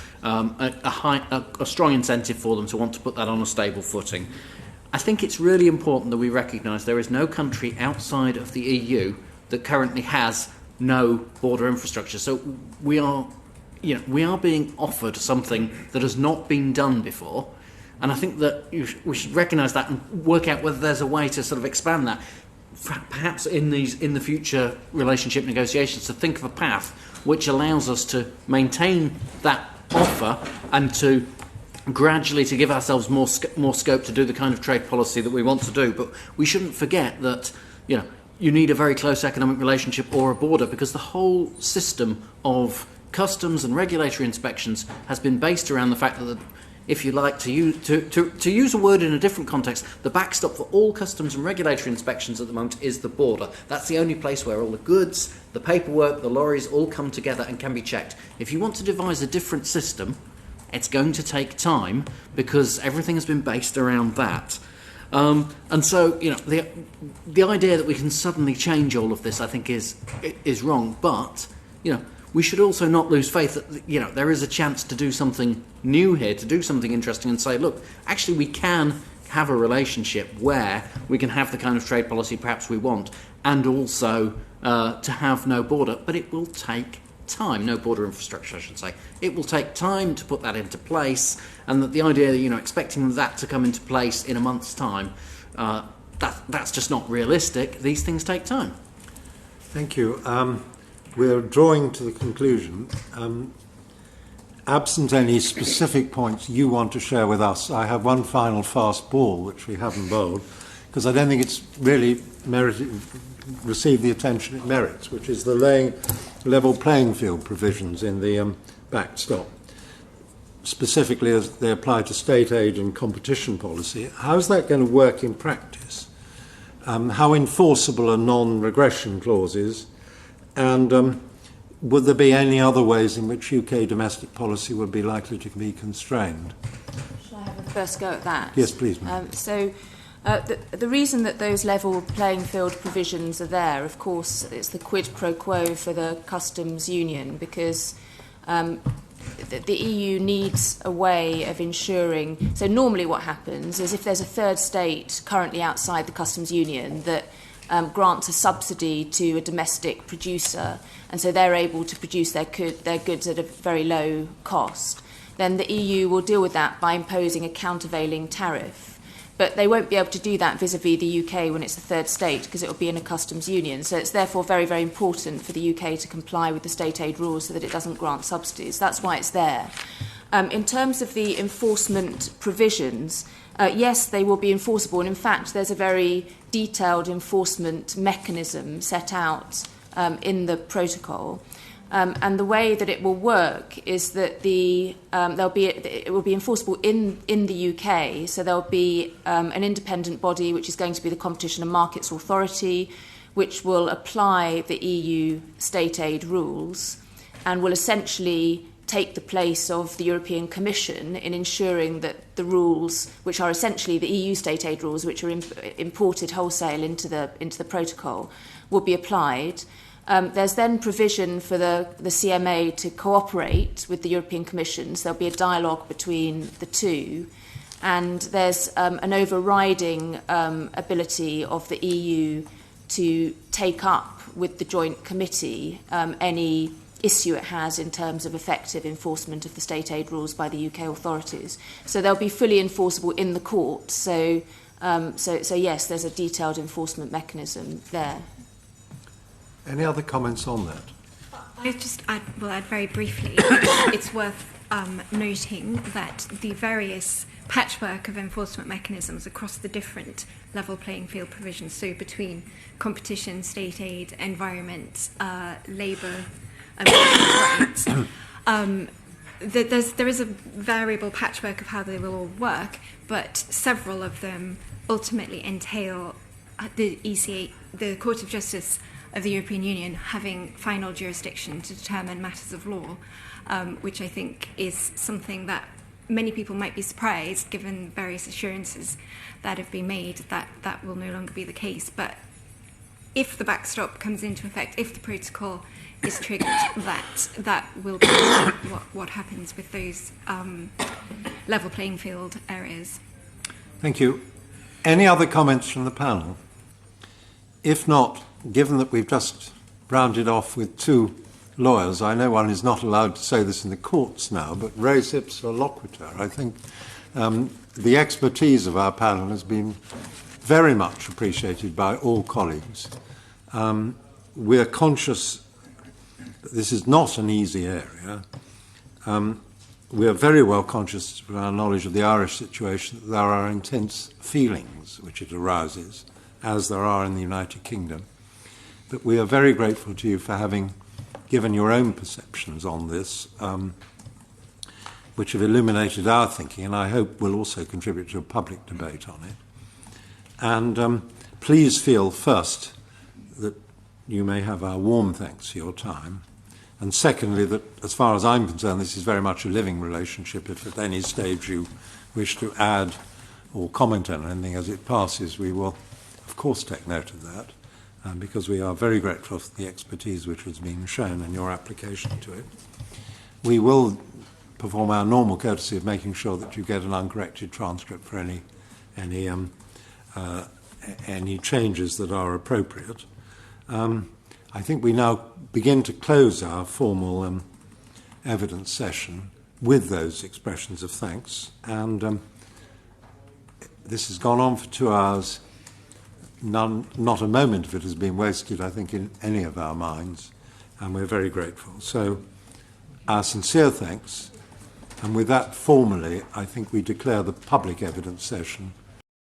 strong incentive for them to want to put that on a stable footing. I think it's really important that we recognise there is no country outside of the EU that currently has no border infrastructure. So we are being offered something that has not been done before. And I think that we should recognise that and work out whether there's a way to sort of expand that, perhaps in the future relationship negotiations, to think of a path which allows us to maintain that offer and to gradually to give ourselves more scope to do the kind of trade policy that we want to do. But we shouldn't forget that you need a very close economic relationship or a border, because the whole system of customs and regulatory inspections has been based around the fact that if you like to use a word in a different context, the backstop for all customs and regulatory inspections at the moment is the border. That's the only place where all the goods, the paperwork, the lorries all come together and can be checked. If you want to devise a different system, it's going to take time, because everything has been based around that. And so, the idea that we can suddenly change all of this, I think, is wrong. But, we should also not lose faith that, there is a chance to do something new here, to do something interesting and say, look, actually we can have a relationship where we can have the kind of trade policy perhaps we want, and also to have no border. But it will take time, no border infrastructure, I should say. It will take time to put that into place, and that the idea that, expecting that to come into place in a month's time, that's just not realistic. These things take time. Thank you. We're drawing to the conclusion. Absent any specific points you want to share with us, I have one final fast ball, which we haven't bowled, because I don't think it's really received the attention it merits, which is the laying level playing field provisions in the backstop, specifically as they apply to state aid and competition policy. How's that going to work in practice? How enforceable are non-regression clauses? And would there be any other ways in which UK domestic policy would be likely to be constrained? Shall I have a first go at that? Yes, please, ma'am. The reason that those level playing field provisions are there, of course, it's the quid pro quo for the customs union, because the EU needs a way of ensuring. So normally what happens is if there's a third state currently outside the customs union that grants a subsidy to a domestic producer, and so they're able to produce their goods at a very low cost, then the EU will deal with that by imposing a countervailing tariff. But they won't be able to do that vis-à-vis the UK when it's a third state, because it will be in a customs union. So it's therefore very, very important for the UK to comply with the state aid rules so that it doesn't grant subsidies. That's why it's there. In terms of the enforcement provisions, yes, they will be enforceable. And in fact, there's a very detailed enforcement mechanism set out in the protocol. And the way that it will work is that it will be enforceable in the UK. So there'll be an independent body, which is going to be the Competition and Markets Authority, which will apply the EU state aid rules and will essentially take the place of the European Commission in ensuring that the rules, which are essentially the EU state aid rules, which are imported wholesale into the protocol, will be applied. There's then provision for the CMA to cooperate with the European Commission, so there'll be a dialogue between the two, and there's an overriding ability of the EU to take up with the joint committee any issue it has in terms of effective enforcement of the state aid rules by the UK authorities. So they'll be fully enforceable in the court. So yes, there's a detailed enforcement mechanism there. Any other comments on that? I'll add very briefly. It's worth noting that the various patchwork of enforcement mechanisms across the different level playing field provisions, so between competition, state aid, environment, labour, rights, there is a variable patchwork of how they will all work, but several of them ultimately entail the ECA, the Court of Justice of the European Union, having final jurisdiction to determine matters of law, which I think is something that many people might be surprised, given various assurances that have been made, that that will no longer be the case. But if the backstop comes into effect, if the protocol is triggered, that will be what happens with those level playing field areas. Thank you. Any other comments from the panel? If not, given that we've just rounded off with two lawyers, I know one is not allowed to say this in the courts now, but res ipsa loquitur. I think the expertise of our panel has been very much appreciated by all colleagues. We're conscious that this is not an easy area. We are very well conscious of our knowledge of the Irish situation that there are intense feelings which it arouses, as there are in the United Kingdom. But we are very grateful to you for having given your own perceptions on this, which have illuminated our thinking, and I hope will also contribute to a public debate on it. And please feel, first, that you may have our warm thanks for your time, and secondly, that as far as I'm concerned, this is very much a living relationship. If at any stage you wish to add or comment on anything as it passes, we will, of course, take note of that, because we are very grateful for the expertise which has been shown in your application to it. We will perform our normal courtesy of making sure that you get an uncorrected transcript for any changes that are appropriate. I think we now begin to close our formal evidence session with those expressions of thanks, and this has gone on for 2 hours. Not a moment of it has been wasted, I think, in any of our minds, and we're very grateful. So our sincere thanks, and with that formally, I think we declare the public evidence session